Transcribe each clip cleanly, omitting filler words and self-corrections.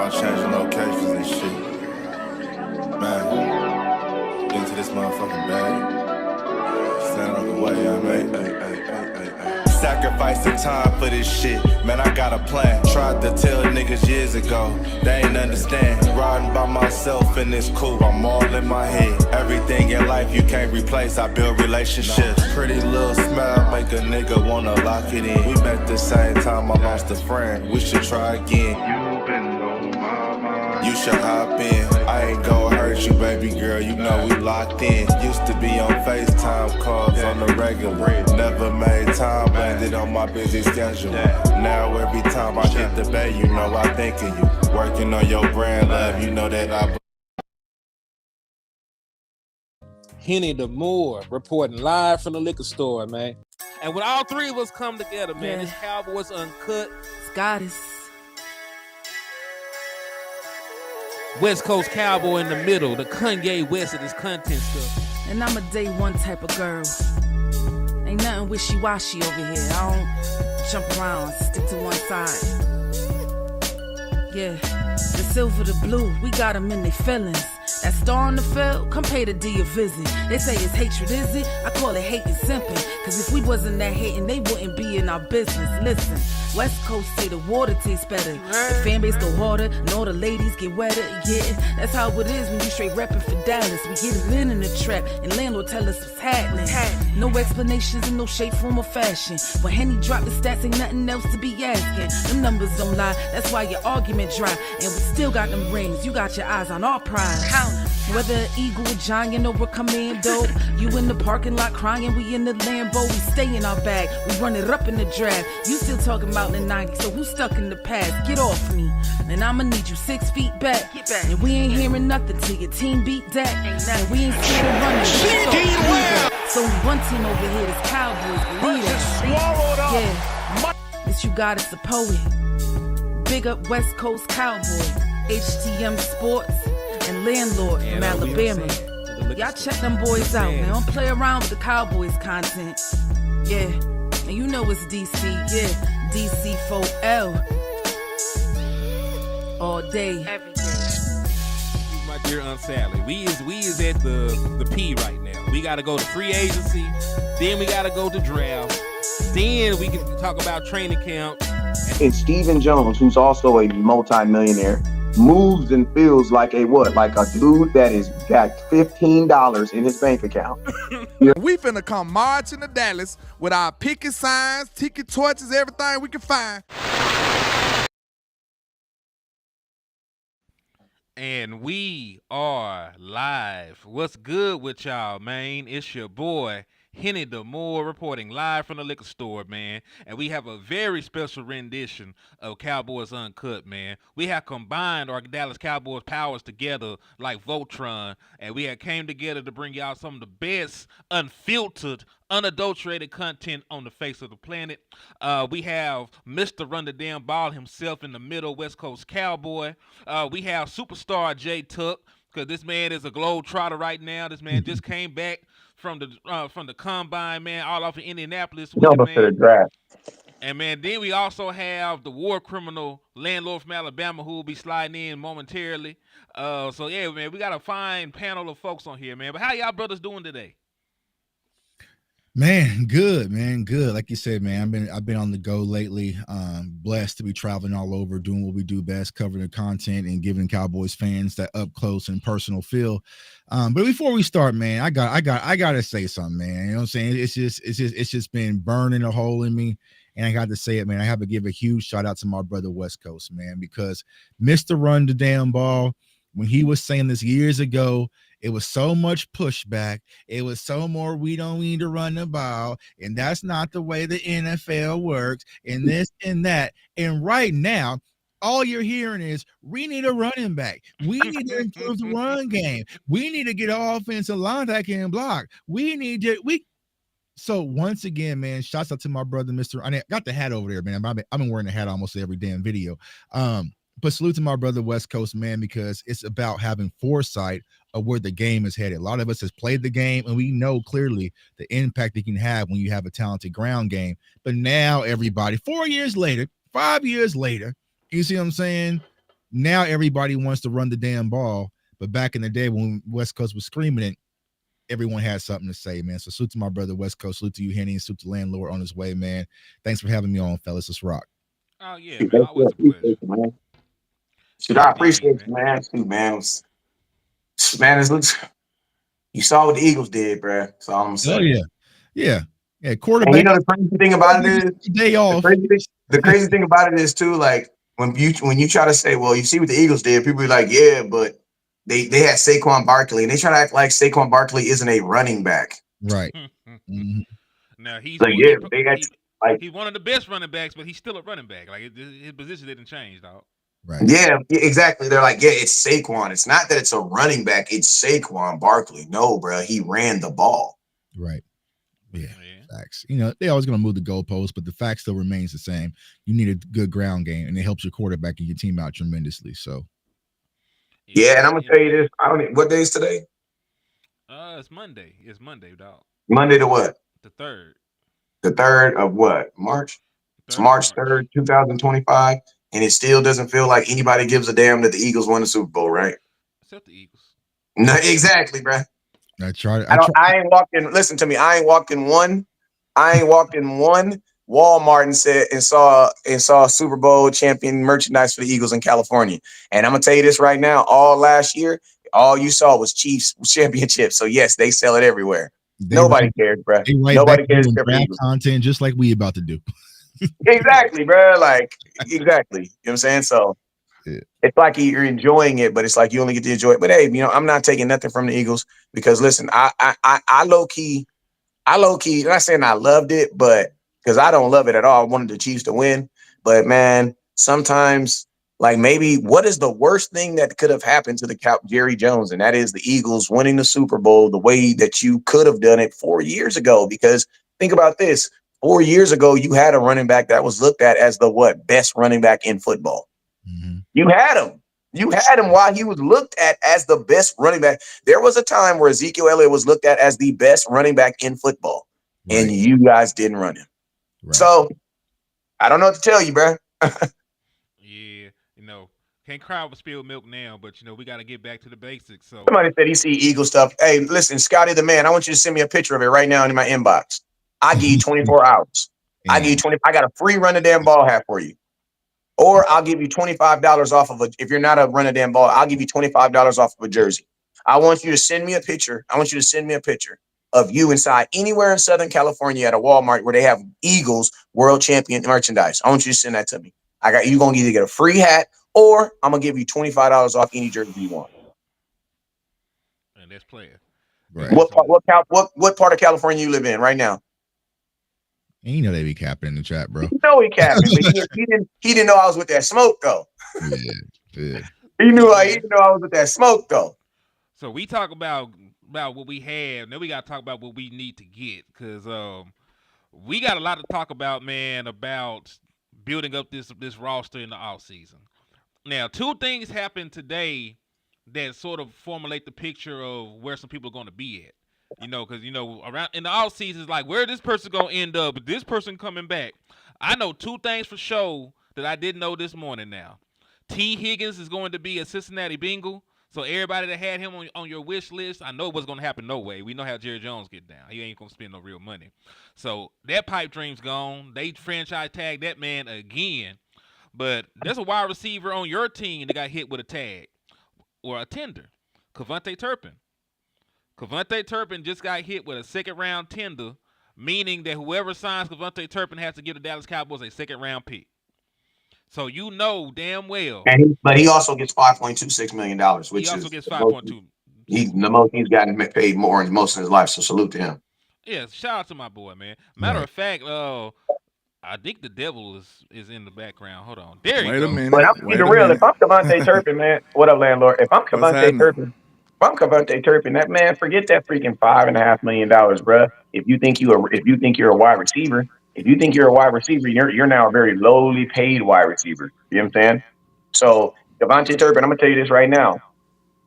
about changing locations and shit. Man, get into this motherfucking bag. Stand on the way, I made. Sacrifice the time for this shit. Man, I got a plan. Tried to tell niggas years ago, they ain't understand. Riding by myself in this coupe, I'm all in my head. Everything in life you can't replace, I build relationships. Pretty little smile make a nigga wanna lock it in. We met the same time I lost a friend, we should try again. You been on my mind, you should hop in. I ain't gon' hurt you, baby girl, you know we locked in. Used to be on FaceTime calls on the regular. Never made time, landed on my busy schedule. Now every time I hit the bay, you know I think of you. Working on your brand, love, you know that I... Henny the Moore reporting live from the liquor store, man. And when all three of us come together, man, it's Cowboys UnCut. Goddess. West Coast Cowboy in the middle, the Kanye West of this content stuff. And I'm a day one type of girl. Ain't nothing wishy-washy over here. I don't jump around, stick to one side. Yeah, the silver, the blue, we got them in their feelings. That star on the field, come pay the D a visit. They say it's hatred, is it? I call it hate and simping. Cause if we wasn't that hating, they wouldn't be in our business. Listen, West Coast say the water tastes better. The fan base go harder, and all the ladies get wetter. Yeah, that's how it is when you straight reppin' for Dallas. We get it in the trap, and landlord tell us what's happening. No explanations in no shape, form, or fashion. When Henny drop the stats, ain't nothing else to be asking. Them numbers don't lie, that's why your argument dry. And we still got them rings, you got your eyes on our prize. Whether an eagle, a giant, or a commando, you in the parking lot crying, we in the Lambo. We stay in our bag, we run it up in the draft. You still talking about the 90s, so who's stuck in the past? Get off me, and I'ma need you 6 feet back. And we ain't hearing nothing till your team beat that. And we ain't scared of running. It's only one team over here, it's Cowboys. Believe that. Yeah, this you got is the poet. Big up West Coast Cowboy, HTM Sports, and Landlord from Alabama. Y'all check them boys out, man. Don't play around with the Cowboys content. Yeah, and you know it's DC. Yeah, DC 4L. All day, every day. My dear Aunt Sally, we is at the P right now. We got to go to free agency, then we got to go to draft, then we can talk about training camp. And Stephen Jones, who's also a multi-millionaire, moves and feels like a what? Like a dude that is got $15 in his bank account. We finna come marching to Dallas with our picket signs, ticket torches, everything we can find. And we are live. What's good with y'all, man? It's your boy, Henny the Moore, reporting live from the liquor store, man. And we have a very special rendition of Cowboys UnCut, man. We have combined our Dallas Cowboys powers together like Voltron, and we have came together to bring y'all some of the best, unfiltered, unadulterated content on the face of the planet. We have Mr. Run the Damn Ball himself in the middle, West Coast Cowboy. We have superstar Jay Tuck, because this man is a globetrotter right now. This man just came back from the combine, man, all off in Indianapolis. No, but for the draft. And man, then we also have the war criminal Landlord from Alabama who will be sliding in momentarily. So yeah, man, we got a fine panel of folks on here, man. But how y'all brothers doing today? Man, good, man, good. Like you said, man, I've been on the go lately. Blessed to be traveling all over, doing what we do best, covering the content and giving Cowboys fans that up close and personal feel. But before we start, man, I gotta say something, man. You know what I'm saying? It's just been burning a hole in me. And I got to say it, man. I have to give a huge shout out to my brother West Coast, man, because Mr. Run the Damn Ball, when he was saying this years ago, it was so much pushback. It was so more, we don't need to run the ball. And that's not the way the NFL works. And this and that. And right now, all you're hearing is, we need a running back. We need to improve the run game. We need to get an offensive line that can block. So once again, man, shouts out to my brother, I got the hat over there, man. I've been wearing the hat almost every damn video. But salute to my brother West Coast, man, because it's about having foresight of where the game is headed. A lot of us has played the game, and we know clearly the impact it can have when you have a talented ground game. But now everybody, 4 years later, 5 years later, you see what I'm saying? Now everybody wants to run the damn ball. But back in the day when West Coast was screaming it, everyone had something to say, man. So salute to my brother West Coast, salute to you, Henny, and salute to Landlord on his way, man. Thanks for having me on, fellas. Let's rock. Oh yeah, Shoot, man. Always a pleasure. man. Shoot, I Indeed, appreciate man. you, man. Shoot, man. Man, you saw what the Eagles did, bro. That's all I'm Oh saying. yeah. And Quarterback the crazy thing about it is day off. the crazy thing about it is too, like when you try to say, well, you see what the Eagles did, people be like, yeah, but they had Saquon Barkley, and they try to act like Saquon Barkley isn't a running back. Right. Mm-hmm. Now he's Like, yeah, they had like he's one of the best running backs, but he's still a running back. Like his position didn't change, dog. Right. yeah, exactly. They're like, yeah, it's Saquon. It's not that it's a running back, it's Saquon Barkley. No, bro, he ran the ball. Right. Yeah. Yeah. Facts. They always going to move the goalposts, but the fact still remains the same. You need a good ground game, and it helps your quarterback and your team out tremendously. So, Yeah, and I'm gonna tell you this. I don't. What day is today? It's Monday. It's Monday, dog. Monday to what? The third. The 3rd of what? March? It's Third of March March. 3rd, 2025. And it still doesn't feel like anybody gives a damn that the Eagles won the Super Bowl, right? Except the Eagles. No, exactly, bro. I tried. I ain't walked in. Listen to me. I ain't walked in one Walmart and saw Super Bowl champion merchandise for the Eagles in California. And I'm gonna tell you this right now. All last year, all you saw was Chiefs championships. So yes, they sell it everywhere. Nobody cares, bro. Nobody cares except for the Eagles. Content just like we about to do. Exactly, bro. Like exactly. You know what I'm saying? So yeah. It's like you're enjoying it, but it's like you only get to enjoy it. But hey, I'm not taking nothing from the Eagles because listen, I low key, I'm not saying I loved it, but because I don't love it at all. I wanted the Chiefs to win. But man, sometimes like maybe what is the worst thing that could have happened to the Jerry Jones? And that is the Eagles winning the Super Bowl the way that you could have done it 4 years ago. Because think about this. 4 years ago, you had a running back that was looked at as the best running back in football. Mm-hmm. You had him. You had him while he was looked at as the best running back. There was a time where Ezekiel Elliott was looked at as the best running back in football, and you guys didn't run him. Right. So I don't know what to tell you, bro. Yeah, can't cry over spilled milk now, but we got to get back to the basics. So somebody said he see Eagle stuff. Hey, listen, Scotty the man, I want you to send me a picture of it right now in my inbox. I give you 24 hours. I give you 20. I got a free run the damn ball hat for you. Or I'll give you $25 off of if you're not a run a damn ball, I'll give you $25 off of a jersey. I want you to send me a picture. Of you inside anywhere in Southern California at a Walmart where they have Eagles world champion merchandise. I want you to send that to me. You're going to either get a free hat or I'm going to give you $25 off any jersey you want. And that's player. Right. What part of California you live in right now? And they be capping in the chat, bro. You know he capping, but he didn't know I was with that smoke though. Yeah. He knew I was with that smoke though. So we talk about what we have, now we gotta talk about what we need to get, because we got a lot to talk about, man, about building up this roster in the offseason. Now, 2 things happened today that sort of formulate the picture of where some people are going to be at. Because around in the off season, it's like where this person gonna end up, but this person coming back. I know 2 things for sure that I didn't know this morning. Now, T. Higgins is going to be a Cincinnati Bengal. So everybody that had him on your wish list, I know it was gonna happen no way. We know how Jerry Jones get down. He ain't gonna spend no real money. So that pipe dream's gone. They franchise tag that man again. But there's a wide receiver on your team that got hit with a tag or a tender, Kavontae Turpin. Kavontae Turpin just got hit with a 2nd-round tender, meaning that whoever signs Kavontae Turpin has to give the Dallas Cowboys a 2nd-round pick. So damn well. But he also gets $5.26 million, which he also is gets 5.2. He's the most he's gotten paid more in most of his life. So salute to him. Yeah, shout out to my boy, man. Matter of fact, I think the devil is in the background. Hold on, there you go. Wait a minute. But I'm keeping real. If I'm Kavontae Turpin, man, what up, landlord? If I'm Kavontae Turpin, that man, forget that freaking $5.5 million, bro. If you think you're a wide receiver, you're now a very lowly paid wide receiver. You know what I'm saying? So Kavontae Turpin, I'm gonna tell you this right now.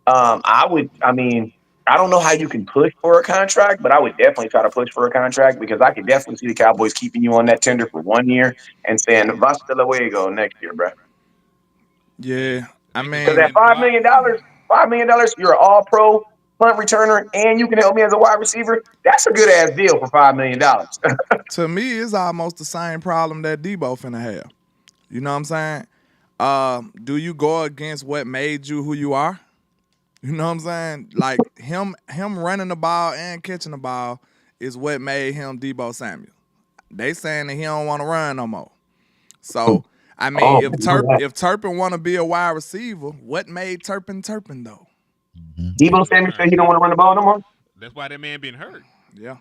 I don't know how you can push for a contract, but I would definitely try to push for a contract because I could definitely see the Cowboys keeping you on that tender for 1 year and saying "Hasta luego" next year, bro. Yeah, I Because mean, at $5 million, you're an all-pro punt returner, and you can help me as a wide receiver. That's a good ass deal for $5 million. to me, it's almost the same problem that Debo finna have. You know what I'm saying? Do you go against what made you who you are? You know what I'm saying? Like him running the ball and catching the ball is what made him Debo Samuel. They saying that he don't want to run no more. So I mean, if Turpin want to be a wide receiver, what made Turpin though? Debo Samuel said he don't want to run the ball no more. That's why that man been hurt. Yeah,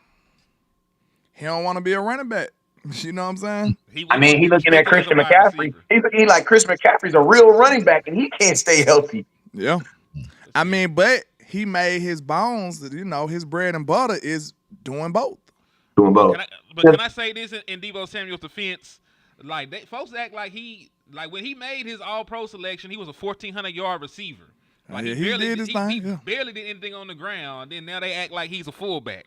he don't want to be a running back. You know what I'm saying? He looking at Christian McCaffrey. He's looking like Chris McCaffrey's a real running back, and he can't stay healthy. Yeah. I mean, but he made his bones, his bread and butter is doing both. Doing both. Can I say this in Debo Samuel's defense? Like folks act like when he made his All-Pro selection, he was a 1,400-yard receiver. Like he did his thing. He barely did anything on the ground. Then now they act like he's a fullback.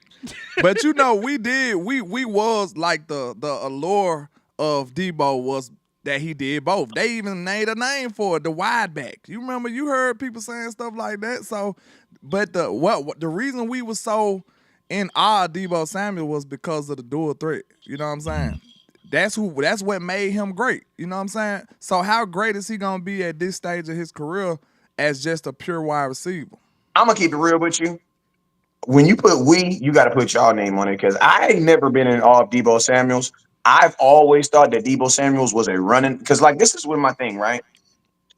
But we was like the allure of Debo was that he did both. They even made a name for it, the wide back. You remember you heard people saying stuff like that. So, but the reason we was so in awe of Debo Samuel was because of the dual threat. You know what I'm saying? That's what made him great. You know what I'm saying? So how great is he gonna be at this stage of his career as just a pure wide receiver? I'm gonna keep it real with you. When you put you got to put y'all name on it, because I ain't never been in awe of Debo Samuels. I've always thought that Debo Samuels was a running, because like this is what my thing, right?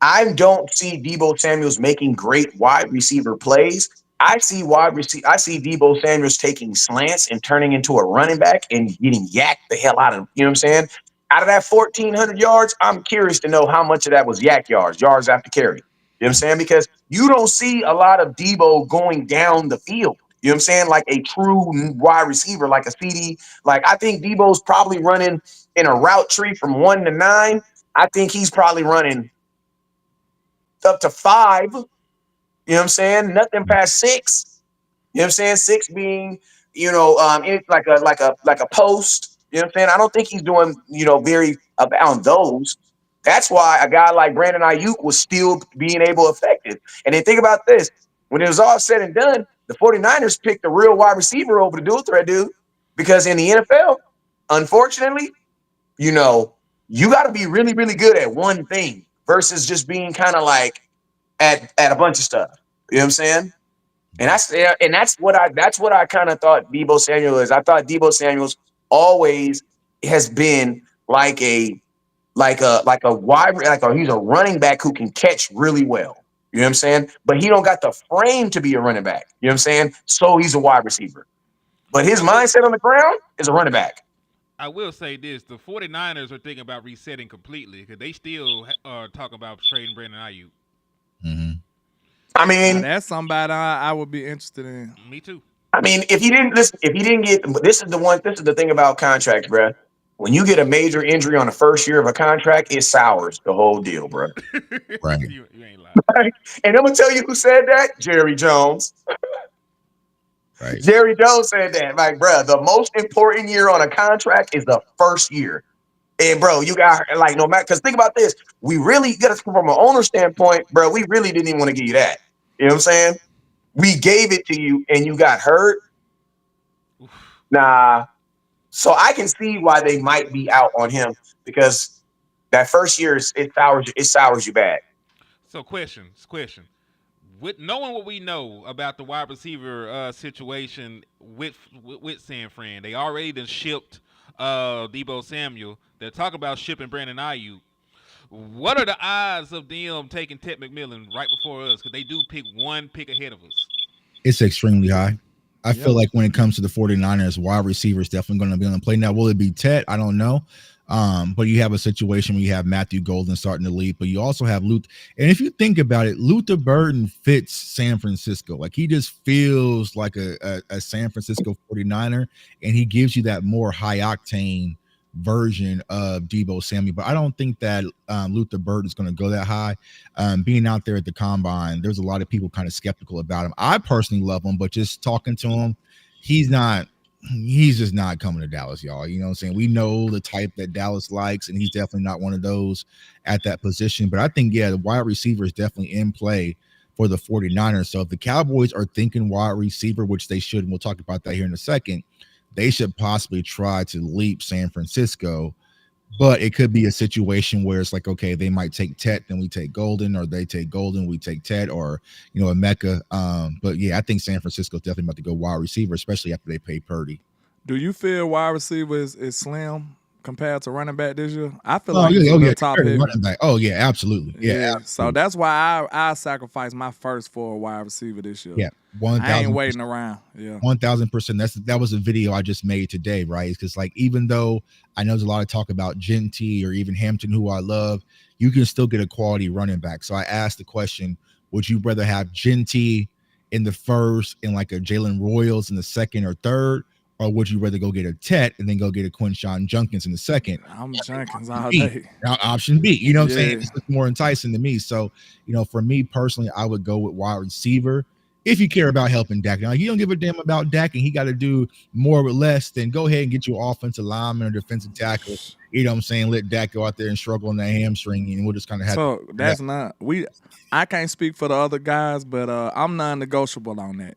I don't see Debo Samuels making great wide receiver plays. I see Debo Samuels taking slants and turning into a running back and getting yacked the hell out of him. You know what I'm saying? Out of that 1,400 yards, I'm curious to know how much of that was yak yards after carry. You know what I'm saying? Because you don't see a lot of Debo going down the field. You know what I'm saying? Like a true wide receiver, like a CD. Like I think Debo's probably running in a route tree from 1 to 9. I think he's probably running up to 5. You know what I'm saying? Nothing past 6. You know what I'm saying? 6 being, it's like a post. You know what I'm saying? I don't think he's doing, very about those. That's why a guy like Brandon Ayuk was still being able to affect it. And then think about this. When it was all said and done, the 49ers picked a real wide receiver over the dual threat dude. Because in the NFL, unfortunately, you got to be really, really good at one thing versus just being kind of like at a bunch of stuff. You know what I'm saying? And that's what I kind of thought Debo Samuel is. I thought Debo Samuel's always has been he's a running back who can catch really well. You know what I'm saying? But he don't got the frame to be a running back. You know what I'm saying? So he's a wide receiver. But his mindset on the ground is a running back. I will say this. The 49ers are thinking about resetting completely because they still talk about trading Brandon Ayuk. Mm-hmm. I mean, that's somebody I would be interested in. Me too. I mean, if he didn't get this is the thing about contracts, bro. When you get a major injury on the first year of a contract, it sours the whole deal, bro. Right. You ain't lying. And I'm gonna tell you who said that? Jerry Jones. Right. Jerry Jones said that. Like, bro, the most important year on a contract is the first year. And bro, you got like no matter, because think about this. We really got to come from an owner standpoint, bro. We really didn't even want to give you that. You know what I'm saying? We gave it to you and you got hurt. Nah. So I can see why they might be out on him, because that first year it sours you bad. So question. With knowing what we know about the wide receiver situation with San Fran, they already done shipped Debo Samuel. They're talking about shipping Brandon Ayuk. What are the odds of them taking Ted McMillan right before us? Because they do pick one pick ahead of us. It's extremely high. I feel like when it comes to the 49ers, wide receiver is definitely going to be on the play. Now, will it be Ted? I don't know. But you have a situation where you have Matthew Golden starting to lead, but you also have Luther. And if you think about it, Luther Burden fits San Francisco. Like he just feels like a San Francisco 49er, and he gives you that more high octane version of Debo Samuel. But I don't think that Luther Burden is going to go that high. Being out there at the combine, there's a lot of people kind of skeptical about him. I personally love him, but just talking to him, he's not he's just not coming to Dallas, y'all. You know what I'm saying? We know the type that Dallas likes, and he's definitely not one of those at that position. But I think, yeah, the wide receiver is definitely in play for the 49ers. So if the Cowboys are thinking wide receiver, which they should, and we'll talk about that here in a second, they should possibly try to leap San Francisco. But it could be a situation where it's like, okay, they might take Tet, then we take Golden, or they take Golden, we take Tet, or a Mecca. But yeah, I think San Francisco's definitely about to go wide receiver, especially after they pay Purdy. Do you feel wide receiver is slim compared to running back this year? I feel Oh like yeah, he's a oh yeah, little top heavy. running back. Oh yeah, absolutely. Yeah, So that's why I sacrificed my first for a wide receiver this year. yeah, I ain't waiting around. Yeah, 1,000%. That was a video I just made today, right? Because like even though I know there's a lot of talk about Genty or even Hampton, who I love, you can still get a quality running back. So I asked the question: would you rather have Genty in the first and like a Jalen Royals in the second or third? Or would you rather go get a Tet and then go get a Quinshawn Junkins in the second? I'm Jenkins all day. Option B. You know what I'm saying? It's more enticing to me. So, for me personally, I would go with wide receiver if you care about helping Dak. Now, you don't give a damn about Dak and he got to do more or less, then go ahead and get your offensive lineman or defensive tackle. You know what I'm saying? Let Dak go out there and struggle on that hamstring, and we'll just kind of have. So that's not I can't speak for the other guys, but I'm non-negotiable on that.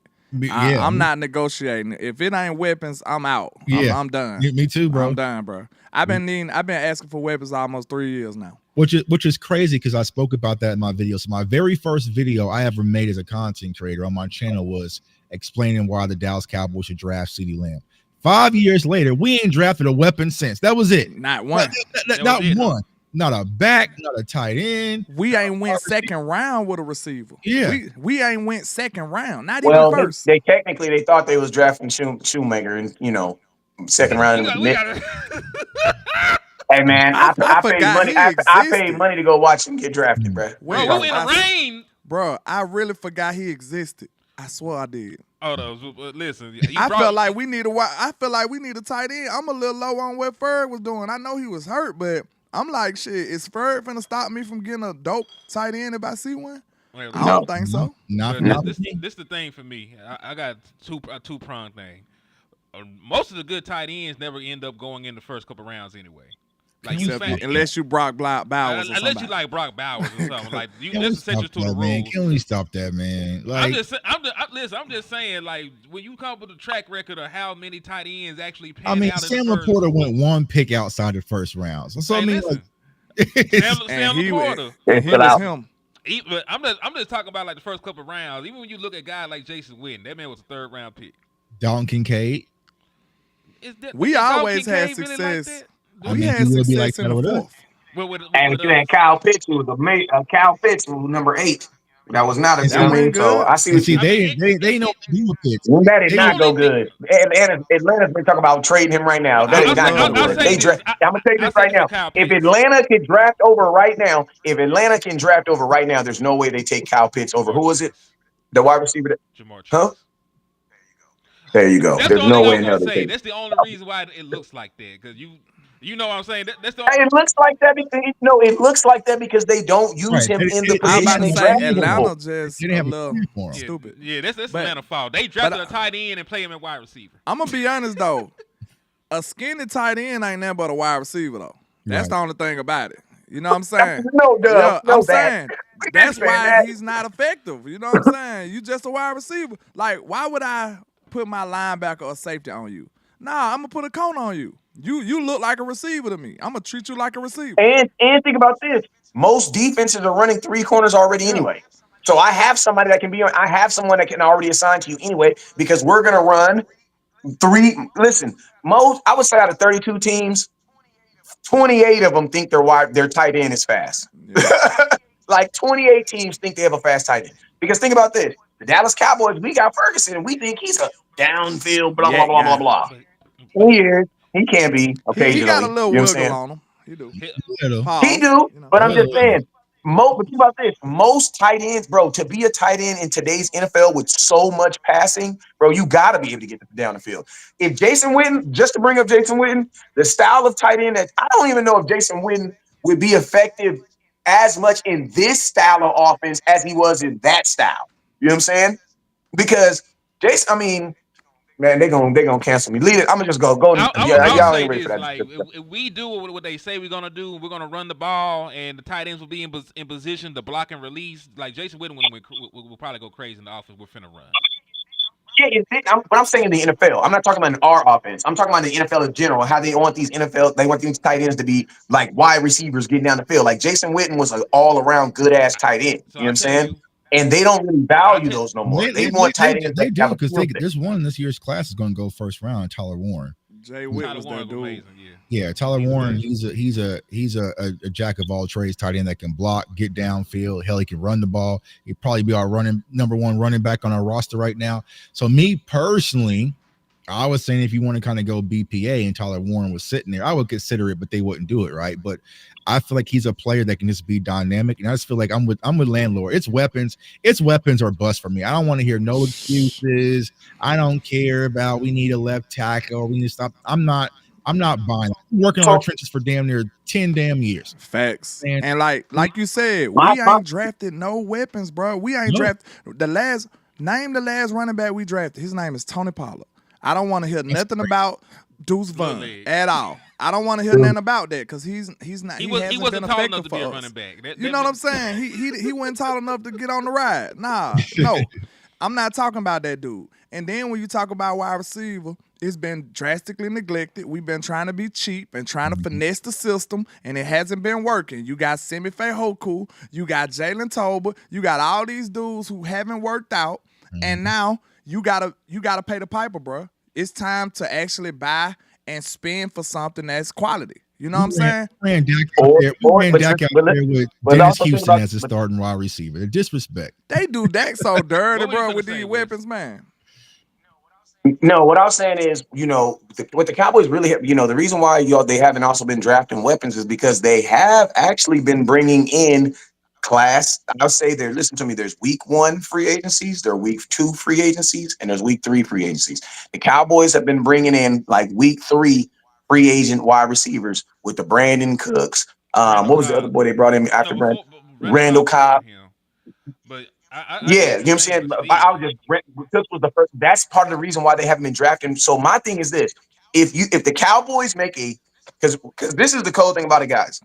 I'm not negotiating. If it ain't weapons, I'm out. Yeah, I'm done. Me too, bro. I'm done, bro. I've been asking for weapons almost 3 years now. Which is crazy because I spoke about that in my video. So my very first video I ever made as a content creator on my channel was explaining why the Dallas Cowboys should draft CeeDee Lamb. 5 years later, we ain't drafted a weapon since. That was it. Not one. Not one. Not a back, not a tight end. We ain't went second round with a receiver. Yeah. We ain't went second round. Not Well, even first. they technically thought they was drafting Shoemaker and second round. Hey man, I paid money. I paid money to go watch him get drafted, bro. Bro, we in the rain. Bro, I really forgot he existed. I swear I did. Oh no, listen. I felt like we need a tight end. I'm a little low on what Ferg was doing. I know he was hurt, but I'm like, shit, is Ferg finna stop me from getting a dope tight end if I see one? I don't think so. This the thing for me. I got a two-pronged thing. Most of the good tight ends never end up going in the first couple rounds anyway. Like unless you Brock Bowers or unless you like Brock Bowers or something. Like that's essential to the man. rules. Can we stop that, man? Like, I'm just saying, like when you come up with a track record of how many tight ends actually pan out. Sam Laporta went one pick outside the first round. So I mean, Sam Laporta. He was him. But I'm just talking about like the first couple of rounds. Even when you look at guys like Jason Witten, that man was a third round pick. Dalton Kincaid. We always had success. Like we had success in the fourth. And then Kyle Pitts was Kyle Pitts was number 8. That was not a good. So I see. They know what to do with Pitts. That did not go good. Atlanta's been talking about trading him right now. That did not go good. I'm gonna tell you this right now. If Atlanta can draft over right now, there's no way they take Kyle Pitts over. Who was it? The wide receiver. Jamar Chase. Huh? There you go. There's no way in hell they take. That's the only reason why it looks like that, because you know what I'm saying. That's the. It looks like that because it looks like that because they don't use him in the position they drafted him. Atlanta just a little stupid. Yeah, that's Atlanta's fault. They drafted a tight end and play him at wide receiver. I'm gonna be honest though, a skinny tight end ain't nothing but a wide receiver though. That's the only thing about it. You know what I'm saying? I'm saying that's why he's not effective. You know what I'm saying? You just a wide receiver. Like, why would I put my linebacker or safety on you? Nah, I'm gonna put a cone on you. You look like a receiver to me. I'm gonna treat you like a receiver. And think about this: most defenses are running 3 corners already anyway. So I have somebody that can be on. I have someone that can already assign to you anyway because we're gonna run 3. Listen, I would say out of 32 teams, 28 of them think their tight end is fast. Yeah. Like 28 teams think they have a fast tight end. Because think about this: the Dallas Cowboys, we got Ferguson, and we think he's a downfield, blah blah blah blah blah. He can be occasionally. He got a little wiggle on him. He do. But I'm just saying. But think about this: most tight ends, bro, to be a tight end in today's NFL with so much passing, bro, you got to be able to get down the field. If Jason Witten, just to bring up Jason Witten, the style of tight end that I don't even know if Jason Witten would be effective as much in this style of offense as he was in that style. You know what I'm saying? Because Jason, Man, they gonna cancel me. Lead it. I'm gonna just go. Yeah, I'll y'all say ain't ready for this: that. like, if we do what they say we're gonna do, we're gonna run the ball, and the tight ends will be in position to block and release. Like Jason Witten will probably go crazy in the offense. We're finna run. Yeah, but I'm saying the NFL. I'm not talking about in our offense. I'm talking about the NFL in general. How they want these NFL, they want these tight ends to be like wide receivers getting down the field. Like Jason Witten was an all around good ass tight end. So You know what I I'm tell saying? you, And they don't really I value tell those no more. They They they, want they, tight ends they that do have a because skill set. there's one in this year's class is going to go first round. Tyler Warren. Jay Witt Tyler was Warren that was dude. amazing. Yeah, Yeah, Tyler he's Warren. amazing. He's a jack of all trades tight end that can block, get downfield. Hell, he can run the ball. He'd probably be our number one running back on our roster right now. So me personally, I was saying if you want to kind of go BPA and Tyler Warren was sitting there, I would consider it, but they wouldn't do it, right? But I feel like he's a player that can just be dynamic, and I just feel like I'm with Landlord. It's weapons or bust for me. I don't want to hear no excuses. I don't care about we need a left tackle. We need to stop. I'm not buying. I'm working on our So trenches for damn near 10 damn years. Facts. And And like you said, my, we my ain't drafted no weapons, bro. We ain't no, drafted the last running back we drafted. His name is Tony Pollard. I don't want to hear that's nothing great. about Deuce Little Vaughn legs. at all. I don't want to hear nothing about that because he He hasn't been wasn't tall enough effective to be a for running us. back. You know what I'm saying? He wasn't tall enough to get on the ride. Nah, no. I'm not talking about that dude. And then when you talk about wide receiver, it's been drastically neglected. We've been trying to be cheap and trying to finesse the system, and it hasn't been working. You got Semi Hoku, you got Jalen Tolbert, you got all these dudes who haven't worked out, and now you gotta pay the piper, bro. It's time to actually buy and spend for something that's quality. You know what I'm saying? We ran Dak out or there. We or ran but Dak out there with Dennis also think Houston about as his starting wide receiver. The disrespect. They do that so dirty, What were you bro, finna with say, these Wes? weapons, man. No, what I was saying is, what the Cowboys really have, the reason why they haven't also been drafting weapons is because they have actually been bringing in class. I'll say there. Listen to me. There's week one free agencies, there are week two free agencies, and there's week three free agencies. The Cowboys have been bringing in like week three free agent wide receivers with the Brandon Cooks. Randall What was the other Cobb. boy they brought in No, after Brandon? before Randall Randall Cobb before Cobb. him. But I get Yeah, what you know you're what I'm saying. saying? But I still, was just Cooks was the first. That's part of the reason why they haven't been drafting. So my thing is this: if the Cowboys make because this is the cool thing about it, guys.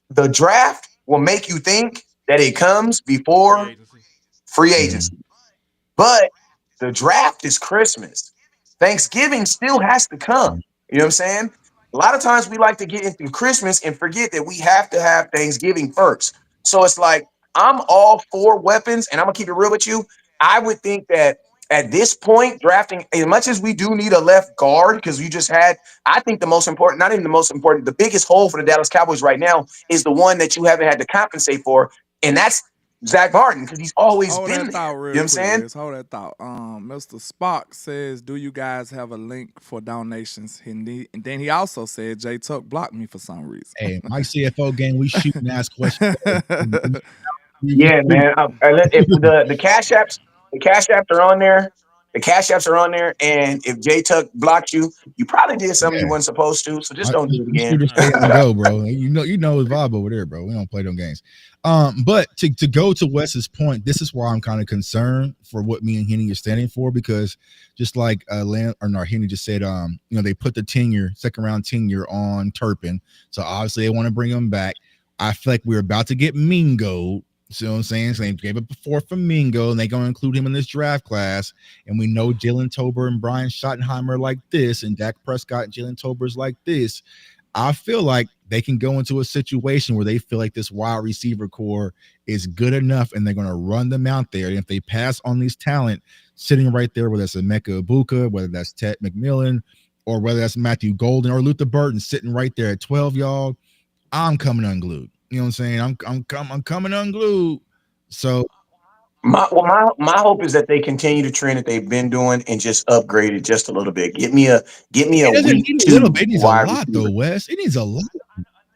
The draft will make you think that it comes free before agency. free Mhm. agency. But the draft is Christmas. Thanksgiving still has to come. You know what I'm saying? A lot of times we like to get into Christmas and forget that we have to have Thanksgiving first. So it's like I'm all for weapons, and I'm gonna keep it real with you. I would think that at this point, drafting as much as we do need a left guard, because you just had, I think the most important, not even the most important, the biggest hole for the Dallas Cowboys right now is the one that you haven't had to compensate for, and that's Zach Martin, because he's always Hold been that there. thought You know what real I'm quick, saying? Wes. Hold that thought. Mr. Spock says, "Do you guys have a link for donations?" And then he also said, "Jay Tuck blocked me for some reason." Hey, my CFO game, we shoot and ask questions. We Yeah, shoot. man. If the cash apps, the cash apps are on there. The cash apps are on there, and if J Tuck blocked you, you probably did something you Yeah. weren't supposed to. So just don't do it We again. shooters All stay right. on the go, bro. You know it's vibe over there, bro. We don't play them games. But to go to Wes's point, this is why I'm kind of concerned for what me and Henny are standing for, because just like Henny just said, they put the second round tenure on Turpin. So obviously they want to bring him back. I feel like we're about to get Mingo. See what I'm saying? So they gave up before for Mingo, and they're going to include him in this draft class. And we know Jalen Tober and Brian Schottenheimer like this, and Dak Prescott and Jalen Tober's like this. I feel like they can go into a situation where they feel like this wide receiver core is good enough, and they're going to run them out there. And if they pass on these talent sitting right there, whether that's Emeka Ibuka, whether that's Ted McMillan, or whether that's Matthew Golden or Luther Burton sitting right there at 12, y'all, I'm coming unglued. You know what I'm saying? I'm coming unglued. So My hope is that they continue the trend that they've been doing and just upgrade it just a little bit. Get me a it doesn't week need a little two bit. It needs a wide lot, though, receiver. Wes. It needs a lot.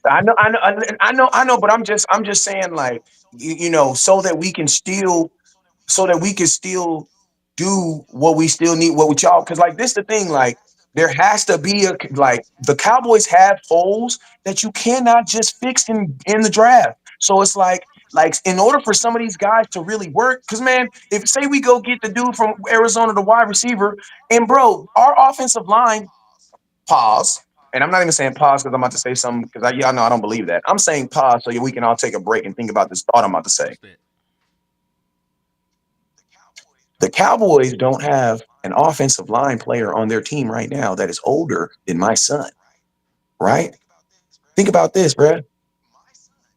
I know, but I'm just saying, like, so that we can still do what we still need, what we y'all. Because like this, the thing, like there has to be like the Cowboys have holes that you cannot just fix in the draft. So it's like Like, in order for some of these guys to really work, because man, if say we go get the dude from Arizona, the wide receiver, and bro, our offensive line, pause. And I'm not even saying pause because I'm about to say something because y'all know I don't believe that. I'm saying pause so we can all take a break and think about this thought I'm about to say. What's that? The Cowboys don't have an offensive line player on their team right now that is older than my son, right? Think about this, bruh.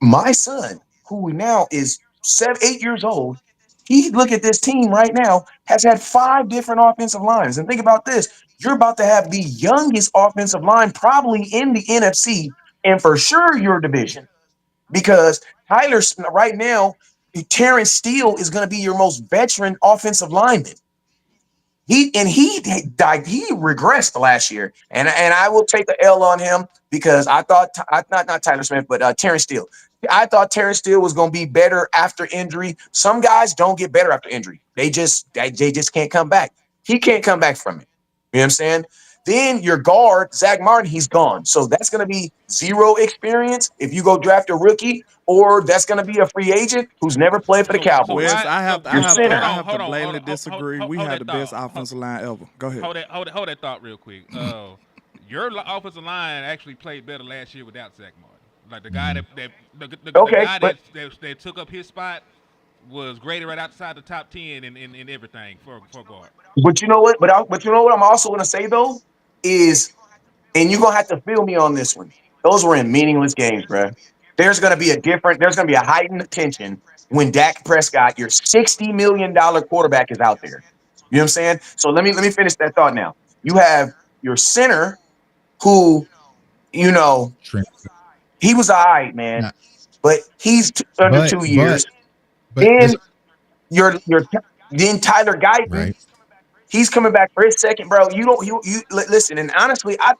My son, who now is 8 years old, he look at this team right now, has had 5 different offensive lines. And think about this. You're about to have the youngest offensive line probably in the NFC and for sure your division. Because Tyler, right now, Terrence Steele is going to be your most veteran offensive lineman. He regressed last year, and I will take the L on him because I thought not Tyler Smith, but Terrence Steele. I thought Terrence Steele was going to be better after injury. Some guys don't get better after injury; they just can't come back. He can't come back from it. You know what I'm saying? Then your guard, Zach Martin, he's gone. So that's going to be 0 experience if you go draft a rookie, or that's going to be a free agent who's never played for the So Cowboys. Wes, why? I have to, I Your have center. to, I have hold to on, blatantly hold disagree. We hold had that the best thought. offensive line ever. Go ahead. Hold that thought real quick. Your offensive line actually played better last year without Zach Martin. Like the guy the Okay, guy but that took up his spot was graded right outside the top 10 in everything for guard. But you know what? But you know what I'm also going to say though is, and you're going to have to feel me on this one. Those were in meaningless games, bro. There's going to be a heightened tension when Dak Prescott, your $60 million quarterback, is out there. You know what I'm saying? So let me finish that thought now. You have your center who, you know, Trent. he was all right, man, Nah, but he's under but 2 but years. but Then this your then Tyler Guyton. right. He's coming back for his second, bro. Listen. And honestly, I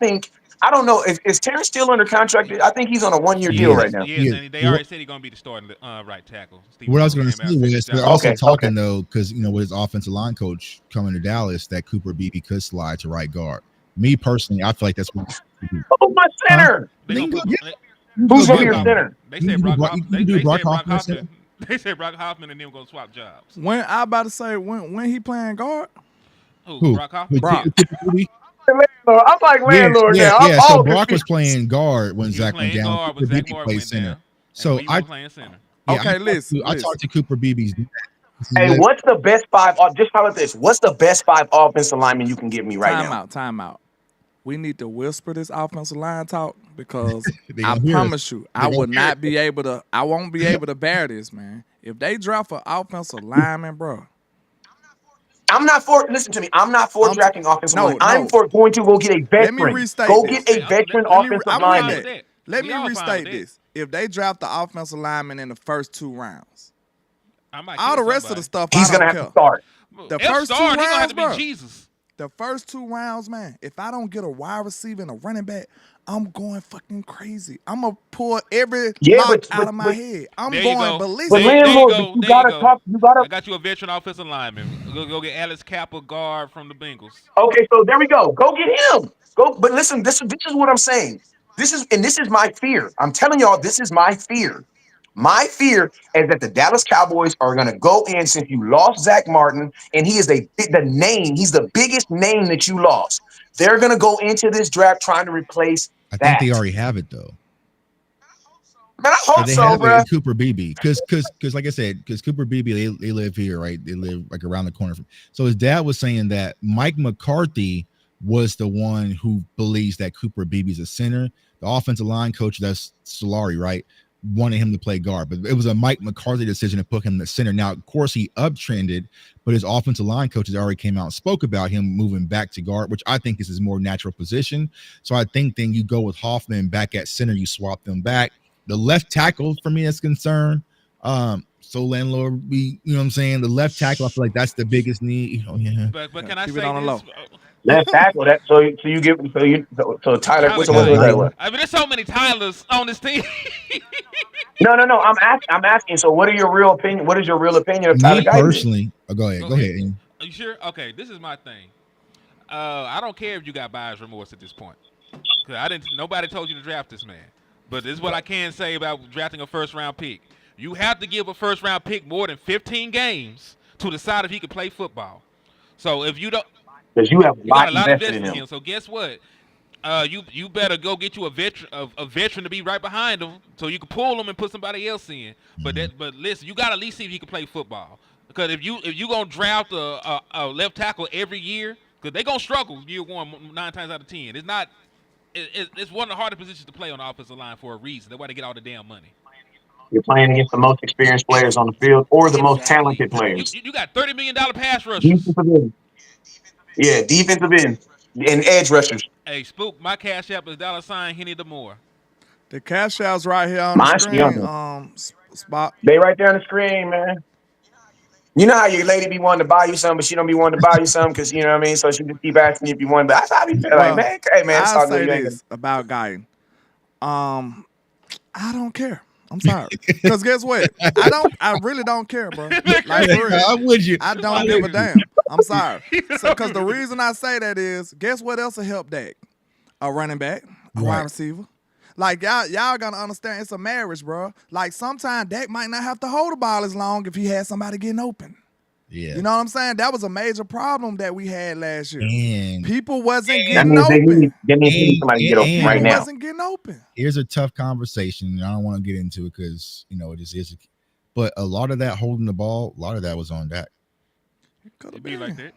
don't know if is Terrence still under contract. I think he's on a 1 year deal right Yes, now. yes, He is. and they already said he's gonna be the starting right tackle. Stephen What I was Jones going to came out say and said was good they're job. also Okay. talking though, because with his offensive line coach coming to Dallas, that Cooper Beebe could slide to right guard. Me personally, I feel like that's what. Who's my Huh? center? They They gonna can go, put yeah, you can Who's go gonna be get your one. center? they You said can do Brock Brock, Hoff, you can do they Brock said Brock Hoffman. Hoffman. They said Brock Hoffman and them gonna swap jobs. When I about to say when he playing guard, Who? Who? Brock Hoffman? With Yeah. Brock. Cooper Beebe? Landlord. I'm like Yeah, landlord yeah, now. I'm yeah. So all Brock was confused. playing guard when He was Zach went playing down. guard when Cooper Zach Beebe Moore played went center. down, and So Weaver was playing center. yeah, Okay, I listen. talked to Cooper Beebe's. Hey, what's the best 5? Just how about this? What's the best 5 offensive linemen you can give me right now? Time out. We need to whisper this offensive line talk because They I gonna hear us. promise you, They gonna hear I won't be able to bear this, man. If they draft an offensive lineman, bro. I'm not for. Listen to me. I'm not for I'm t- drafting offensive line. no, I'm no. for going to go get a Let me veteran. restate Go this. get a veteran offensive I'm with lineman. that. Let We me all fine with restate that. this. If they draft the offensive lineman in the first 2 rounds, I might all kill the rest of the somebody. stuff He's I gonna don't have to care. start. The F first 2 star, he gonna have rounds, to be bro. Jesus. The first 2 rounds, man. If I don't get a wide receiver and a running back, I'm going fucking crazy. I'm gonna pull every Yeah, lock out of my head. I'm There you going go. but ballistic. There you landlord, but go. you There you gotta go. talk. You gotta. I got you a veteran offensive lineman. Go get Alex Kappa, guard from the Bengals. Okay, so there we go. Go get him. Go. But listen, this is what I'm saying. This is my fear. I'm telling y'all, this is my fear. My fear is that the Dallas Cowboys are going to go in since you lost Zach Martin, and he is the name. He's the biggest name that you lost. They're going to go into this draft trying to replace I think that. they already have it though. Man, I hope They so, have it bro. in Cooper Beebe because like I said, because Cooper Beebe they live here, right? They live like around the corner from. So his dad was saying that Mike McCarthy was the one who believes that Cooper Beebe's a center. The offensive line coach, that's Solari, right? Wanted him to play guard, but it was a Mike McCarthy decision to put him in the center. Now, of course, he uptrended, but his offensive line coaches already came out and spoke about him moving back to guard, which I think is his more natural position. So I think then you go with Hoffman back at center, you swap them back. The left tackle, for me, is concerned. So landlord, you know what I'm saying? The left tackle, I feel like that's the biggest need. Oh yeah. But Yeah, can I keep it say on the this? low. Left tackle. That so Tyler. Tyler So what was that? Guyton. What? I mean, there's so many Tylers on this team. No. I'm asking. So, what are your real opinion? What is your real opinion of Tyler Me Guyton? personally, go ahead. Are you sure? Okay, this is my thing. I don't care if you got buyer's remorse at this point. Cause nobody told you to draft this man. But this is what I can say about drafting a first round pick. You have to give a first round pick more than 15 games to decide if he can play football. So if you don't, Because you have a you got a lot lot invested invested in in him. him. So guess what? You better go get you a veteran to be right behind him, so you can pull him and put somebody else in. But listen, you got to at least see if he can play football. Because if you gonna draft a left tackle every year, because they gonna struggle year one 9 times out of 10. It's not. It's one of the hardest positions to play on the offensive line for a reason. They want to get all the damn money. You're playing against the most experienced players on the field or the most Exactly. talented players. You got $30 million pass rushers. Defensive end. Yeah, defensive end and edge rushers. Hey, Spook, my cash app is $ Henny the Moore. The cash out's right here on the Mine should be on screen. there. Spot. They right there on the screen, man. You know how your lady be wanting to buy you something, but she don't be wanting to buy you something because you know what I mean. So she just keep asking you if you want. But that's how I be feeling. Like, Well, man, hey man, it's I'll all good. say You ain't gonna. this about Guyton. I don't care. I'm sorry. Because guess what? I really don't care, bro. Like, for real. I'm with you. I don't give a damn. I'm sorry. Because the reason I say that is, guess what else will help Dak? A running back, a wide receiver. Like, y'all gotta understand, it's a marriage, bro. Like, sometimes Dak might not have to hold the ball as long if he had somebody getting open. Yeah. You know what I'm saying? That was a major problem that we had last year. And People wasn't That getting means open. they need somebody to get open and- right People now. wasn't getting open. here's a tough conversation, and I don't want to get into it because it just is. But a lot of that holding the ball, a lot of that was on Dak. Could have Be been like that.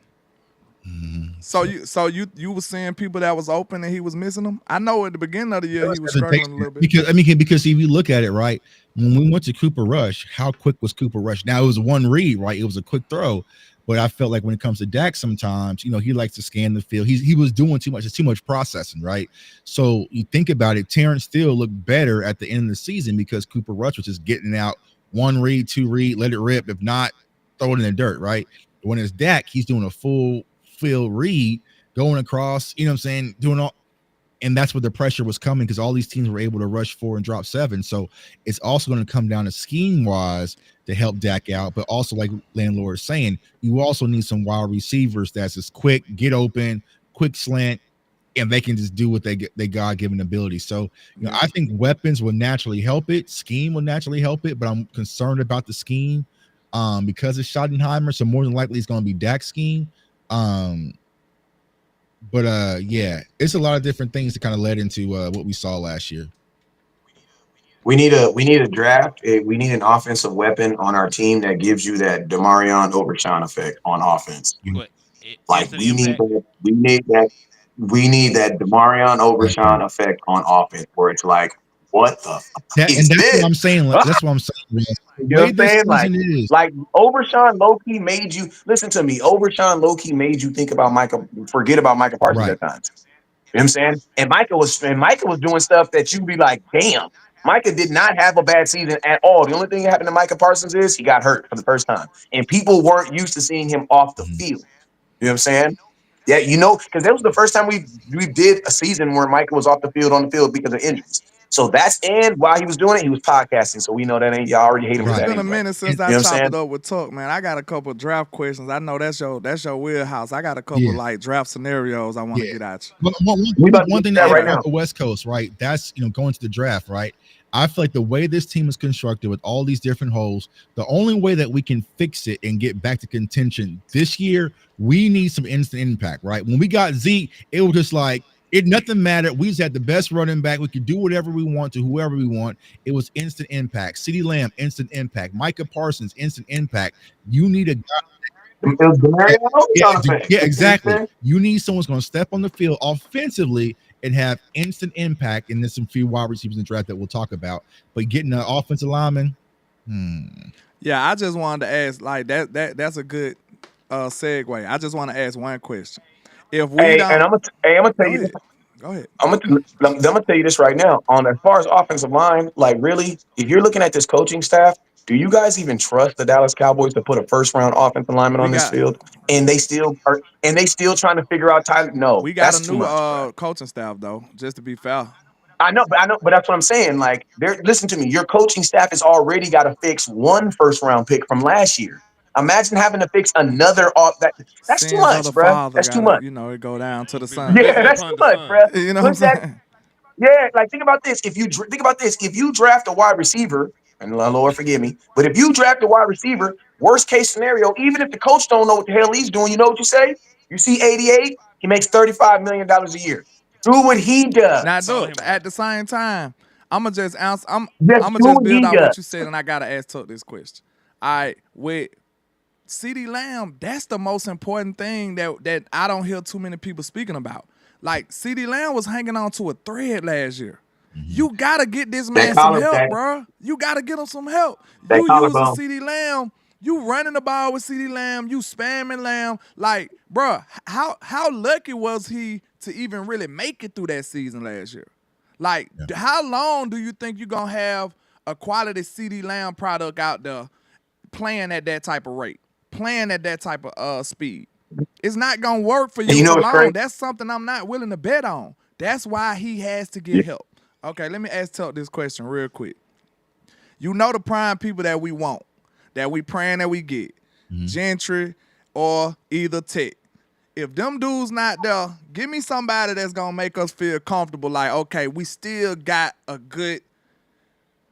Mm-hmm. So you were seeing people that was open and he was missing them. I know at the beginning of the year he was struggling a little bit. Because if you look at it, right, when we went to Cooper Rush, how quick was Cooper Rush? Now it was one read, right? It was a quick throw, but I felt like when it comes to Dak, sometimes he likes to scan the field. He was doing too much. It's too much processing, right? So you think about it, Terrence Steele looked better at the end of the season because Cooper Rush was just getting out one read, two read, let it rip. If not, throw it in the dirt, right? When it's Dak, he's doing a full field read, going across, doing all, and that's where the pressure was coming because all these teams were able to rush 4 and drop 7. So it's also going to come down to scheme wise to help Dak out, but also like Landlord is saying, you also need some wide receivers that's just quick, get open, quick slant, and they can just do what they God-given ability. So I think weapons will naturally help it, scheme will naturally help it, but I'm concerned about the scheme because it's Schottenheimer, so more than likely it's going to be Dak's scheme. But yeah, it's a lot of different things that kind of led into what we saw last year. We need a draft. We need an offensive weapon on our team that gives you that Demarion Overshawn effect on offense. But Like we need that Demarion Overshawn effect on offense, where it's like, what the fuck is That's this? what I'm saying. That's what I'm saying. You know what I'm saying? Like Overshawn low-key made you listen to me. Overshawn low-key made you think about forget about Micah Parsons at times. You know what I'm saying? And Micah was doing stuff that you'd be like, damn. Micah did not have a bad season at all. The only thing that happened to Micah Parsons is he got hurt for the first time. And people weren't used to seeing him off the field. You know what I'm saying? Yeah, because that was the first time we did a season where Micah was off the field because of injuries. So and while he was doing it, he was podcasting. So we know that y'all already hate him for that. It's been a anyway. minute since I chopped it up with Tuck, man. I got a couple of draft questions. I know that's your wheelhouse. I got a couple like draft scenarios I want to get at you. One thing that right now, the West Coast, right? That's going to the draft, right? I feel like the way this team is constructed with all these different holes, the only way that we can fix it and get back to contention this year, we need some instant impact, right? When we got Zeke, it was just like nothing mattered. We just had the best running back. We could do whatever we want to whoever we want. It was instant impact. CeeDee Lamb, instant impact. Micah Parsons, instant impact. You need a guy. Yeah, exactly. You need someone who's going to step on the field offensively and have instant impact. And there's some few wide receivers in the draft that we'll talk about. But getting an offensive lineman, Yeah, I just wanted to ask, like that's a good segue. I just want to ask one question. If we don't, and I'm gonna tell you. Go ahead. I'm gonna tell you this right now. As far as offensive line, like really, if you're looking at this coaching staff, do you guys even trust the Dallas Cowboys to put a first-round offensive lineman on this field? And they still trying to figure out Tyler. No, we got that's a new much, coaching staff though. Just to be fair. I know, but that's what I'm saying. Like, listen to me. Your coaching staff has already got to fix one first-round pick from last year. Imagine having to fix another off. That's too much, bro. That's too much. It go down to the sun. Yeah, that's too much, bro. You know what I'm saying? Yeah, like think about this. If you draft a wide receiver and Lord forgive me, but if you draft a wide receiver, worst case scenario, even if the coach don't know what the hell he's doing, you know what you say? You see 88, he makes $35 million a year. Do what he Now, does. Follow look, him at around. the same time, I'ma just answer. Just I'ma do just what build he out does. what you said, and I gotta ask Tuck this question. All right, with CeeDee Lamb, that's the most important thing that I don't hear too many people speaking about. Like CeeDee Lamb was hanging on to a thread last year. You gotta get this That man some collar, help, that, bro. You gotta get him some help. that You using collarbone. CeeDee Lamb, you running the ball with CeeDee Lamb, you spamming Lamb. Like, bro, how lucky was he to even really make it through that season last year? Like, how long do you think you're gonna have a quality CeeDee Lamb product out there playing at that type of rate, playing at that type of speed? It's not gonna work for And you you know for what's long. crazy? That's something I'm not willing to bet on. That's why he has to Yeah. get help. Okay, let me ask Tuck this question real quick. You know the prime people that we want, that we praying that we get, Gentry or either Tech. If them dudes not there, give me somebody that's gonna make us feel comfortable. Like, okay, we still got a good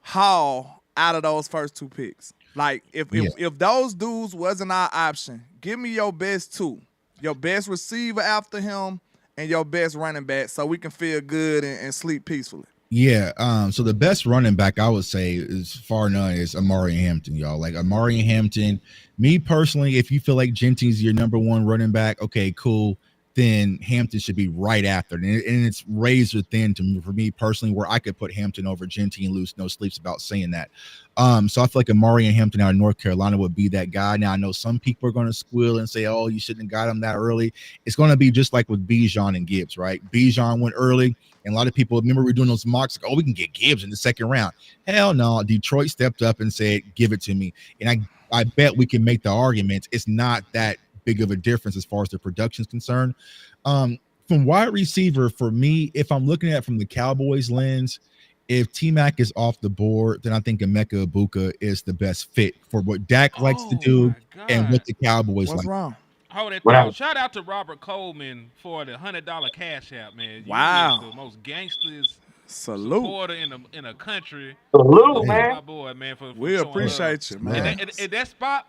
haul out of those first two picks. Like, if those dudes wasn't our option, give me your best two, your best receiver after him, and your best running back, so we can feel good and sleep peacefully. Yeah. So the best running back I would say is far none is Amari Hampton, y'all. Like Amari Hampton, me personally, if you feel like Genty's your number one running back, okay, cool. Then Hampton should be right after. And it's razor thin for me personally, where I could put Hampton over Genty and lose no sleeps about saying that. So I feel like Amari and Hampton out of North Carolina would be that guy. Now I know some people are going to squeal and say, "Oh, you shouldn't have got him that early." It's going to be just like with Bijan and Gibbs, right? Bijan went early, and a lot of people remember we were doing those mocks. Like, oh, we can get Gibbs in the second round. Hell no. Detroit stepped up and said, "Give it to me." And I bet we can make the argument. It's not that big of a difference as far as the production is concerned. From wide receiver, for me, if I'm looking at it from the Cowboys lens, if T-Mac is off the board, then I think Emeka Ibuka is the best fit for what Dak likes to do my and God. what the Cowboys What's like. wrong? Hold that What thought. happened? Shout out to Robert Coleman for the $100 cash out, man. Wow. You is the most gangsters Salute. supporter in a country. Salute, Salute to man. my boy, man, for We showing appreciate you, love. man. And that spot,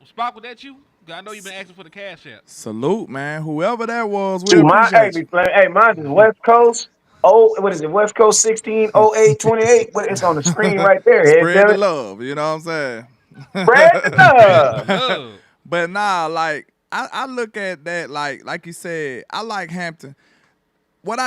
was that you? 'Cause I know you've been asking for the cash out. Salute, man. Whoever that was, we Shoot, appreciate you. mine is West Coast. Oh, what is it? West Coast 16, 08, 28. What, it's on the screen right there. Head Spread damn the it. love, you know what I'm saying? Spread the Spread the love. love. But nah, like I look at that like you said, I like Hampton. One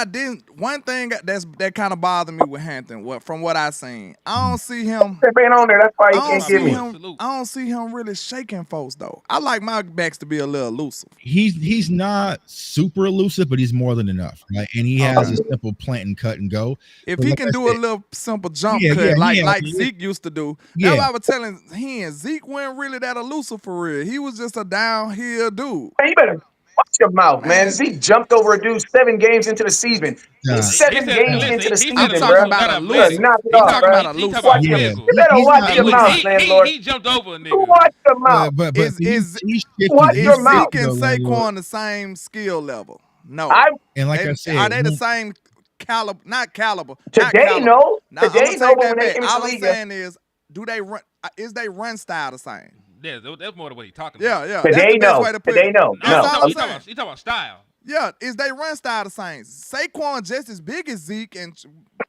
thing that kind of bothered me with Hampton, from what I seen, I don't see him. That ain't on there. That's why I he don't can't My give see me. boy, him. salute. I don't see him really shaking folks though. I like my backs to be a little elusive. He's not super elusive, but he's more than enough, right? And he has Okay. a simple plant and cut and go. If But he like can I do a said, little simple jump yeah, cut yeah, like yeah. Zeke used to do, Yeah. that's what I was telling him. Zeke wasn't really that elusive for real. He was just a downhill dude. Man, you better watch your mouth, man. Man, Zeke jumped over a dude 7 games into the season. Nah, He's He 7 said, games listen, into the he said I'm it's season, talking bro. physical, about not You better athletic. knock elusive. it He off, talking bro. about He talking elusive. about yeah, physical. You better he's watch not your Look, mouth, elusive. man, Lord. he jumped over a You nigga. watch your mouth. But Is he's shifty. Watch He's your Is mouth. Zeke shifty and though, landlord. Saquon the same skill level? No. I And like I Are said, they the same caliber? Not caliber. Not today caliber. no. Now I'm Today gonna no, take but when that they back. came into All the I'm league, yeah. saying is, do they run? Is they run style the same? Yeah, that's more than what he talking Yeah, about. yeah. That's Today the best no. way to put Today it. no. No, That's No. all I'm he saying. talking about style. Yeah, is they run style the same? Saquon just as big as Zeke and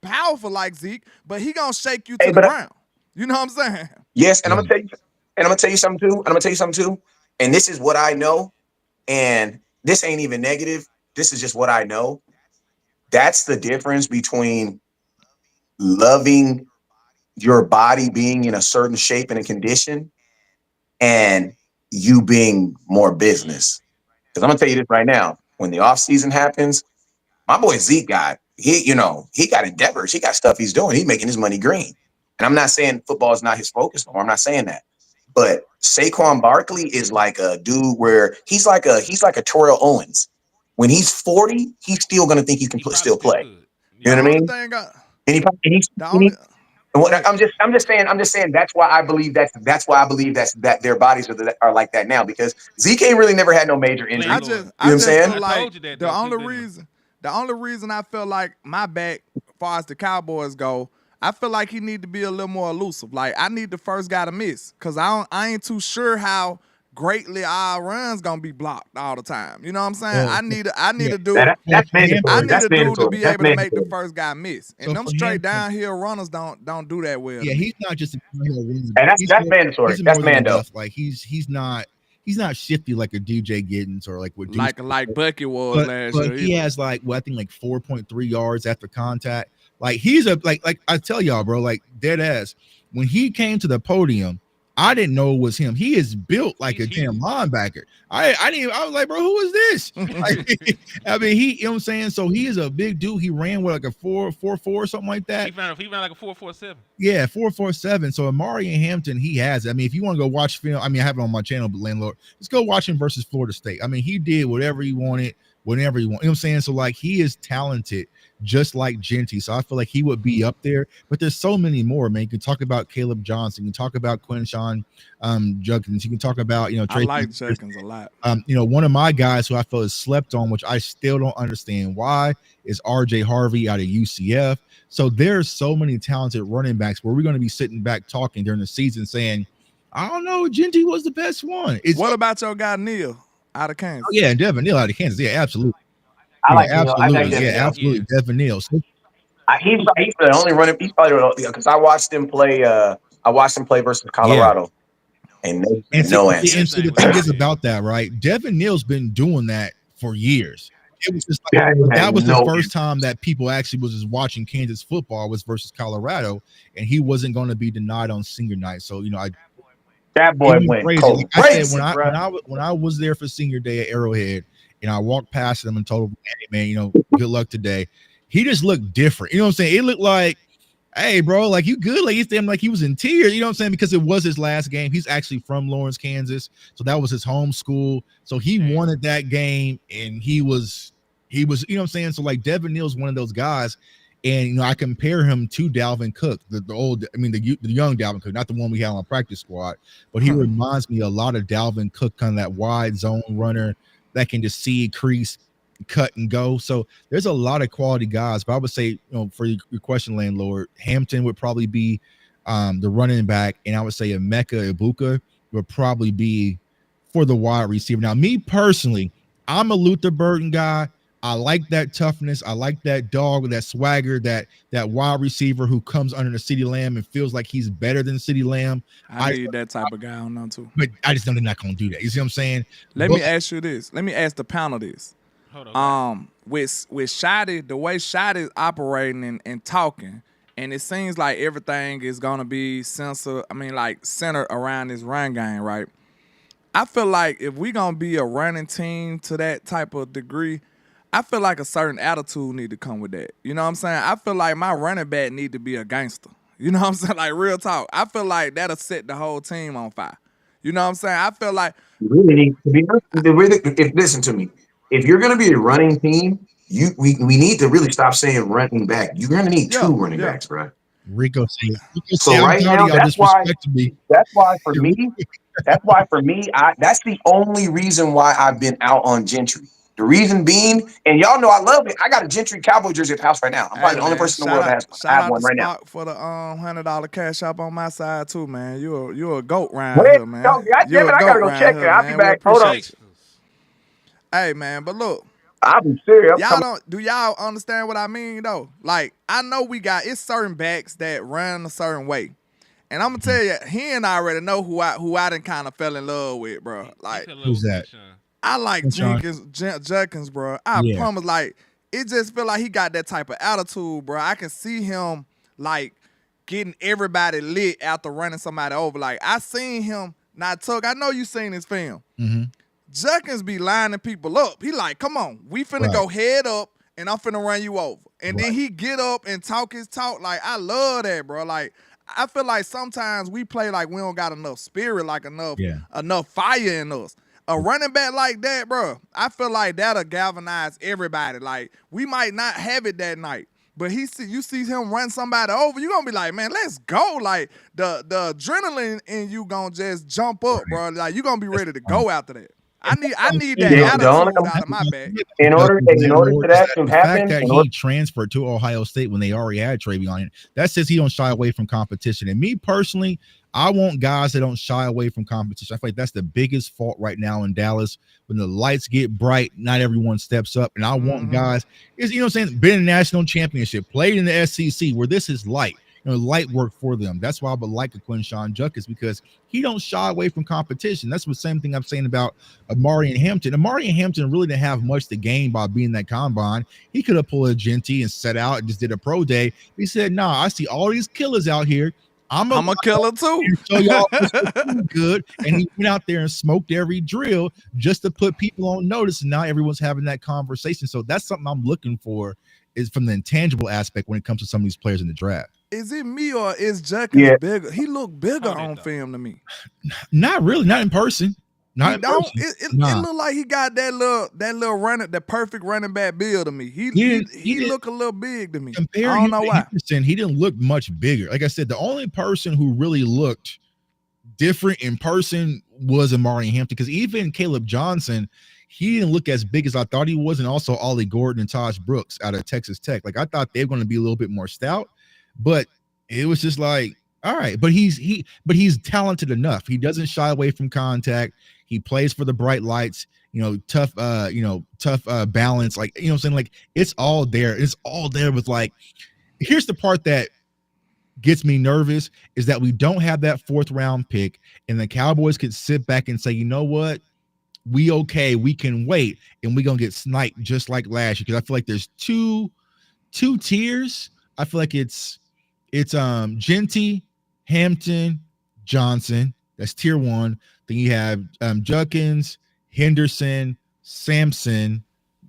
powerful like Zeke, but he gonna shake you to Hey, the but ground. You know what I'm saying? yes, and yeah, I'm gonna tell you something too. And I'm gonna tell you something too. And this is what I know. And this ain't even negative. This is just what I know. That's the difference between loving your body being in a certain shape and a condition and you being more business. Because I'm gonna tell you this right now. When the off season happens, my boy Zeke he got endeavors. He got stuff he's doing. He's making his money green. And I'm not saying football is not his focus no more. I'm not saying that. But Saquon Barkley is like a dude where he's like a Terrell Owens. When he's 40, he's still gonna think he can He probably still still play. could. You The Yeah. know what I only mean? thing I, And he probably the only and go what ahead. I'm just saying that's why I believe that their bodies are like that now because Zeke ain't really never had no major injury. Landlord. You know what I I'm just saying? feel I like told you that the though too, only didn't I? reason the only reason I feel like my back, as far as the Cowboys go, I feel like he need to be a little more elusive. Like I need the first guy to miss, cause I ain't too sure how greatly our runs gonna be blocked all the time. You know what I'm saying? Well, I need yeah. a dude. That's I mandatory. need That's a dude to mandatory. be That's able to make the mandatory. first guy miss. And So them for straight Hampton, downhill runners don't do that well. yeah, to me. he's not just a downhill runner. And He's that's more, mandatory. he's That's more than Mando. enough. Like he's not shifty like a DJ Giddens or like what Deuce. Like Bucky was last year. But he either. has like I think like 4.3 yards after contact. Like he's a like I tell y'all, bro, like dead ass. When he came to the podium, I didn't know it was him. He is built like He's a damn huge. linebacker. I was like, bro, who is this? Like, I mean, you know what I'm saying? So he is a big dude. He ran with like a 4.44 or something like that. He ran like a 4.47. Yeah, 4.47. So Amari and Hampton, he has. I mean, if you want to go watch film, I mean, I have it on my channel, but landlord, let's go watch him versus Florida State. I mean, he did whatever he wanted, whenever he wanted. You know what I'm saying? So like he is talented, just like Genty. So I feel like he would be up there. But there's so many more, man. You can talk about Caleb Johnson, you can talk about Quinshawn Judkins, you can talk about, you know, I like Judkins a lot. you know, one of my guys who I feel is slept on, which I still don't understand why, is RJ Harvey out of UCF. So there's so many talented running backs where we're going to be sitting back talking during the season saying, I don't know, Genty was the best one. What about your guy Neal out of Kansas? Oh, yeah, Devin Neal out of Kansas. Yeah, absolutely. I like Yeah, Neal. I like absolutely. Devin Yeah, Neal. absolutely. Devin Neal. So, He's the only running. He's probably because I watched him play. I watched him play versus Colorado, and no answer. And see, the thing is about that, right? Devin Neal's been doing that for years. It was just like, that was the first time that people actually was just watching Kansas football was versus Colorado, and he wasn't going to be denied on senior night. So, you know, that boy went crazy. cold. Like I said, when I was there for senior day at Arrowhead, and I walked past him and told him, hey, man, you know, good luck today. He just looked different. You know what I'm saying? It looked like, hey, bro, like you good. Like he's like he was in tears. You know what I'm saying? Because it was his last game. He's actually from Lawrence, Kansas. So that was his home school. So he wanted that game, and he was, you know what I'm saying? So like Devin Neal's one of those guys. And, you know, I compare him to Dalvin Cook, the young Dalvin Cook, not the one we had on our practice squad, but he reminds me a lot of Dalvin Cook, kind of that wide zone runner that can just see, crease, cut, and go. So there's a lot of quality guys, but I would say, you know, for your question, landlord, Hampton would probably be the running back, and I would say Emeka Ibuka would probably be for the wide receiver. Now, me personally, I'm a Luther Burden guy. I like that toughness. I like that dog with that swagger, that wide receiver who comes under the CeeDee Lamb and feels like he's better than CeeDee Lamb. I need that type of guy on there too. But I just know they're not going to do that. You see what I'm saying? Let me ask you this. Let me ask the panel this. Hold on. With Shotty, the way Shotty's operating and talking, and it seems like everything is gonna be centered around this run game, right? I feel like if we gonna be a running team to that type of degree, I feel like a certain attitude need to come with that. You know what I'm saying? I feel like my running back need to be a gangster. You know what I'm saying? Like real talk. I feel like that'll set the whole team on fire. You know what I'm saying? I feel like You really need to be listen to me. If you're going to be a running team, we need to really stop saying running back. You're going to need two running backs, bro. Rico So right now, that's why for me, that's the only reason why I've been out on Gentry. The reason being, and y'all know I love it. I got a Gentry Cowboy jersey at the house right now. I'm probably the only person in the world that has one right now. For the $100 cash up on my side too, man. You're a goat round Wait, here, man. no, goddamn it, I gotta go check it. I'll be back. Hold on. Hey, man, but look. I'll be serious. Do y'all understand what I mean though? Like, I know it's certain backs that run a certain way. And I'm gonna tell you, he and I already know who I done kind of fell in love with, bro. Like, who's that? I like Judkins, bro. I promise, like, it just feel like he got that type of attitude, bro. I can see him, like, getting everybody lit after running somebody over. Like, I seen him, Tuck, I know you seen his film. Mm-hmm. Judkins be lining people up. He like, come on, we finna go head up, and I'm finna run you over. And then he get up and talk his talk. Like, I love that, bro. Like, I feel like sometimes we play like we don't got enough spirit, like enough fire in us. A running back like that, bro, I feel like that'll galvanize everybody. Like, we might not have it that night, but you see him run somebody over, you gonna be like, man, let's go. Like, the adrenaline in you gonna just jump up, bro. Like, you gonna be ready to go after that. I need that Yeah, the only attitude out of my back. in Because order of that for is that to the fact happen, that he transferred to Ohio State when they already had Travion, that says he don't shy away from competition. And me personally, I want guys that don't shy away from competition. I feel like that's the biggest fault right now in Dallas. When the lights get bright, not everyone steps up. And I want guys, is you know what I'm saying, been in a national championship, played in the SEC where this is light. Light work for them. That's why I would like a Quinshawn Judkins because he don't shy away from competition. That's the same thing I'm saying about Amari and Hampton. Amari and Hampton really didn't have much to gain by being that combine. He could have pulled a Genty and set out and just did a pro day. He said, "Nah, I see all these killers out here. I'm a killer too. Show y'all what's good." And he went out there and smoked every drill just to put people on notice. And now everyone's having that conversation. So that's something I'm looking for is from the intangible aspect when it comes to some of these players in the draft. Is it me or is Judkins bigger? He looked bigger on film to me. Not really, not in person. Not he don't. It looked like he got that little running, the perfect running back build to me. He looked a little big to me. I don't know why. He didn't look much bigger. Like I said, the only person who really looked different in person was Amari Hampton, because even Caleb Johnson, he didn't look as big as I thought he was, and also Ollie Gordon and Taj Brooks out of Texas Tech. Like I thought they were going to be a little bit more stout, but it was just like, all right, but he's talented enough. He doesn't shy away from contact. He plays for the bright lights, tough balance. Like, you know what I'm saying? Like, it's all there. It's all there with like, here's the part that gets me nervous is that we don't have that 4th round pick and the Cowboys could sit back and say, you know what? We can wait and we're going to get sniped just like last year. Cause I feel like there's two tiers. I feel like it's Genty, Hampton, Johnson. That's tier 1. Then you have Judkins, Henderson, Sampson,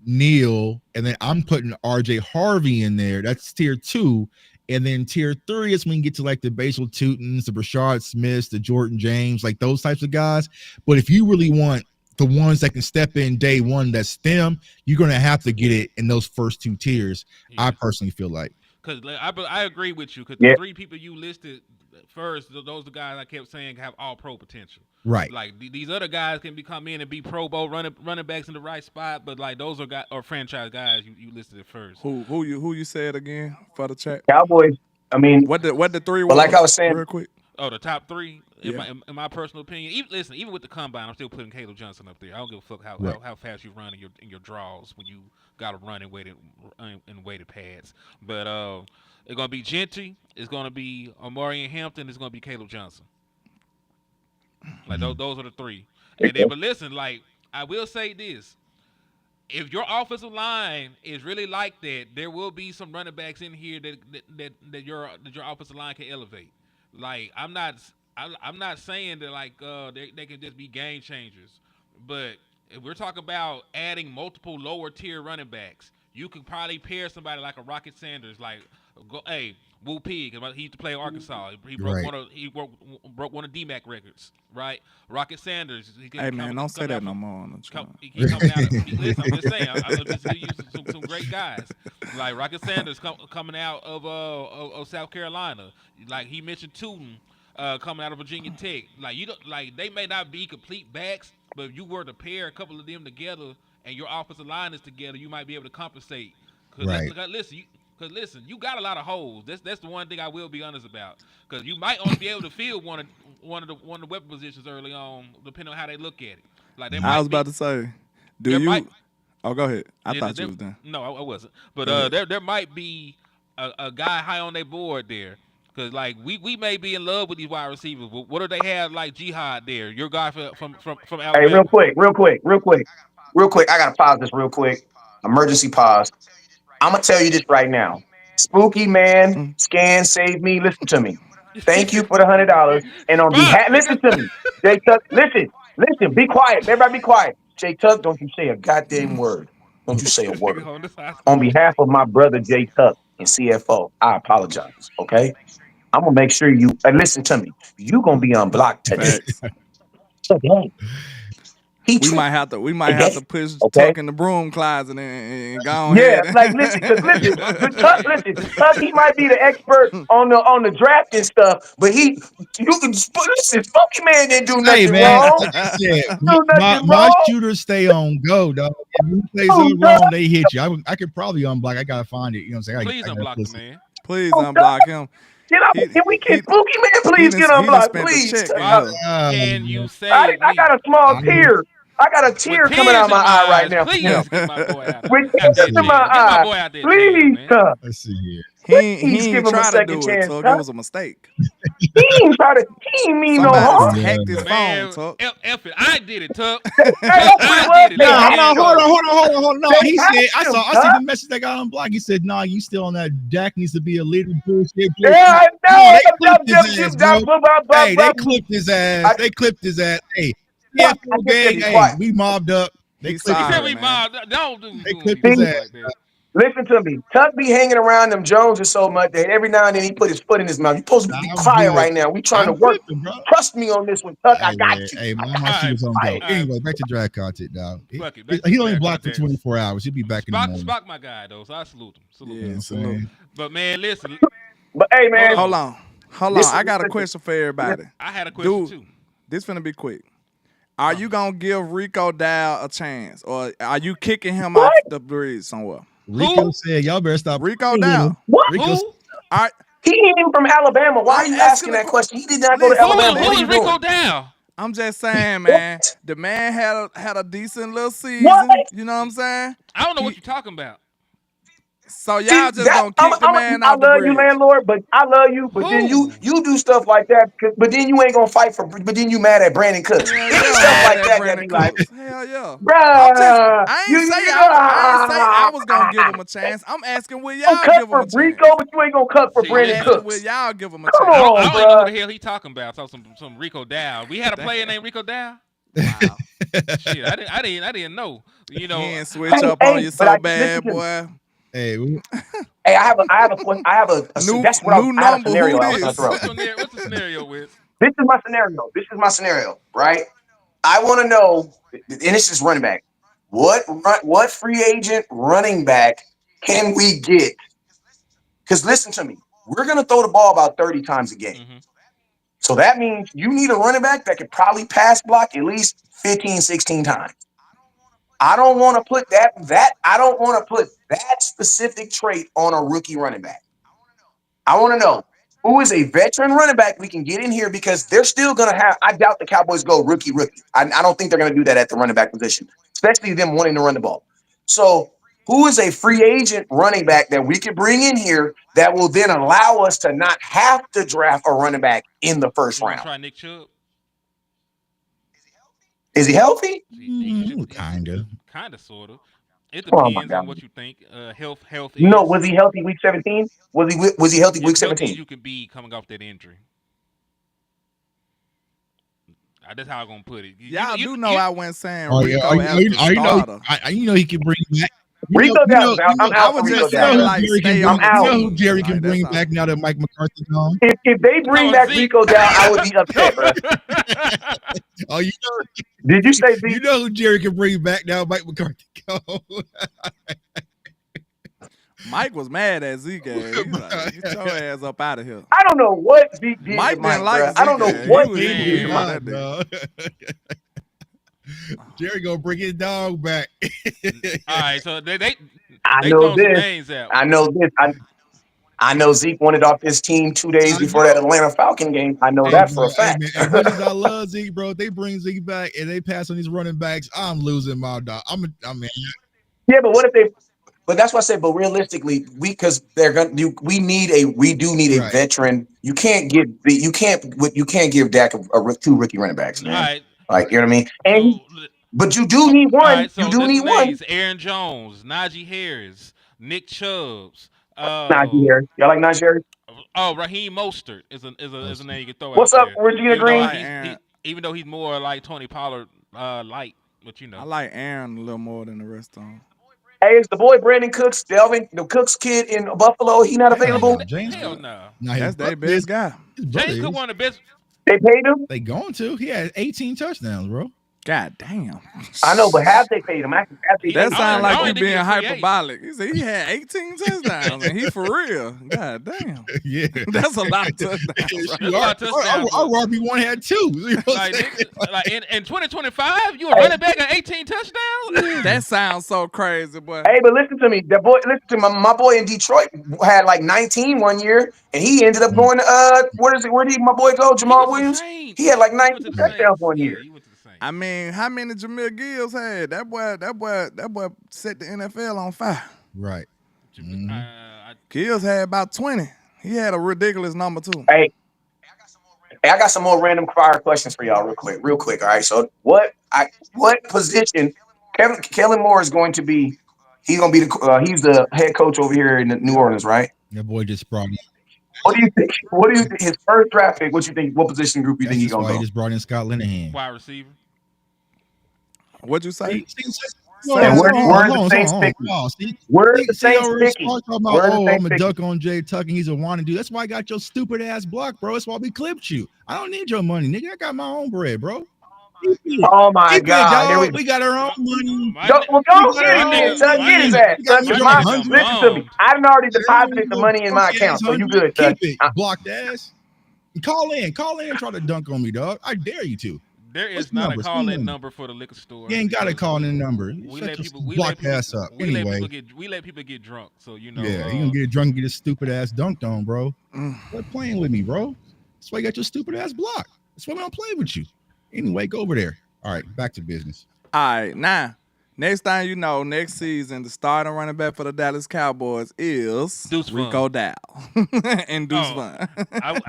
Neal, and then I'm putting RJ Harvey in there. That's tier 2. And then tier 3 is when you get to like the Basil Tutons, the Brashard Smiths, the Jordan James, like those types of guys. But if you really want the ones that can step in day one, that's them, you're going to have to get it in those first 2 tiers. Yeah. I personally feel like. Because I agree with you. Because the 3 people you listed first, those are the guys I kept saying have all pro potential. Right. Like these other guys can come in and be Pro Bowl running backs in the right spot, but like those are guys or franchise guys you listed at first. Who you said again for the chat? Cowboys. I mean, what the 3 was? But like I was saying, real quick. Oh, the top 3. In my personal opinion, even with the combine, I'm still putting Caleb Johnson up there. I don't give a fuck how fast you run in your draws when you got to run in weighted pads. But it's gonna be Genty, it's gonna be Amari and Hampton, it's gonna be Caleb Johnson. Like those are the 3. And then, but listen, like I will say this: if your offensive line is really like that, there will be some running backs in here that your offensive line can elevate. Like I'm not saying that like they can just be game changers, but if we're talking about adding multiple lower tier running backs, you could probably pair somebody like a Rocket Sanders, like Woo Pig. He used to play Arkansas. He broke one of DMAC records, right? Rocket Sanders. Hey man, don't say that no more. He coming out. Listen, I'm just saying. I'm just using some great guys like Rocket Sanders coming out of South Carolina. Like he mentioned Tootin. Coming out of Virginia Tech, like they may not be complete backs, but if you were to pair a couple of them together and your offensive line is together, you might be able to compensate. Right. Listen, you got a lot of holes. That's the one thing I will be honest about, because you might only be able to field one of the weapon positions early on, depending on how they look at it. Like I was about to say, oh, go ahead. I thought you was done. No, I wasn't. But there might be a guy high on their board there. Because, like, we may be in love with these wide receivers, but what do they have like Jihad there? Your guy from Alabama. Hey, real quick. I got to pause this real quick. Emergency pause. I'm going to tell you this right now. Spooky man, scan, save me. Listen to me. Thank you for the $100. And on behalf, listen to me. Jay Tuck, listen, be quiet. Everybody be quiet. Jay Tuck, don't you say a goddamn word. Don't you say a word. On behalf of my brother Jay Tuck and CFO, I apologize, okay? I'm gonna make sure you listen to me. You gonna be unblocked today. We might have to push Tuck in the broom closet and go on Yeah, ahead. like listen, Tuck, he might be the expert on the draft and stuff, but listen, Spooky Man didn't do Hey nothing man, wrong. like I said, Do nothing my wrong. shooters stay on go, dog. If you play Oh, something wrong, they hit you. I could probably unblock. I gotta find it. You know what I'm saying? Please I gotta unblock the listen. man. Please Oh, unblock him. Can we get Spooky Man? Please get He done unblocked, spent the please. check in Why here. can you save I me? got a small tear. I got a tear With coming tears out in my eye right eyes, now. please get my boy out With there. Out there tears in in my jail. Get my eye. boy out there in jail, Please, man. Tuck. Let's see here. He Please give ain't him a try to second do it, chance, Tuck. Tuck. It was a mistake. He ain't mean no Somebody harm. hacked his phone, Man, Tuck. F it. I did it, Tuck. Hey, Tuck, that's what it I was. did it. They Let No, the hacked man hold go. on. No, They he said hacked him, I see Tuck. the message that got unblocked. He said, "Nah, you still on that. Dak needs to be a leader." Bullshit. Yeah, I No, know. they clipped his ass, bro. Hey, they clipped his ass. They clipped his ass. Hey, I CFO guess they gang. be Hey, quiet. we mobbed up. They He's clipped He his said sorry, we ass. man. mobbed. Don't do They me clipped his dirty ass. like that. Listen to me. Tuck be hanging around them Joneses so much that every now and then he put his foot in his mouth. You supposed to be I'm quiet good. right now. We trying to I'm work. tripping, bro. Trust me on this one, Tuck. I Hey, got man. you. Hey, I man, got my shooters on go. you. Anyway, back to draft content, dog. Fuck it. He Back to only draft blocked for content. 24 hours. He'll be back in the morning. Spock my guy though, so I salute him. Salute You know what him. I'm salute. saying? But man, listen. But hey, man. Hold Hold This on. is- I got a listen. question for everybody. I had a question Dude, too. this finna be quick. Are you gonna give Rico Dow a chance, or are you kicking him off the bridge somewhere? Rico said, y'all better stop. Rico Dow. What? Rico, Who? All right. He ain't from Alabama. Why I'm are you asking asking a that que- question? He did not go to Listen, Alabama. Who What are is you Rico doing? Dow? I'm just saying, man. What? The man had a decent little season. What? You know what I'm saying? I don't know what you're talking about. So See, y'all just gonna kick the man I out the love you, bridge. landlord, but I love you. But then Who? you do stuff like that. But then you ain't gonna fight for. But then you mad at Brandon Cooks. Hell It be yeah, I'm stuff mad like at that Brandon be like, Cooks. Hell yeah. bruh, I ain't say I was gonna give him a chance. I'm asking will Don't y'all cut give him for a chance? Rico, but you ain't gonna cut for See, I'm Brandon listen. asking will Cooks. y'all give him a Come chance? I on, don't even know who bruh. the hell he talking about. So some Rico Dow. We had a player named Rico Dow. Wow. Shit, I didn't know. You know, You ain't switch up Hey, on you but so listen bad, to me. boy. hey, Hey, I have a question. I have a that's what New I had a number, scenario who I was gonna this? throw. what's the scenario with? This is my scenario. Right? I want to know, and this is running back. What free agent running back can we get? Because listen to me, we're gonna throw the ball about 30 times a game. Mm-hmm. So that means you need a running back that could probably pass block at least 15, 16 times. I don't want to put I don't want to put that specific trait on a rookie running back. I want to know who is a veteran running back we can get in here because they're still going to have. I doubt the Cowboys go rookie. I don't think they're going to do that at the running back position, especially them wanting to run the ball. So, who is a free agent running back that we could bring in here that will then allow us to not have to draft a running back in the first You want to round? try Nick Chubb? Is he healthy? Kind of, sort of. It Oh my depends on God! what you think. Health No, is was he healthy week 17? Was he healthy as week healthy as 17? you can be coming off that injury. That's how I'm gonna put it. Y'all do know I went saying oh, Rico yeah, as the starter. you know he can bring back. Rico Dallas out. I'm I out for was Rico just Dallas. saying like stay on the I'm out. You know who team. Jerry can Like, bring that's all. back now that Mike McCarthy's gone? If they bring back Zeke. Rico Down, I would be upset, bro. Oh, Did you say you Zeke? know who Jerry can bring back now Mike McCarthy gone? Mike was mad at Zeke. He's like, get your ass up out of here. I don't know what Zeke did Mike to Mike, didn't like bro. I don't know Zeke. what He was Zeke did to evil Mike. that day. Jerry gonna bring his dog back. All right, so they I know throwing some this. names out. I know this. I know Zeke wanted off his team 2 days before that Atlanta Falcon game. I know that for a fact. Hey, man, as much as I love Zeke, bro, if they bring Zeke back and they pass on these running backs, I'm losing my dog. Yeah, but what if they? But that's why I said. But realistically, we do need a Right. veteran. You can't give Dak two rookie running backs, All man. right, Like, you know what I mean? And so but you do need all one. right, You so do this need one. names: Aaron Jones, Najee Harris, Nick Chubbs. Najee Harris. Y'all like Najee Harris? Raheem Mostert is a name you can throw What's out up, there. Regina Green? Even though he's more like Tony Pollard light, but you know. I like Aaron a little more than the rest of them. Hey, is the boy Brandon Cooks, the Cooks kid in Buffalo? He not available? Hell no. That's their best guy. James Cook one of the best. They paid him. They going to. He had 18 touchdowns, bro. God damn. I know, but have they paid him? Actually, have they That paid him? sounds I like don't you think he being a free agent. hyperbolic. He said he had 18 touchdowns and he for real. God damn. Yeah. That's a lot of touchdowns. Yes, Right? you That's a are. lot of touchdowns, Our but- RB1 had 2. You know what I'm Like, saying? nigga, like in 2025, you a running back at 18 touchdowns? That sounds so crazy, boy. Hey, but listen to me. That boy, listen to my boy in Detroit had like 19 one year, and he ended up going to where did my boy go? He Jamal went to the Williams. Saints. He had like He went 19 to the touchdowns Saints. one Yeah, year. he went to the Saints. I mean, how many Jamil Gibbs had? That boy set the NFL on fire. Right. Gibbs had about 20. He had a ridiculous number too. Hey, I got some more random fire questions for y'all, real quick. All right. So what position Kellen Moore is going to be? He's going to be he's the head coach over here in New Orleans, right? That boy just brought in. What do you think? What do you think? His first draft pick? What you think? What position group you That's think he's just why gonna he go? just brought in Scott Linehan. Wide receiver. What'd you say? And where the Saints picking? Where the Saints picking? Where I'm a duck on Jay Tuck and he's a wanna do. That's why I got your stupid ass block, bro. That's why we clipped you. I don't need your money, nigga. I got my own bread, bro. Oh my God! We got our own money. Go get it, son. Get his ass, son. Listen to me. I done already deposited the money in my account, so you good, son. Keep it, blocked ass. Call in, and try to dunk on me, dog. I dare you to. There is not a call-in number for the liquor store. You ain't got a call-in number. We let people we let people get drunk, so you know. Yeah, you gonna get drunk and get a stupid ass dunked on, bro. Quit playing with me, bro. That's why you got your stupid ass block. That's why we don't play with you. Anyway, go over there. All right, back to business. All right, now, next thing you know, next season, the starting running back for the Dallas Cowboys is Deuce Rico Dow and Deuce Vaughn. I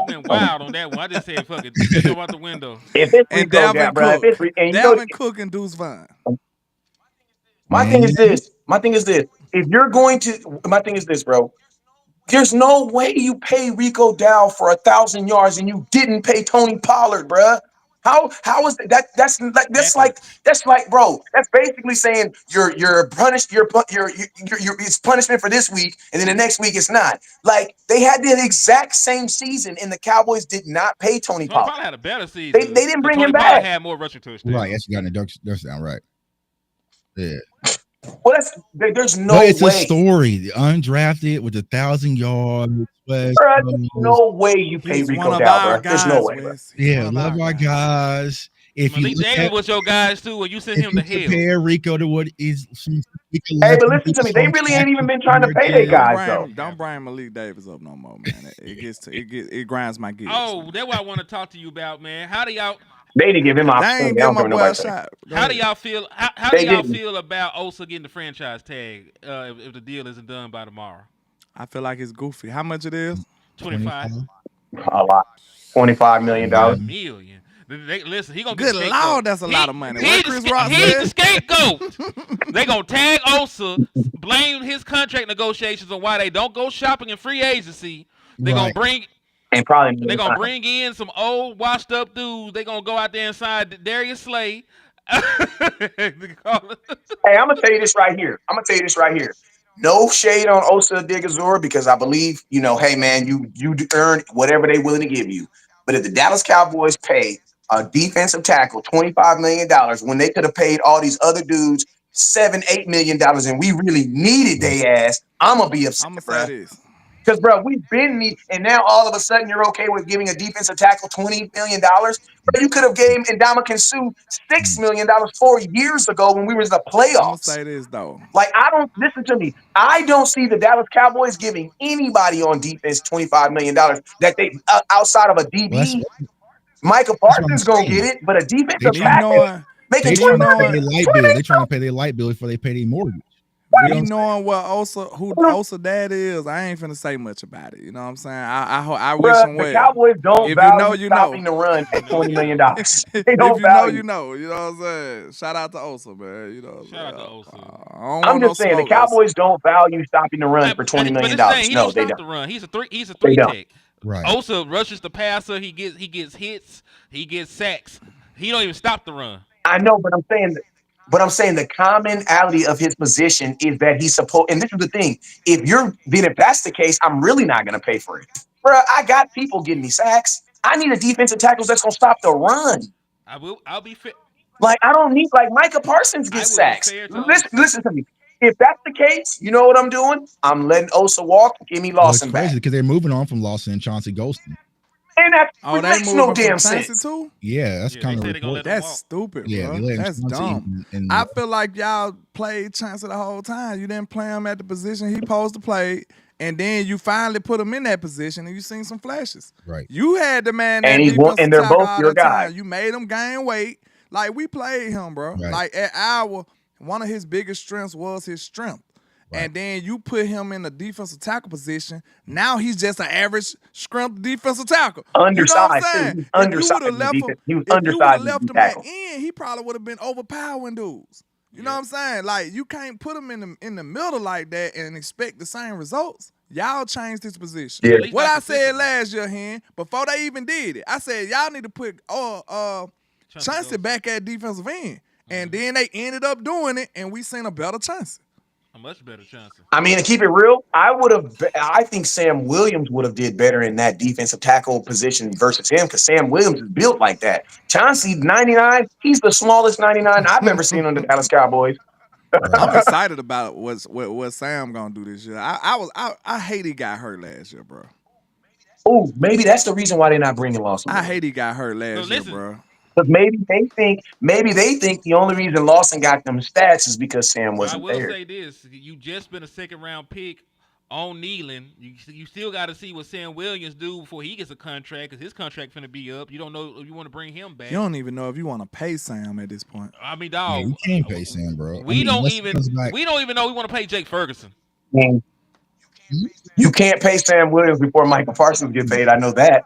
went wild on that one. I just said, fuck it, just go out the window. If it's And Rico Dow, bro. Dalvin Cook and Deuce Vaughn. My thing is this. If you're going to, my thing is this, bro. There's no way you pay Rico Dow for 1,000 yards and you didn't pay Tony Pollard, bro. How is that? That's like, bro. That's basically saying you're punished. It's punishment for this week, and then the next week it's not. Like they had the exact same season, and the Cowboys did not pay Tony Pollard. Pollard had a better season. They didn't bring Tony him Pollard back. had more rushing touchdowns. Right, yes, you got an touchdown, right? Yeah. Well, there's no but it's way. A story. The undrafted with 1,000 yards. There's no way you pay Rico Dow, bro. There's no way, bro. Yeah, love our guys. If Malik Davis was your guys too, and you sent him to hell. Compare Rico to what is. Hey, but listen to me. They really ain't even been trying to pay their guys though. Don't bring Malik Davis up no more, man. It grinds my gears. Oh, that's what I want to talk to you about, man. How do y'all? They didn't give him an They opportunity. ain't give my boy a shot. How do y'all feel? How do y'all feel about Osa getting the franchise tag if the deal isn't done by tomorrow? I feel like it's goofy. How much it is? 25. A lot. $25 million. Million. Listen, he gonna Good get Lord, that's a lot of money. What Chris Ross he's said? the scapegoat. They gonna tag Osa, blame his contract negotiations on why they don't go shopping in free agency. They gonna bring. And probably they're gonna bring in some old washed up dudes. They're gonna go out there and sign Darius Slay. Hey, I'm gonna tell you this right here. No shade on Osa Odigizora because I believe, hey man, you earn whatever they're willing to give you. But if the Dallas Cowboys pay a defensive tackle $25 million when they could have paid all these other dudes $7-8 million and we really needed their ass, I'm gonna be upset. I'm gonna say this. Because, bro, we've been and now all of a sudden you're okay with giving a defensive tackle $20 million. But you could have gave Ndamukong Suh $6 million 4 years ago when we were in the playoffs. I'm gonna say this though. Like, listen to me. I don't see the Dallas Cowboys giving anybody on defense $25 million that they outside of a DB. Michael Parsons gonna get it, but a defensive tackle making $20 million. They're trying to pay their light bill before they pay their mortgage. Me knowing what Osa dad is, I ain't finna say much about it. You know what I'm saying? I wish him well. The Cowboys don't value stopping the run at $20 million. They don't value. You know what I'm saying? Shout out to Osa, man. You know. Shout out to Osa. I'm just saying the Cowboys don't value stopping the run for $20 million. No, they don't. The run. He's a three tech. Right. Osa rushes the passer. He gets hits. He gets sacks. He don't even stop the run. I know, but I'm saying the commonality of his position is that he's supposed, and this is the thing, if that's the case, I'm really not going to pay for it. Bro, I got people getting me sacks. I need a defensive tackle that's going to stop the run. I'll be fit. Like I don't need like Micah Parsons I gets would be sacks. fair to Listen to me. If that's the case, you know what I'm doing? I'm letting Osa walk. Give me Well, it's Lawson crazy back, because they're moving on from Lawson and Chauncey Golston. and that Oh, they makes no moving from damn Chancey sense. too? Yeah, that's Yeah, they kind of the say they're gonna let report. them That's walk. stupid, Yeah, they bro. let him That's Chauncey dumb. and I feel like y'all played Chancey the whole time. You didn't play him at the position he supposed to play, and then you finally put him in that position, and you seen some flashes. right. You had the man And that he's one, defensive and they're tackle both all your that time. guys. You made him gain weight. Like we played him, bro. Right. Like one of his biggest strengths was his strength. Right. And then you put him in the defensive tackle position. Now he's just an average strength defensive tackle. You know what I'm Undersized too. saying? He's If you would undersized have in the left him, defense. He was if you would have undersized in left the him at tackle. end, he probably would have been overpowering dudes. You know what I'm saying? Like you can't put him in the middle like that and expect the same results. Y'all changed his position. Yeah. At least What not I said consistently. last year, Hen, before they even did it, I said y'all need to put Chancey back at defensive end. And then they ended up doing it, and we seen a better Chancey. A much better chance. I mean, to keep it real, I think Sam Williams would have did better in that defensive tackle position versus him because Sam Williams is built like that. Chauncey 99, he's the smallest 99 I've ever seen on the Dallas Cowboys. I'm Right. excited about what Sam gonna do this year. I hate he got hurt last year, bro. Oh, maybe that's the reason why they're not bringing Lawson. I hate he got hurt last year, listen. bro. Because maybe they think the only reason Lawson got them stats is because Sam So I wasn't will there. say this: you just been a second round pick on kneeling. You still got to see what Sam Williams do before he gets a contract because his contract finna be up. You don't know if you want to bring him back. You don't even know if you want to pay Sam at this point. I mean, Yeah, dog. you can't pay Sam, bro. We don't unless he even comes back. we don't even know we want to pay Jake Ferguson. And you can't pay Sam Williams before Michael Parsons get paid. I know that.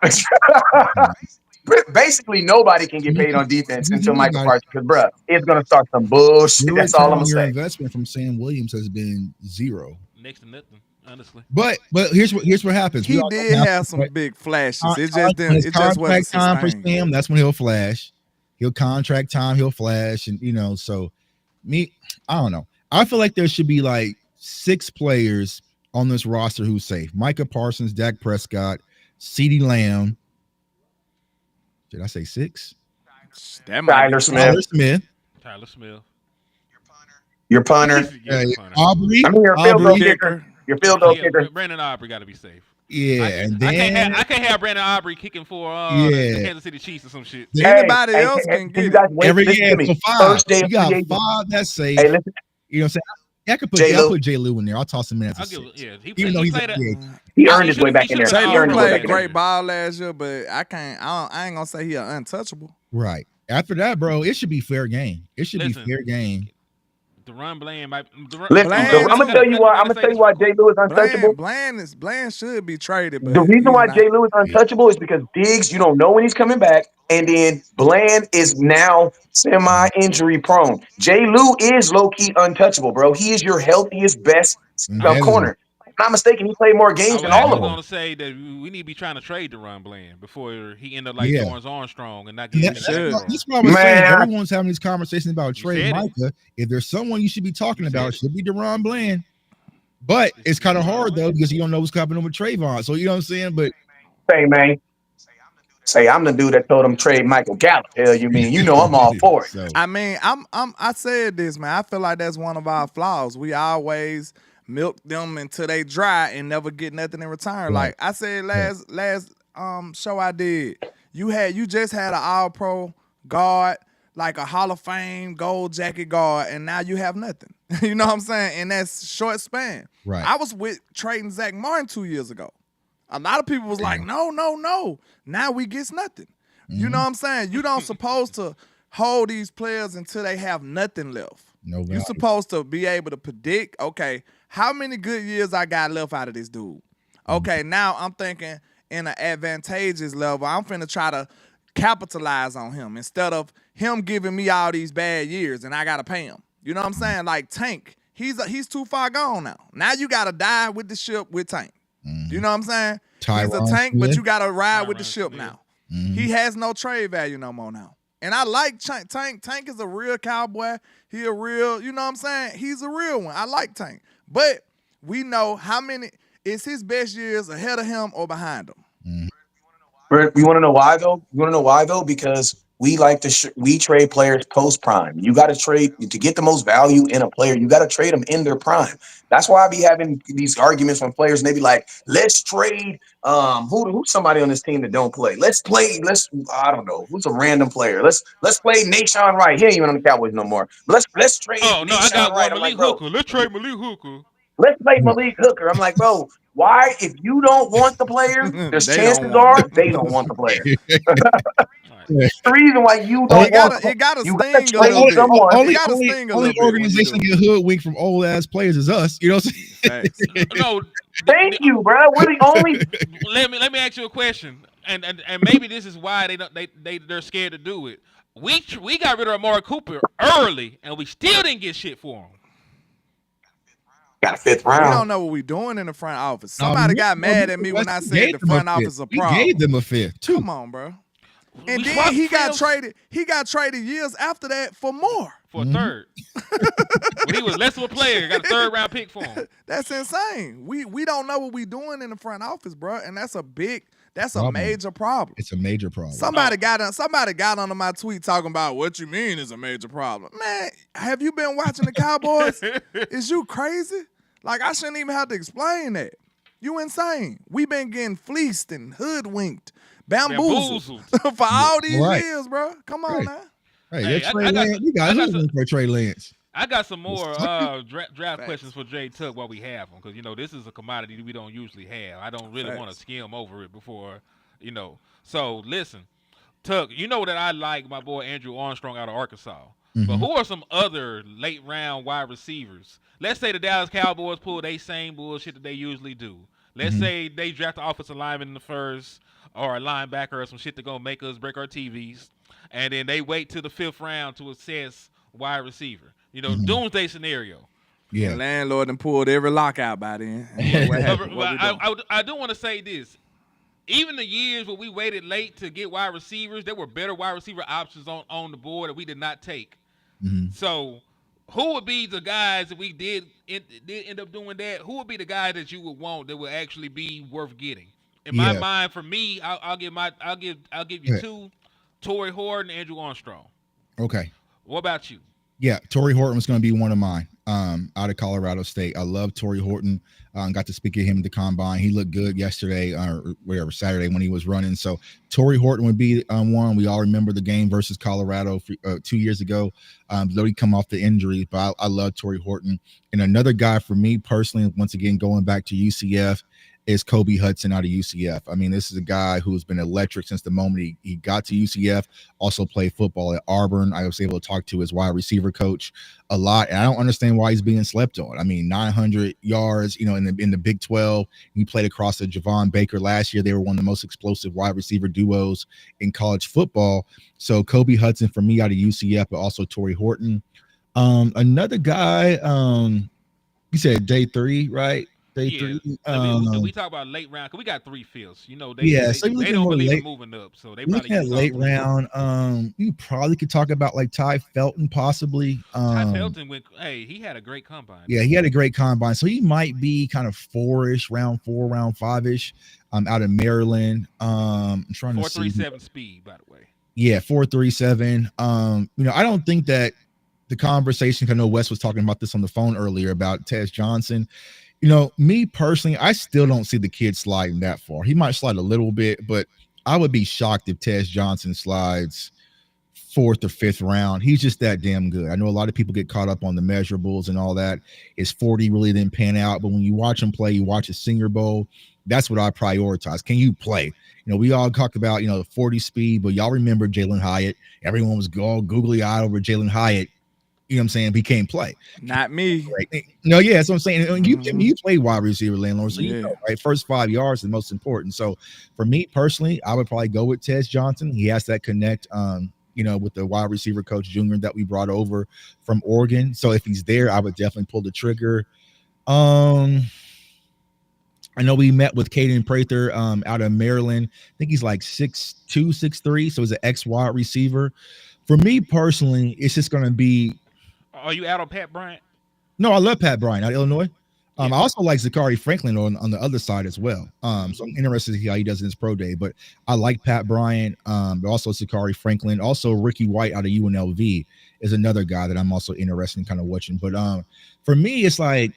Basically, nobody can get paid on defense until Michael Parsons. Because, bruh, it's gonna start some bullshit. Your That's all return I'm on gonna your say. investment from Sam Williams has been zero. Next to nothing, honestly. But here's what happens. He did have some big flashes. It just when didn't. it's It just wasn't contract time for sustained. Sam. That's when he'll flash. He'll contract time. He'll flash, and So, I don't know. I feel like there should be like 6 players on this roster who's safe: Micah Parsons, Dak Prescott, CeeDee Lamb. Did I say 6? That might be Tyler too- Smith. Tyler Smith. Tyler Smith. Your punter. Yeah, the punter. Aubrey. I mean, your field goal Aubrey. kicker. Your field goal Yeah, kicker. Brandon Aubrey got to be safe. Yeah, and then I can't have Brandon Aubrey kicking for Yeah. the Kansas City Chiefs or some shit. Anybody else can you get it. guys wait, every listen year, to me. so 5. First day You of got free agency. 5 that's safe. Hey, listen. You know what I'm saying? I could put J. Lou. I'll put J. Lou in there. I'll toss him in as a I'll 6. give he Even though he's played a a, big. He I earned mean, his way back in there. he should've Jay He been Lou earned his all-pro way played back in there. great ball last year, but I ain't gonna say he untouchable. Right. After that, bro, it should be fair game. It should Listen. be fair game. DeRon Bland might. Listen, Bland- I'm gonna tell you why. I'm gonna tell you why Jay Lou is untouchable. Bland should be traded, but The reason why he's Jay not. Lou is untouchable is because Diggs, you don't know when he's coming back, and then Bland is now semi-injury prone. Jay Lou is low-key untouchable, bro. He is your healthiest, best That is- corner. If I'm not mistaken, he played more I games was than all actually of them. going to say that we need to be trying to trade DeRon Bland before he end up like Yeah. Lawrence Armstrong and not And getting that- should. that's what I was saying. Man. Everyone's having these conversations about trade said it. Micah. If there's someone you should be talking You about, said it should be DeRon Bland. But it's kind of hard though because you don't know what's happening with Trayvon. So you know what I'm saying? But Say, man. Say, I'm the dude that told him trade Michael Gallup. Hell, you mean? You know I'm all for it. So, I mean, I said this, man. I feel like that's one of our flaws. We always milk them until they dry and never get nothing in return. Right. Like I said last show I did, you just had an all-pro guard, like a Hall of Fame gold jacket guard, and now you have nothing. You know what I'm saying? And that's short span. Right. I was with trading Zach Martin 2 years ago. A lot of people was like, no. Now we gets nothing. You know what I'm saying? You don't supposed to hold these players until they have nothing left. no You're value. supposed to be able to predict, okay, how many good years I got left out of this dude. Okay, now I'm thinking in an advantageous level, I'm finna try to capitalize on him instead of him giving me all these bad years and I gotta pay him. You know what I'm saying? Like Tank, he's too far gone now. Now you gotta die with the ship with Tank. You know what I'm saying? He's a Tyron tank, but Smith. you gotta ride with the Tyron ship Smith. now. Mhm. He has no trade value no more now. And I like Tank. Tank is a real cowboy. He a real, you know what I'm saying? He's a real one. I like Tank. But we know how many is his best years ahead of him or behind him. You want to know why though? You want to know why though? Because we like to we trade players post prime. You got to trade to get the most value in a player. You got to trade them in their prime. That's why I be having these arguments from players, and they be like, "Let's trade who's somebody on this team that don't play. Let's I don't know who's a random player. Let's play Nashawn Wright. He ain't even on the Cowboys no more. But let's trade Oh no, I Nashawn got Wright. one. I'm like, Malik bro, Hooker. Let's trade Malik Hooker. let's play Malik Hooker. I'm like, bro, why? If you don't want the player, there's They don't chances want are him. they don't want the player. All right. The reason why you It don't want gotta you sting gotta a trade little bit. someone. It gotta sting a only little bit when you organization do get hoodwinked from old ass players is us. You know what I'm Facts. saying? No, Thank you, bro. We're the only. let me ask you a question, and maybe this is why they're scared to do it. We got rid of Amari Cooper early, and we still didn't get shit for him. Got a fifth We round. don't know what we're doing in the front office. Somebody got mad at me when I said the front office is a We problem. gave them a fifth too. Come on, bro. And We then swapped he got Fields traded. He got traded years after that for more. for a third. When he was less of a player, got a third round pick for him. That's insane. We don't know what we doing in the front office, bro, and that's a Problem. major problem. It's a major problem. Somebody got under my tweet talking about what you mean is a major problem. Man, have you been watching the Cowboys? Is you crazy? Like, I shouldn't even have to explain that. You insane. We been getting fleeced and hoodwinked, bamboozled for all these years, bro. Come on now. Hey, you got hoodwinked for Trey Lance. I got some more draft questions for Jay Tuck while we have him, because this is a commodity we don't usually have. I don't really want to skim over it before, So listen, Tuck, you know that I like my boy Andrew Armstrong out of Arkansas. But who are some other late round wide receivers? Let's say the Dallas Cowboys pull their same bullshit that they usually do. Let's say they draft an offensive lineman in the first, or a linebacker or some shit that's going to make us break our TVs. And then they wait till the 5th round to assess wide receiver. Doomsday scenario. Yeah. The landlord done pulled every lockout by then. I do want to say this. Even the years where we waited late to get wide receivers, there were better wide receiver options on the board that we did not take. So who would be the guys that we did end up doing that? Who would be the guy that you would want that would actually be worth getting? In my mind, for me, I'll give you two: Torrey Horton and Andrew Armstrong. Okay. What about you? Yeah, Torrey Horton was going to be one of mine. Out of Colorado State. I love Torrey Horton. Got to speak to him at the combine. He looked good yesterday or whatever, Saturday when he was running. So Torrey Horton would be one. We all remember the game versus Colorado 2 years ago. Though he come off the injury, but I love Torrey Horton. And another guy for me personally, once again, going back to UCF, is Kobe Hudson out of UCF. I mean, this is a guy who's been electric since the moment he got to UCF, also played football at Auburn. I was able to talk to his wide receiver coach a lot, and I don't understand why he's being slept on. I mean, 900 yards, in the Big 12. He played across the Javon Baker last year. They were one of the most explosive wide receiver duos in college football. So Kobe Hudson for me out of UCF, but also Torrey Horton. Another guy, you said day 3, right? Day 3. Do we talk about late round? Because we got 3 fields. They don't believe in moving up, so they probably at late round. You probably could talk about like Ty Felton, possibly. Ty Felton he had a great combine. Yeah, he had a great combine, so he might be kind of 4-ish, round 4, round 5-ish. Out of Maryland. I'm trying to see 4.37 speed, by the way. Yeah, 4.37. I don't think that the conversation. I know Wes was talking about this on the phone earlier about Tez Johnson. Me personally, I still don't see the kid sliding that far. He might slide a little bit, but I would be shocked if Tez Johnson slides 4th or 5th round. He's just that damn good. I know a lot of people get caught up on the measurables and all that. His 40 really didn't pan out, but when you watch him play, you watch his Senior Bowl, that's what I prioritize. Can you play? We all talk about, 40 speed, but y'all remember Jalen Hyatt. Everyone was all googly-eyed over Jalen Hyatt. You know what I'm saying? He can't play. Not me. Right? No, yeah, that's what I'm saying. And you play wide receiver, landlord, so right? First 5 yards is the most important. So for me personally, I would probably go with Tez Johnson. He has that connect, with the wide receiver coach Junior that we brought over from Oregon. So if he's there, I would definitely pull the trigger. I know we met with Caden Prather out of Maryland. I think he's like 6'2", 6'3", so he's an ex-wide receiver. For me personally, it's just going to be. Are you out on Pat Bryant? No, I love Pat Bryant out of Illinois. Yeah. I also like Zachary Franklin on the other side as well. So I'm interested to see how he does in his pro day. But I like Pat Bryant, but also Zachary Franklin. Also Ricky White out of UNLV is another guy that I'm also interested in kind of watching. But for me, it's like,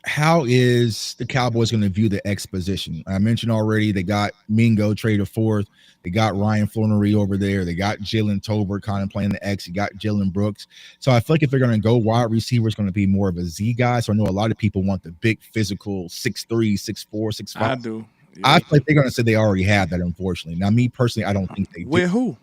how is the Cowboys going to view the X position? I mentioned already they got Mingo traded fourth. They got Ryan Flannery over there. They got Jalen Tolbert kind of playing the X. You got Jalen Brooks. So I feel like if they're going to go wide receiver, it's going to be more of a Z guy. So I know a lot of people want the big physical 6'3", 6'4", 6'5". I do. Yeah. I feel like they're going to say they already have that, unfortunately. Now, me personally, I don't think they do. With who?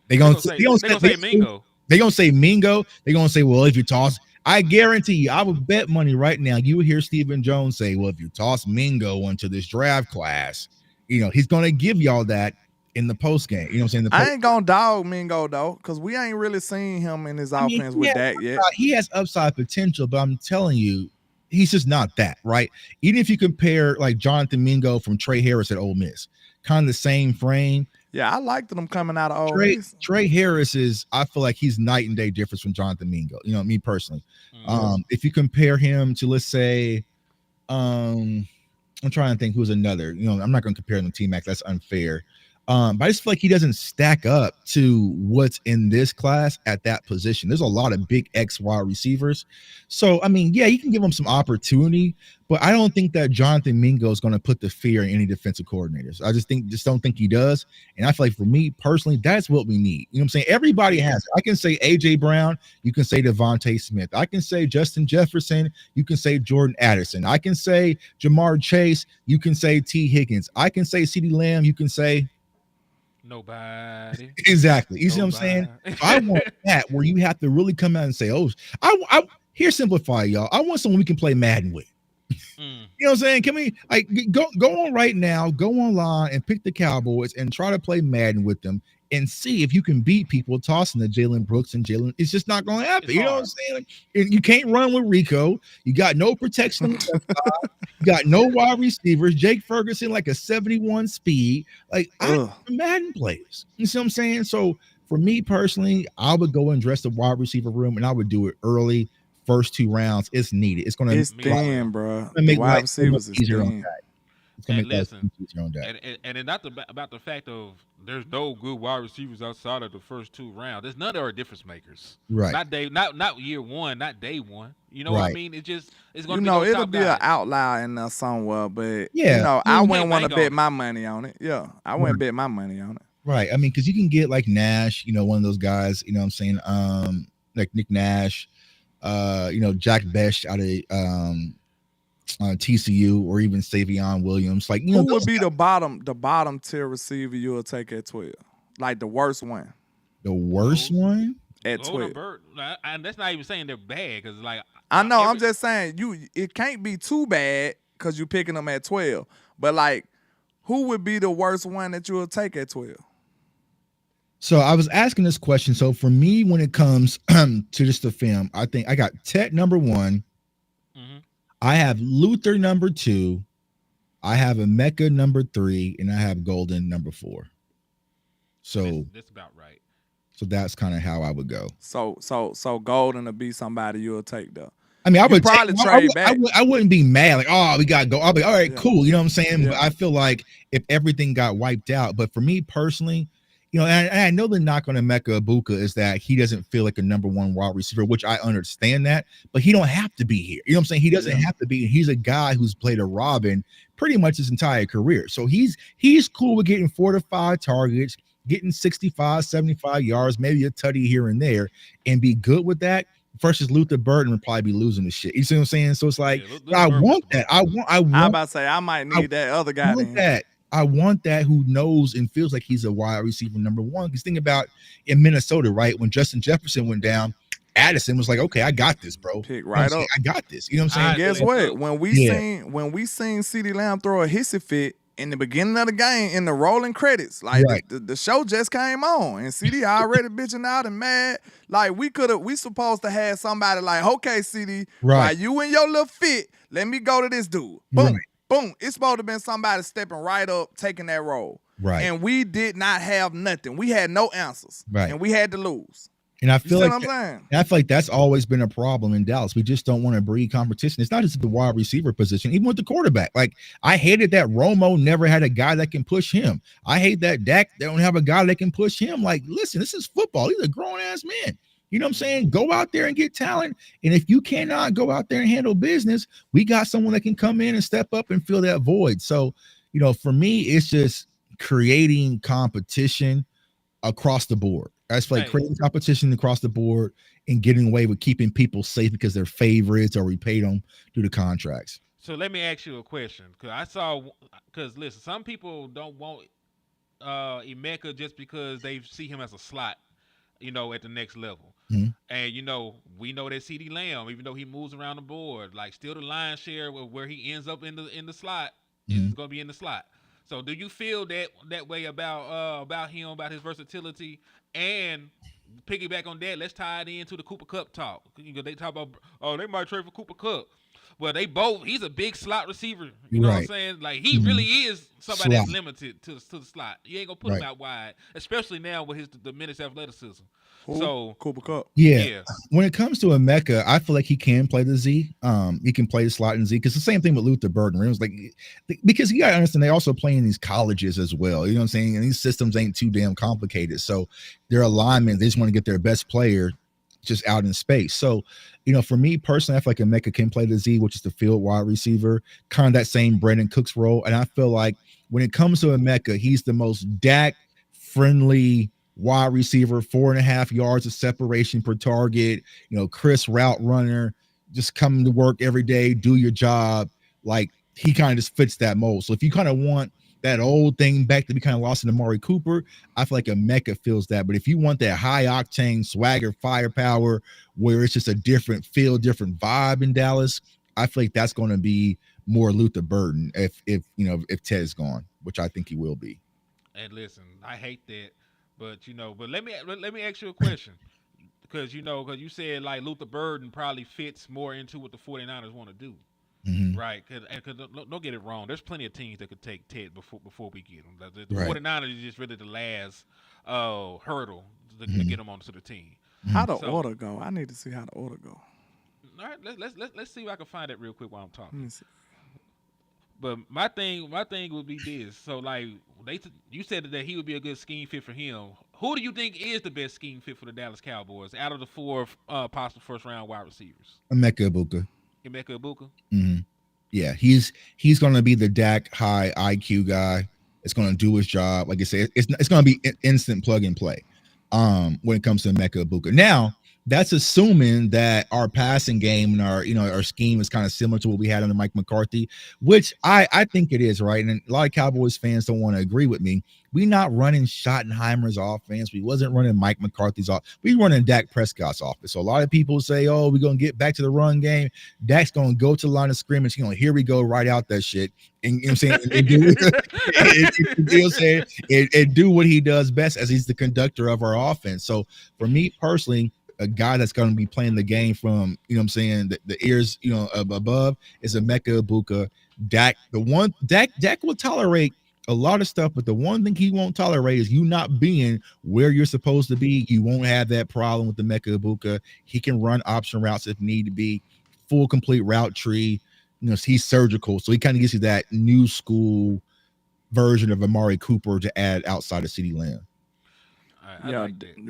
They're They're going gonna say Mingo. They're going to say Mingo. They're going to say, well, if you toss, I guarantee you, I would bet money right now, you would hear Stephen Jones say, well, if you toss Mingo into this draft class, he's going to give y'all that in the post game. You know what I'm saying? I ain't going to dog Mingo, though, because we ain't really seen him in his offense with that yet. He has upside potential, but I'm telling you, he's just not that, right? Even if you compare, like, Jonathan Mingo from Trey Harris at Ole Miss, kind of the same frame. Yeah, I liked them coming out of Ole Miss. Trey Harris is, I feel like he's night and day difference from Jonathan Mingo. Me personally. If you compare him to, let's say, I'm trying to think who's another. I'm not going to compare him to T-Mac. That's unfair. But I just feel like he doesn't stack up to what's in this class at that position. There's a lot of big X wide receivers. So, I mean, yeah, you can give him some opportunity, but I don't think that Jonathan Mingo is going to put the fear in any defensive coordinators. I just don't think he does. And I feel like for me personally, that's what we need. You know what I'm saying? Everybody has it. I can say AJ Brown. You can say Devontae Smith. I can say Justin Jefferson. You can say Jordan Addison. I can say Jamar Chase. You can say T. Higgins. I can say CeeDee Lamb. You can say nobody. Exactly. You see what I'm saying? I want that where you have to really come out and say, oh, I here simplify, y'all. I want someone we can play Madden with. You know what I'm saying? Can we go on right now, go online and pick the Cowboys and try to play Madden with them and see if you can beat people tossing the Jalen Brooks and Jalen. It's just not going to happen. You know what I'm saying? You can't run with Rico. You got no protection on the left side. You got no wide receivers. Jake Ferguson, like a 71 speed. Like, Madden players. You see what I'm saying? So for me personally, I would go and dress the wide receiver room and I would do it early. First 2 rounds, it's needed. It's thin, bro. Make wide receivers is thin. It's gonna And make listen, easier on that. and not about the fact of there's no good wide receivers outside of the first 2 rounds. There's none that are difference makers. Right. Not year one, not day one. You know what I mean? It's gonna be it'll be an outlier in there somewhere, but yeah, I wouldn't want to bet my money on it. Yeah, I wouldn't bet my money on it. Right. I mean, because you can get like Nash, one of those guys. You know what I'm saying? Like Nick Nash. Jack Besh out of TCU, or even Savion Williams. Like, who would be the bottom tier receiver you will take at 12? Like the worst one. The worst one at 12. And that's not even saying they're bad, because like I know. I'm just saying it can't be too bad because you're picking them at 12. But like, who would be the worst one that you will take at 12? So I was asking this question. So for me, when it comes to just the film, I think I got Tet number 1. Mm-hmm. I have Luther number 2. I have Emeka number 3, and I have Golden number 4. So that's about right. So that's kind of how I would go. So Golden to be somebody you'll take though. I mean, I would probably trade back. I wouldn't be mad like, oh, we got to go. I'll be all right, cool. You know what I'm saying? Yeah. But I feel like if everything got wiped out, but for me personally, and I know the knock on Emeka Ibuka is that he doesn't feel like a number 1 wide receiver, which I understand that, but he don't have to be here. You know what I'm saying? He doesn't have to be. He's a guy who's played a Robin pretty much his entire career. So he's cool with getting 4 to 5 targets, getting 65, 75 yards, maybe a tutty here and there, and be good with that. Versus Luther Burden would probably be losing the shit. You see what I'm saying? So it's like, I want that. I want. I'm about to say I might need that other guy. I want that who knows and feels like he's a wide receiver number 1. Because think about in Minnesota, right? When Justin Jefferson went down, Addison was like, okay, I got this, bro. Pick right up. I got this. You know what I'm saying? And guess what? When we seen CeeDee Lamb throw a hissy fit in the beginning of the game in the rolling credits, like the show just came on and CeeDee already bitching out and mad. Like we supposed to have somebody like, okay, CeeDee, while you in your little fit, let me go to this dude. Boom. Right. Boom. It's supposed to have been somebody stepping right up, taking that role. Right. And we did not have nothing. We had no answers. Right. And we had to lose. And I You feel see like what I'm saying? I feel like that's always been a problem in Dallas. We just don't want to breed competition. It's not just the wide receiver position, even with the quarterback. Like I hated that Romo never had a guy that can push him. I hate that Dak they don't have a guy that can push him. Like, listen, this is football. These are grown ass men. You know what I'm saying? Go out there and get talent. And if you cannot go out there and handle business, we got someone that can come in and step up and fill that void. So, for me, it's just creating competition across the board. That's like creating competition across the board and getting away with keeping people safe because they're favorites or we paid them through the contracts. So let me ask you a question, because listen, some people don't want Emeka just because they see him as a slot, at the next level. Mm-hmm. And we know that CD Lamb, even though he moves around the board, like still the lion's share of where he ends up in the slot is going to be in the slot. So do you feel that way about him, about his versatility? And piggyback on that, let's tie it into the Cooper Kupp talk. They talk about, they might trade for Cooper Kupp. Well, he's a big slot receiver. You know what I'm saying? Like, he really is somebody that's limited to the slot. You ain't going to put him out wide, especially now with his diminished athleticism. So Cooper Kupp. Yeah. When it comes to Emeka, I feel like he can play the Z. He can play the slot in Z because the same thing with Luther Burden. It was like, because you got to understand, they also play in these colleges as well. You know what I'm saying? And these systems ain't too damn complicated. So their alignment, they just want to get their best player just out in space. So, for me personally, I feel like Emeka can play the Z, which is the field wide receiver, kind of that same Brandon Cooks role. And I feel like when it comes to Emeka, he's the most Dak friendly wide receiver, 4.5 yards of separation per target, Chris route runner, just come to work every day, do your job. Like he kind of just fits that mold. So if you kind of want that old thing back that we kind of lost in Amari Cooper, I feel like Emeka feels that. But if you want that high octane swagger, firepower, where it's just a different feel, different vibe in Dallas, I feel like that's going to be more Luther Burden if Ted is gone, which I think he will be. And listen, I hate that. But let me ask you a question, because you said like Luther Burden probably fits more into what the 49ers want to do, right? Because don't get it wrong, there's plenty of teams that could take Ted before we get him. The 49ers is just really the last hurdle to get him onto the team. How the order go? I need to see how the order go. All right, let's see if I can find it real quick while I'm talking. But my thing would be this. So like you said that he would be a good scheme fit for him. Who do you think is the best scheme fit for the Dallas Cowboys out of the 4 possible first round wide receivers? Emeka Ibuka. Mm-hmm. Yeah, he's going to be the Dak high IQ guy. It's going to do his job. Like I said, it's going to be instant plug and play. When it comes to Emeka Ibuka. Now, that's assuming that our passing game and our scheme is kind of similar to what we had under Mike McCarthy, which I think it is, right? And a lot of Cowboys fans don't want to agree with me. We not running Schottenheimer's offense. We wasn't running Mike McCarthy's offense. We running Dak Prescott's offense. So a lot of people say, oh, we're going to get back to the run game. Dak's going to go to the line of scrimmage. Here we go, right out that shit. And you know what I'm saying? And do what he does best as he's the conductor of our offense. So for me personally, a guy that's going to be playing the game from, the ears, above is Emeka Ibuka. Dak will tolerate a lot of stuff, but the one thing he won't tolerate is you not being where you're supposed to be. You won't have that problem with Emeka Ibuka. He can run option routes if need to be, full complete route tree. He's surgical, so he kind of gives you that new school version of Amari Cooper to add outside of CeeDee Lamb.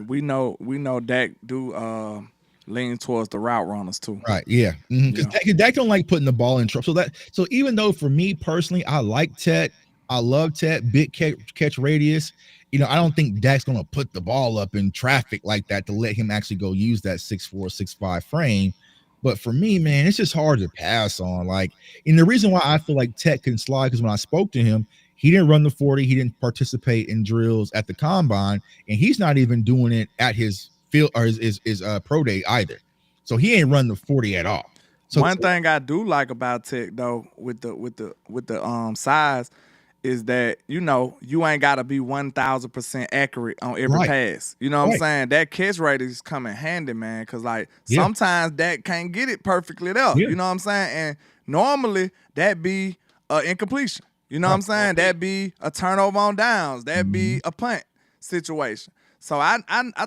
We know Dak do lean towards the route runners too. Right, yeah. Because Dak don't like putting the ball in trouble. So even though for me personally, I like Ted, I love Ted, big catch radius. I don't think Dak's gonna put the ball up in traffic like that to let him actually go use that 6'4", 6'5" frame. But for me, man, it's just hard to pass on. And the reason why I feel like Ted can slide, because when I spoke to him, he didn't run the 40. He didn't participate in drills at the combine, and he's not even doing it at his field or his pro day either. So he ain't run the 40 at all. So one thing I do like about Tech though, with the size, is that you ain't got to be 1,000% accurate on every pass. You know what I'm saying? That catch rate is coming handy, man. Because sometimes that can't get it perfectly there. You know what I'm saying? And normally that be incompletion. You know what I'm saying? That be a turnover on downs. That be a punt situation. So I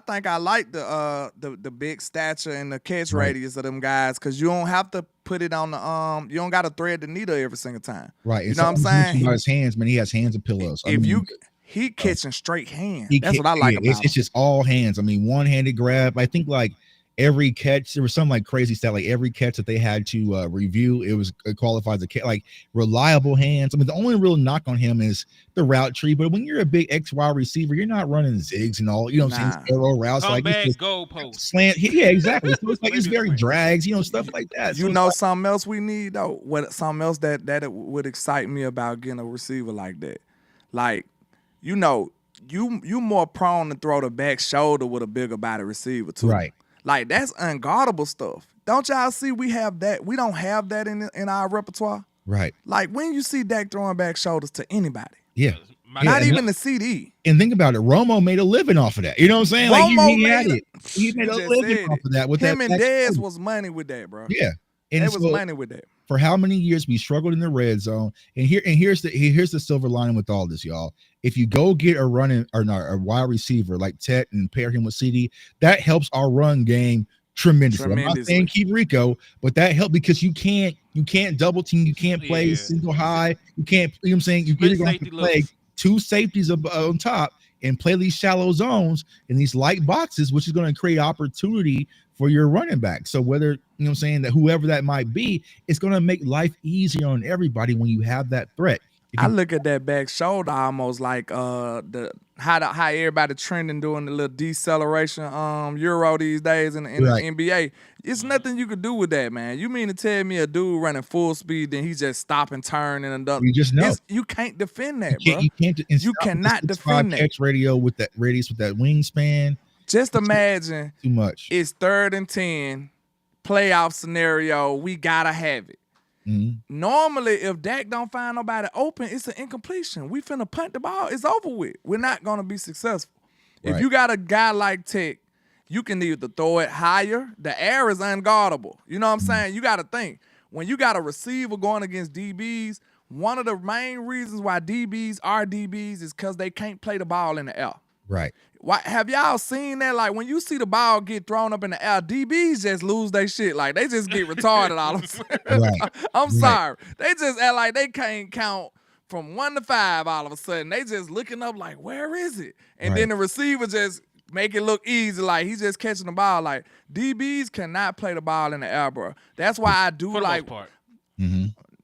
think I like the big stature and the catch Right. radius of them guys because you don't have to put it on the you don't got to thread the needle every single time. Right. You And know what I'm sometimes you mentioned saying? about his hands, man. He has hands of pillows. I If mean, you he catching straight hands. he That's can't- what I like yeah, about it's him. just all hands. I mean, one-handed grab. I think like every catch, there was some like crazy stat, like every catch that they had to review, it qualifies a catch, like reliable hands. I mean, the only real knock on him is the route tree. But when you're a big XY receiver, you're not running zigs and all, you know what I'm saying? Arrow routes, Come like it's back, just goalpost. slant. Yeah, exactly. So it's like it's Maybe very slant. drags, stuff like that. So You it's know like, something else we need though? Something else that it would excite me about getting a receiver like that? Like, you more prone to throw the back shoulder with a bigger body receiver too. Right. Like that's unguardable stuff. Don't y'all see we have that? We don't have that in our repertoire. right. Like when you see Dak throwing back shoulders to anybody, Yeah. not and- even the CD. And think about it, Romo made a living off of that. You know what I'm saying? Like Romo he had made it. He made You a just living said off it. of that with Him that. and Dez was money with that, bro. Yeah. And They was so, money with that. for how many years we struggled in the red zone, and here's the silver lining with all this, y'all. If you go get a a wide receiver like Tet and pair him with CD, that helps our run game tremendously. I'm not saying keep Rico, but that helped because you can't double team, you can't play single high, you can't. You know what I'm saying? You're going to have to play two safeties on top and play these shallow zones in these light boxes, which is going to create opportunity for your running back. So whether, you know what I'm saying, that whoever that might be, it's going to make life easier on everybody when you have that threat. I look at that back shoulder almost like how everybody trending doing the little deceleration euro these days in the NBA. It's nothing you could do with that, man. You mean to tell me a dude running full speed, then he just stop and turn and done? You just know you can't defend that, bro. You cannot defend that. Catch radio with that radius with that wingspan. Just imagine too much. It's 3rd and 10, playoff scenario. We gotta have it. Mm-hmm. Normally, if Dak don't find nobody open, it's an incompletion. We finna punt the ball. It's over with. We're not gonna be successful. If you got a guy like Tech, you can either throw it higher. The air is unguardable. You know what I'm saying? You got to think. When you got a receiver going against DBs, one of the main reasons why DBs are DBs is because they can't play the ball in the air. Right. Why, have y'all seen that? Like when you see the ball get thrown up in the air, DBs just lose their shit. Like they just get retarded all of a sudden. Right. I'm sorry. They just act like they can't count from 1 to 5 all of a sudden. They just looking up like, where is it? And then the receiver just make it look easy, like he's just catching the ball. Like DBs cannot play the ball in the air, bro. That's why I do For the like most part.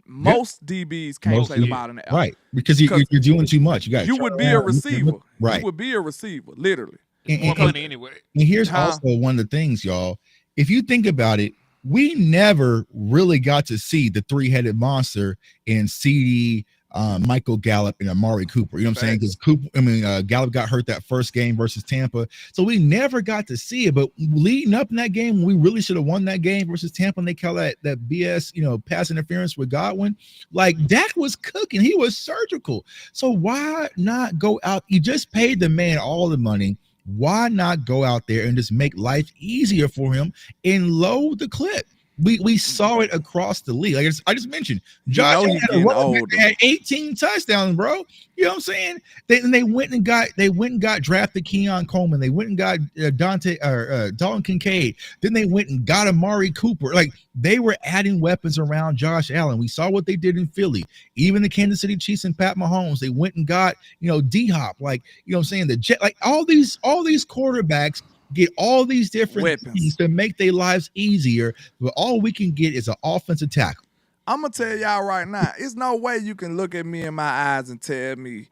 most DBs can't play the ball in the air. Right. Because you're doing too much. You would be a receiver. Right. You would be a receiver, literally. More money anyway. And here's also one of the things, y'all. If you think about it, we never really got to see the three-headed monster in CD, Michael Gallup, and Amari Cooper. You know what I'm saying? Because Gallup got hurt that first game versus Tampa. So we never got to see it. But leading up in that game, we really should have won that game versus Tampa, and they call that BS, pass interference with Godwin. Like, Dak was cooking. He was surgical. So why not go out? You just paid the man all the money. Why not go out there and just make life easier for him and load the clip? We saw it across the league. Like I just mentioned, Josh had 18 touchdowns, bro. You know what I'm saying? They went and got drafted Keon Coleman. They went and got Dalton Kincaid. Then they went and got Amari Cooper. Like they were adding weapons around Josh Allen. We saw what they did in Philly. Even the Kansas City Chiefs and Pat Mahomes. They went and got D-Hop. Like you know what I'm saying? The Jet. Like all these quarterbacks get all these different things to make their lives easier, but all we can get is an offensive tackle. I'm gonna tell y'all right now, it's no way you can look at me in my eyes and tell me,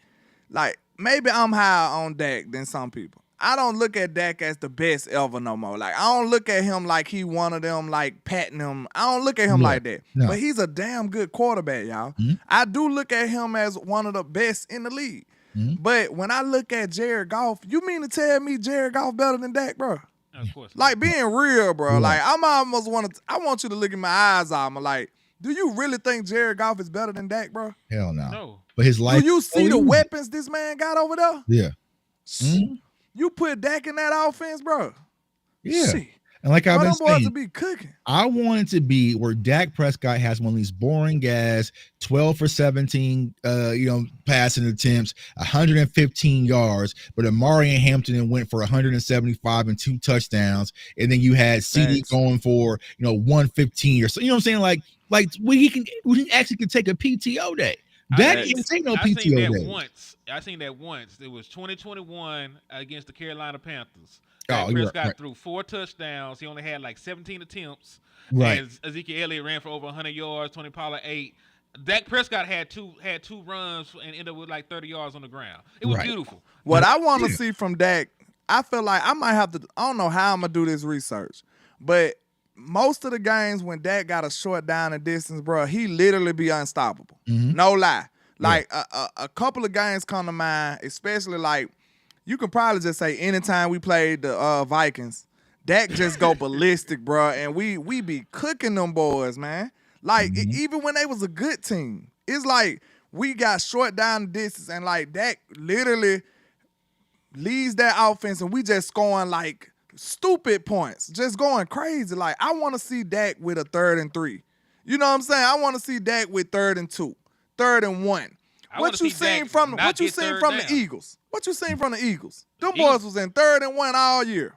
like, maybe I'm higher on Dak than some people. I don't look at Dak as the best ever no more. Like, I don't look at him like he one of them, like, patting him. I don't look at him like that. No. But he's a damn good quarterback, y'all. Mm-hmm. I do look at him as one of the best in the league. Mm-hmm. But when I look at Jared Goff, you mean to tell me Jared Goff better than Dak, bro? Of course. Like being real, bro. Yeah. Like I want you to look in my eyes. I'm like, do you really think Jared Goff is better than Dak, bro? Hell no. But his life. Do you see the weapons this man got over there? Yeah. Mm-hmm. You put Dak in that offense, bro. Yeah. Shit. And like I've Bro, been them boys saying, to be cooking. I want it to be where Dak Prescott has one of these boring gas 12 for 17, passing attempts, 115 yards, but Amari and Hampton went for 175 and 2 touchdowns, and then you had CD Thanks. going for 115 or so. You know what I'm saying? Like we can actually take a PTO day. Dak can't take no I seen PTO that day. once. I seen that once. It was 2021 against the Carolina Panthers. Oh, Dak Prescott right. threw 4 touchdowns. He only had like 17 attempts. Right. And Ezekiel Elliott ran for over 100 yards. Tony Pollard 8. Dak Prescott had two runs and ended up with like 30 yards on the ground. It was beautiful. What I want to see from Dak, I feel like I might have to. I don't know how I'm gonna do this research, but most of the games when Dak got a short down and distance, bro, he literally be unstoppable. Mhm. No lie. Like a couple of games come to mind, especially like you can probably just say anytime we played the Vikings, Dak just go ballistic, bro, and we be cooking them boys, man. Like even when they was a good team, it's like we got short down the distance and like Dak literally leads that offense and we just scoring like stupid points, just going crazy. Like I want to see Dak with a 3rd and 3. You know what I'm saying? I want to see Dak with 3rd and 2. 3rd and 1. What you seen from the Eagles? What you seen from the Eagles? Them boys was in 3rd and 1 all year.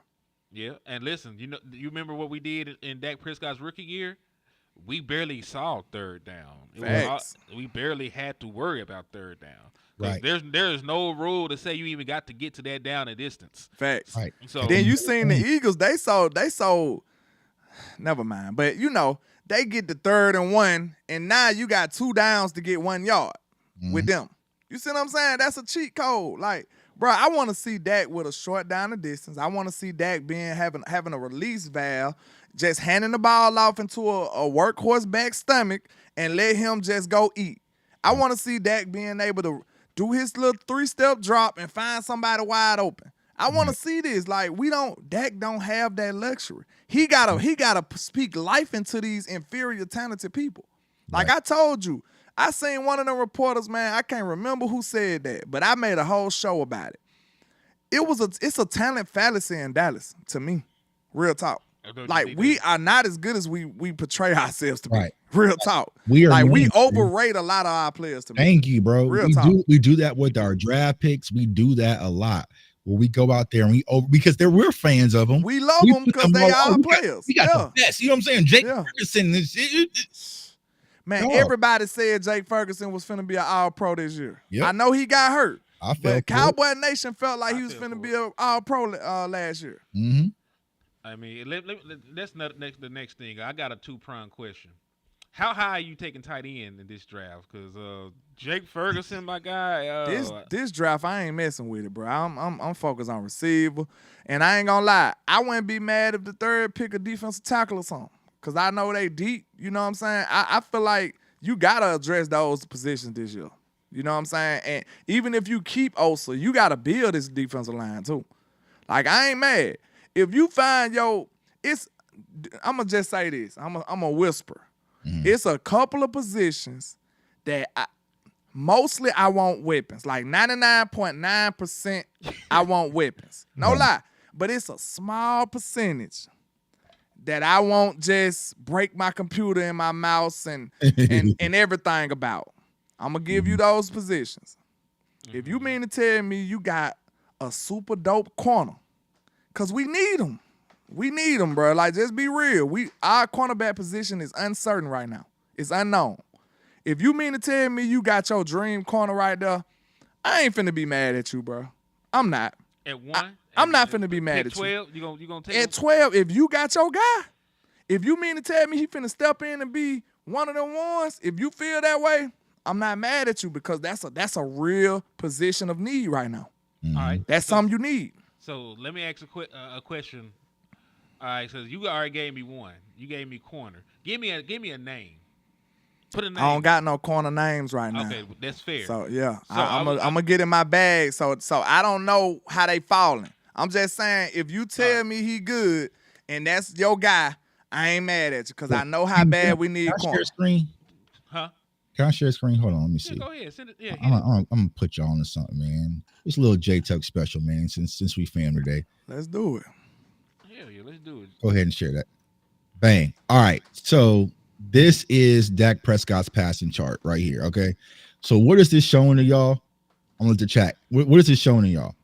Yeah, and listen, you remember what we did in Dak Prescott's rookie year? We barely saw 3rd down. We barely had to worry about 3rd down. Right. There's no rule to say you even got to get to that down and distance. Facts. Right. So And then you seen the Eagles, they sold never mind. But they get the 3rd and 1, and now you got 2 downs to get 1 yard with them. You see what I'm saying? That's a cheat code. Like, bro, I want to see Dak with a short down the distance. I want to see Dak having a release valve, just handing the ball off into a workhorse back stomach and let him just go eat. I want to see Dak being able to do his little 3-step drop and find somebody wide open. I want to see this. Like Dak don't have that luxury. He gotta speak life into these inferior talented people. Like I told you, I seen one of them reporters, man. I can't remember who said that, but I made a whole show about it. It's a talent fallacy in Dallas to me. Real talk. Like we are not as good as we portray ourselves to be. Right. Real talk. We are like we mainstream. overrate a lot of our players to me. Thank you, bro. Real talk. We do that with our draft picks. We do that a lot. Where we go out there and because we're fans of them. We love them because they are players. We got the best. You know what I'm saying? Jake Ferguson. Man, everybody said Jake Ferguson was finna be an All-Pro this year. Yep. I know he got hurt. But Cowboy Nation felt like he was finna be an All-Pro last year. Mm-hmm. I mean, that's not the next thing. I got a 2-pronged question. How high are you taking tight end in this draft? Because Jake Ferguson, my guy. This draft, I ain't messing with it, bro. I'm focused on receiver, and I ain't gonna lie. I wouldn't be mad if the 3rd pick a defensive tackle or something, because I know they deep. You know what I'm saying? I feel like you gotta address those positions this year. You know what I'm saying? And even if you keep Osa, you gotta build this defensive line too. Like I ain't mad if you find I'm gonna just say this. I'm a whisper. It's a couple of positions that mostly I want weapons. Like 99.9% I want weapons. No lie. But it's a small percentage that I won't just break my computer and my mouse and everything about. I'm going to give you those positions. If you mean to tell me you got a super dope corner, because we need them. We need them, bro. Like, just be real. Our cornerback position is uncertain right now. It's unknown. If you mean to tell me you got your dream corner right there, I ain't finna be mad at you, bro. I'm not. At 1? I'm not finna be mad at 12, you gonna take at 12, if you got your guy, if you mean to tell me he finna step in and be one of them ones, if you feel that way, I'm not mad at you because that's a real position of need right now. All right. That's something you need. So let me ask a question. All right, so you already gave me one. You gave me corner. Give me a name. Put a name. I don't got no corner names right now. Okay, that's fair. So yeah, So I'm gonna get in my bag. So I don't know how they falling. I'm just saying if you tell me he good and that's your guy, I ain't mad at you because I know how bad we need corner. Share a screen? Huh? Can I share a screen? Hold on, let me see. Yeah, go ahead. Send it. Yeah, I'm gonna put you on to something, man. It's a little J Tuck special, man. Since we family today. Let's do it. Hell yeah, let's do it. Go ahead and share that. Bang. All right. So this is Dak Prescott's passing chart right here. Okay. So what is this showing to y'all? I'm going to chat. What is this showing to y'all?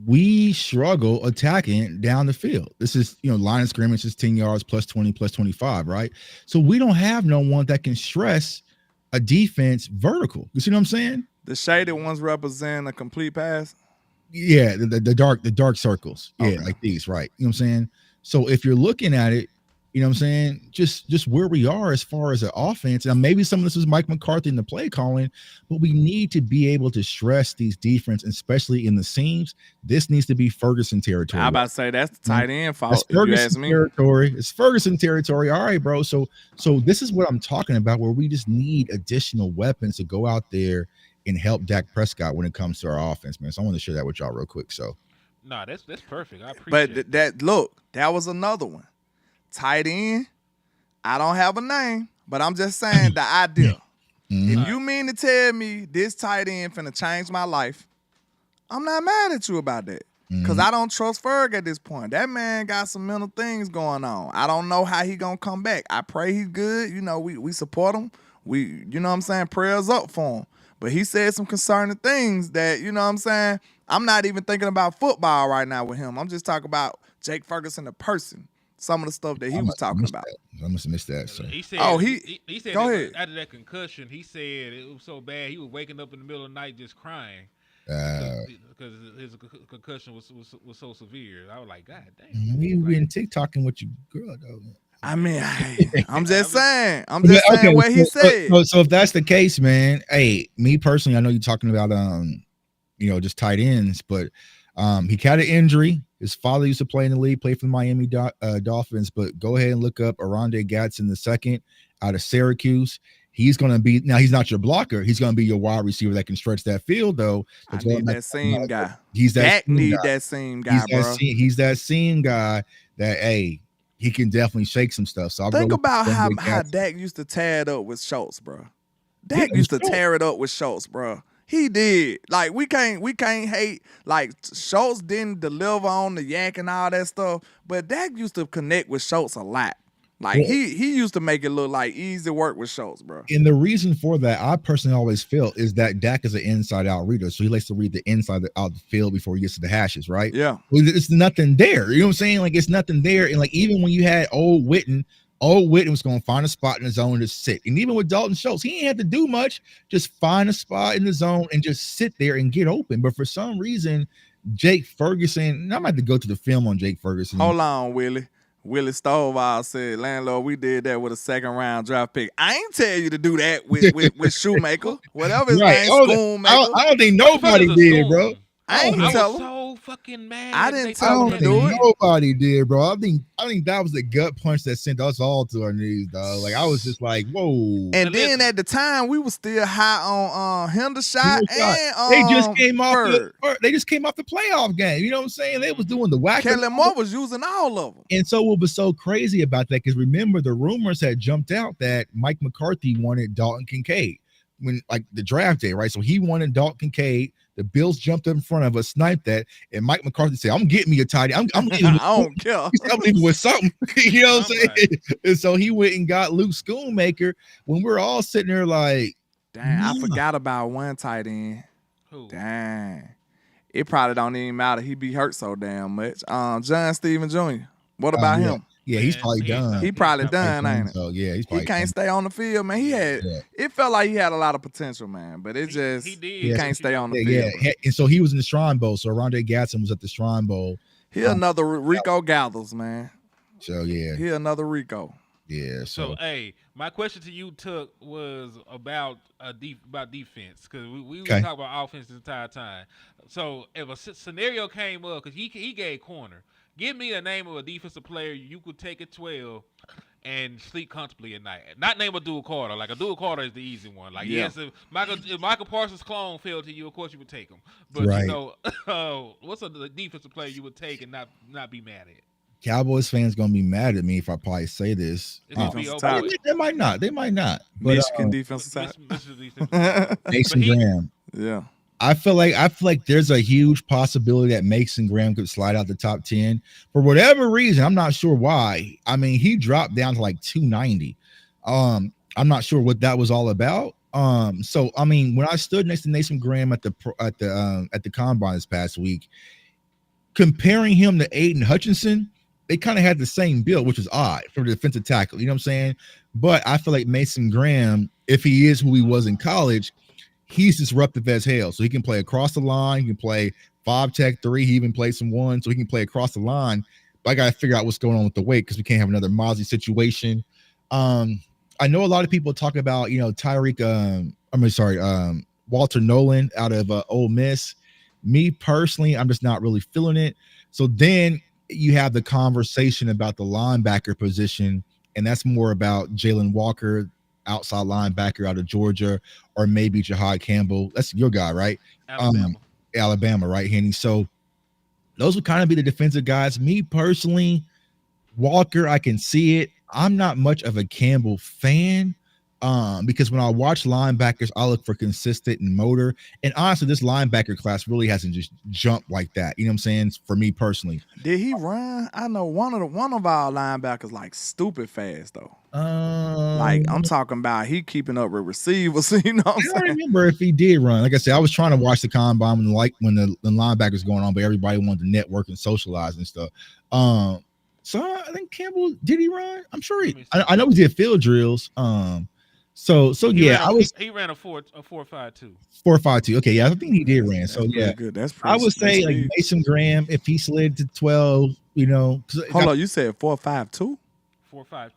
We struggle attacking down the field. This is, line of scrimmage is 10 yards plus 20 plus 25, right? So we don't have no one that can stress a defense vertical. You see what I'm saying? The shaded ones represent a complete pass. Yeah, the dark circles. Yeah, Okay. like these, right? You know what I'm saying? So if you're looking at it, you know what I'm saying, just where we are as far as the offense, and maybe some of this is Mike McCarthy in the play calling, but we need to be able to stress these defense, especially in the seams. This needs to be Ferguson territory. I about to say that's the tight end fault. That's If you Ferguson ask me, territory. It's Ferguson territory. All right, bro. So this is what I'm talking about, where we just need additional weapons to go out there and help Dak Prescott when it comes to our offense, man. So I want to share that with y'all real quick. So, Nah, that's perfect. I appreciate but that was another one. Tight end. I don't have a name, but I'm just saying the idea. Mhm. If you mean to tell me this tight end finna change my life, I'm not mad at you about that. Because I don't trust Ferg at this point. That man got some mental things going on. I don't know how he gonna come back. I pray he's good. We support him. We, you know what I'm saying, prayers up for him. But he said some concerning things that, you know what I'm saying, I'm not even thinking about football right now with him. I'm just talking about Jake Ferguson, the person. Some of the stuff that he was talking about. I must have missed that. So. He said, he said go that ahead. After that concussion, he said it was so bad he was waking up in the middle of the night just crying because his concussion was so severe. I was like, God damn. We been TikToking with your girl though. I mean, I'm just saying. I'm just saying what he said. So if that's the case, man, hey, me personally, I know you're talking about just tight ends, but he had an injury. His father used to play in the league, play for the Miami Dolphins, but go ahead and look up Arondé Gatson II out of Syracuse. He's going to be, now he's not your blocker. He's going to be your wide receiver that can stretch that field, though. I need that seam guy. He's that seam guy, bro. He's that seam guy that, hey, he can definitely shake some stuff. So think about how Dak used to tear it up with Schultz, bro. Dak used to tear it up with Schultz, bro. He did. Like, we can't hate. Like, Schultz didn't deliver on the yak and all that stuff, but Dak used to connect with Schultz a lot. Like, he used to make it look like easy work with Schultz, bro. And the reason for that, I personally always feel, is that Dak is an inside-out reader, so he likes to read the inside out the field before he gets to the hashes, right? Yeah. It's nothing there. You know what I'm saying? Like, it's nothing there. And, like, even when you had Old Witten was going to find a spot in the zone to sit. And even with Dalton Schultz, he ain't had to do much. Just find a spot in the zone and just sit there and get open. But for some reason, Jake Ferguson, I might have to go to the film on Jake Ferguson. Hold on, Willie. Willie Stovall said, landlord, we did that with a second-round draft pick. I ain't tell you to do that with Shoemaker. Whatever his name, Schoonmaker. I don't think nobody did, bro. I was so fucking mad. I didn't tell him to do it. Nobody did, bro. I think that was the gut punch that sent us all to our knees, dog. Like, I was just like, whoa. And then at the time, we were still high on Hendershot and they just came off the playoff game. You know what I'm saying? They was doing the whack. Kellen Moore was using all of them. And so what was so crazy about that, because remember, the rumors had jumped out that Mike McCarthy wanted Dalton Kincaid when, like, the draft day, right? So he wanted Dalton Kincaid. The Bills jumped up in front of us, sniped that, and Mike McCarthy said, "I'm getting me a tight end. I'm leaving. I don't care. I'm leaving with something." You know what I'm saying? Right. And so he went and got Luke Schoonmaker when we're all sitting there like, "Dang, I forgot about one tight end." Who? Dang, it probably don't even matter. He be hurt so damn much. John Steven Jr. What about him? Yeah, he's probably done. He probably done, ain't it? So yeah, he can't stay on the field, man. It felt like he had a lot of potential, man, but it just he can't stay on the field. Yeah, and so he was in the Shrine Bowl. So Arondé Gatson was at the Shrine Bowl. He another Rico Gathers, man. So yeah, he another Rico. Yeah. So hey, my question to you, Tuck, was about defense, because we were talking about offense the entire time. So if a scenario came up, because he gave corner. Give me a name of a defensive player you could take at 12 and sleep comfortably at night. Not name a Dual Carter. Like, a Dual Carter is the easy one. Like, yes, if Michael Parsons' clone fell to you, of course you would take him. But, what's a defensive player you would take and not be mad at? Cowboys fans going to be mad at me if I probably say this. They might not. But, Michigan defensive side. Mason Graham. Yeah. I feel like there's a huge possibility that Mason Graham could slide out the top 10 for whatever reason. I'm not sure why. I mean, he dropped down to like 290. I'm not sure what that was all about. So I mean, when I stood next to Mason Graham at the combine this past week, comparing him to Aiden Hutchinson, they kind of had the same build, which is odd for the defensive tackle. You know what I'm saying? But I feel like Mason Graham, if he is who he was in college, he's disruptive as hell. So he can play across the line. He can play 5-tech-3. He even plays some 1, so he can play across the line. But I got to figure out what's going on with the weight because we can't have another Mozzie situation. I know a lot of people talk about, Walter Nolan out of Ole Miss. Me personally, I'm just not really feeling it. So then you have the conversation about the linebacker position, and that's more about Jalen Walker, outside linebacker out of Georgia, or maybe Jahad Campbell. That's your guy, right? Alabama, right, Henny? So those would kind of be the defensive guys. Me personally, Walker, I can see it. I'm not much of a Campbell fan because when I watch linebackers, I look for consistent and motor. And honestly, this linebacker class really hasn't just jumped like that. You know what I'm saying? For me personally. Did he run? I know one of our linebackers like stupid fast though. Like I'm talking about he keeping up with receivers. You know what I'm saying? I don't remember if he did run. Like I said, I was trying to watch the combine when the linebackers going on, but everybody wanted to network and socialize and stuff. So I think Campbell, did he run? I'm sure I know he did field drills. So he ran a 4.52. 4.52. Okay, yeah, I think he did ran. So yeah, good. That's pretty, I would say like Mason Graham, if he slid to 12, hold on, you said 4.52? 4.52.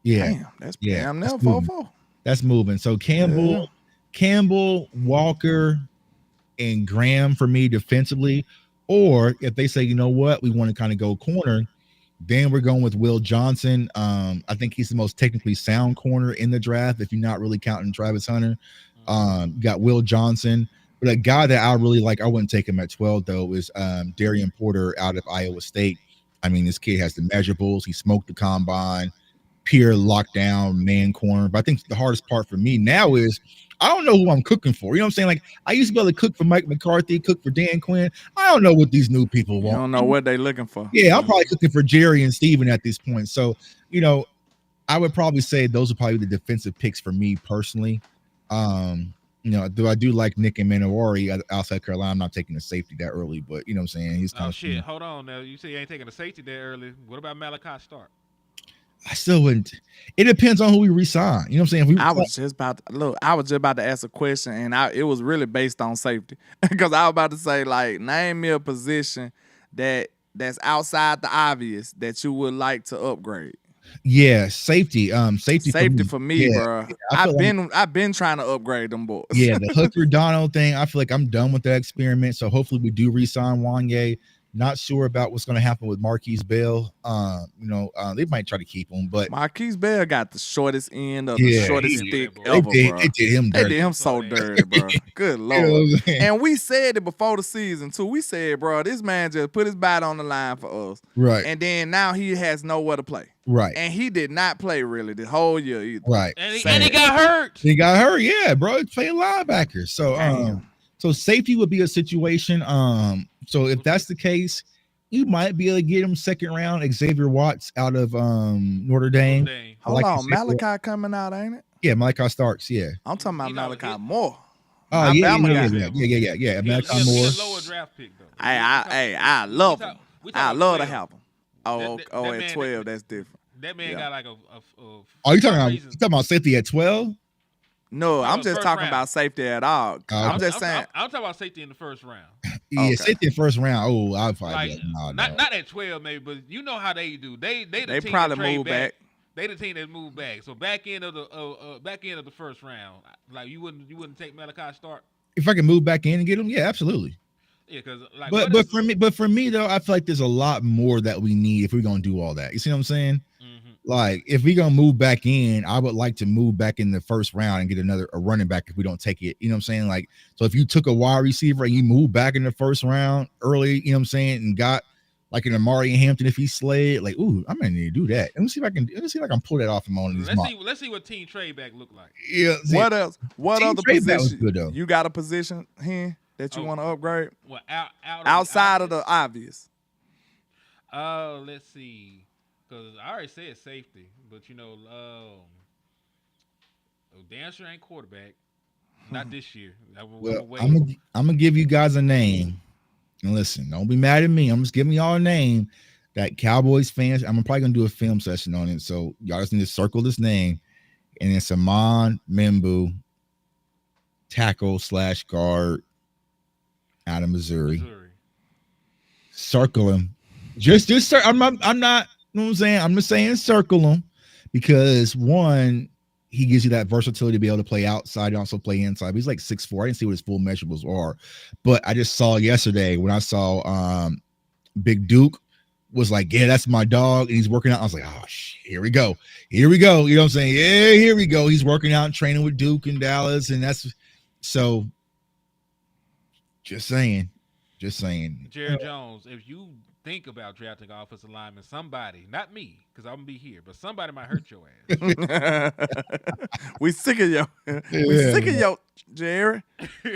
Yeah, damn, that's damn near 4.4. That's moving. So Campbell, Walker, and Graham for me defensively. Or if they say, you know what, we want to kind of go corner, then we're going with Will Johnson. I think he's the most technically sound corner in the draft, if you're not really counting Travis Hunter. You got Will Johnson. But a guy that I really like, I wouldn't take him at 12, though, is Darian Porter out of Iowa State. I mean, this kid has the measurables. He smoked the combine, pure lockdown, man corner. But I think the hardest part for me now is I don't know who I'm cooking for. You know what I'm saying? Like, I used to be able to cook for Mike McCarthy, cook for Dan Quinn. I don't know what these new people want. You don't know what they're looking for. Yeah, I'm probably cooking for Jerry and Steven at this point. So, I would probably say those are probably the defensive picks for me personally. Do I do like Nick and Manowari outside Carolina? I'm not taking a safety that early, but you know what I'm saying? He's kind of shit. Hold on now. You say you ain't taking a safety that early. What about Malachi Stark? I still wouldn't. It depends on who we resign. You know what I'm saying? I was just about to ask a question, and it was really based on safety because I was about to say, like, name me a position that's outside the obvious that you would like to upgrade. Yeah, safety. Safety for me, bro. I've been trying to upgrade them boys. Yeah, the Hooker Donald thing. I feel like I'm done with that experiment. So hopefully we do re-sign Wanye. Not sure about what's going to happen with Marquise Bell. They might try to keep him, but Marquise Bell got the shortest end of the shortest stick ever, bro. They did him dirty. They did him so dirty, bro. Good Lord. And we said it before the season, too. We said, bro, this man just put his body on the line for us. Right. And then now he has nowhere to play. Right. And he did not play really the whole year either. Right. And he got hurt. He got hurt, yeah, bro. He's playing linebacker. So, so safety would be a situation. So if that's the case, you might be able to get him second round. Xavier Watts out of Notre Dame. Hold on, Malachi coming out, ain't it? Yeah, Malachi Starks. Yeah, I'm talking about Malachi Moore. Oh yeah. Malachi Moore. Lower draft pick though. I love him. I love to have him. At 12, that's different. That man got like a Oh, you talking about safety at 12? No, I'm just talking about safety at all. I'm just saying. I'm talking about safety in the first round. Yeah, safety in the first round. Oh, I'll probably not at 12 maybe, but you know how they do. They probably move back. They the team that move back. So back end of the first round, like you wouldn't take Malachi Stark. If I can move back in and get him, yeah, absolutely. Yeah, because but for me though, I feel like there's a lot more that we need if we're gonna do all that. You see what I'm saying? Mm-hmm. Like if we're gonna move back in, I would like to move back in the first round and get a running back if we don't take it. You know what I'm saying? Like, so if you took a wide receiver and you moved back in the first round early, you know what I'm saying, and got like an Amari Hampton if he slayed, like, ooh, I'm gonna need to do that. Let me see if I can pull that off him on this. Let's see what team trade back look like. Yeah. What else? What team other position? Good, though. You got a position here? that you want to upgrade Well, outside of the obvious? Let's see, because I already said safety, but Dancer ain't quarterback, not this year. Well, I'm gonna give you guys a name. And listen, don't be mad at me. I'm just giving y'all a name that Cowboys fans. I'm probably gonna do a film session on it, so y'all just need to circle this name, and it's Amon Membu, tackle / guard out of Missouri. Circle him. Just I'm not. You know what I'm saying? I'm just saying circle him because one, he gives you that versatility to be able to play outside and also play inside. He's like 6'4". I didn't see what his full measurables are, but I just saw yesterday when I saw Big Duke was like, yeah, that's my dog, and he's working out. I was like, oh shit, here we go. You know what I'm saying? Yeah, here we go. He's working out and training with Duke in Dallas, and that's so. Just saying. Jared Jones, if you think about drafting offensive lineman, somebody, not me, because I'm gonna be here, but somebody might hurt your ass. We sick of yo. We sick of yo, Jerry.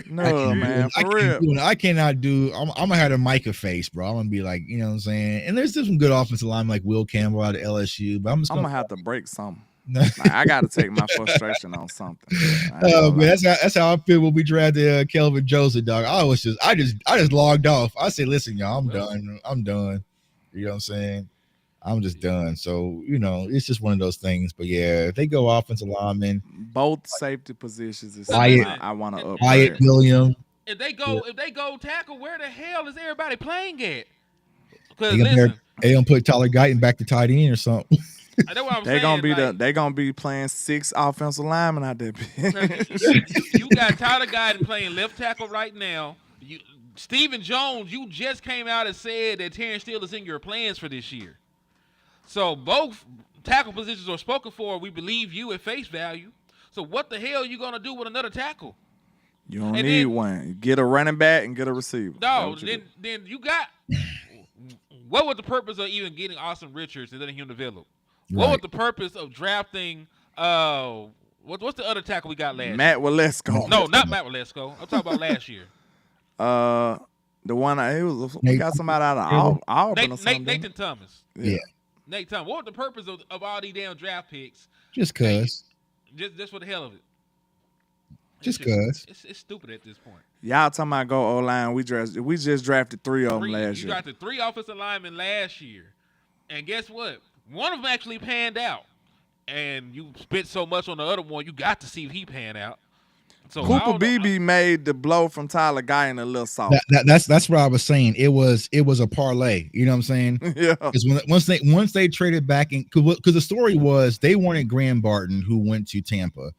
No, man, for real. I cannot do. I'm gonna have a Micah face, bro. I'm gonna be like, you know what I'm saying. And there's some good offensive linemen like Will Campbell out of LSU, but I'm gonna have to break something. Like, I got to take my frustration on something. Oh man, that's how I feel when we drafted Kelvin Joseph, dog. I just logged off. I said, listen, y'all, I'm done. You know what I'm saying? I'm just done. So it's just one of those things. But yeah, if they go offensive linemen, both safety positions is I want to upgrade. Wyatt Williams. If they go tackle, where the hell is everybody playing at? Because listen, they gonna put Tyler Guyton back to tight end or something. They gonna be playing 6 offensive linemen out there. You got Tyler Guyton playing left tackle right now. Stephen Jones, you just came out and said that Terrence Steele is in your plans for this year. So both tackle positions are spoken for. We believe you at face value. So what the hell are you gonna do with another tackle? You don't need one. Get a running back and get a receiver. No, then you got. What was the purpose of even getting Austin Richards and letting him develop? What was the purpose of drafting? What's the other tackle we got last year? Matt Walesko. No, not Matt Walesko. I'm talking about last year. The one we got somebody out of Auburn or something. Nathan Thomas. Yeah. Nathan Thomas. What was the purpose of all these damn draft picks? Just cause. Just for the hell of it. Just cause. It's stupid at this point. Y'all talking about go O-line. We just drafted 3 of them last year. You drafted 3 offensive linemen last year. And guess what? One of them actually panned out, and you spent so much on the other one, you got to see if he panned out. So Cooper Beebe made the blow from Tyler Guyton a little soft. That's what I was saying. It was a parlay. You know what I'm saying? Yeah. Because once they traded back in, because the story was they wanted Graham Barton, who went to Tampa.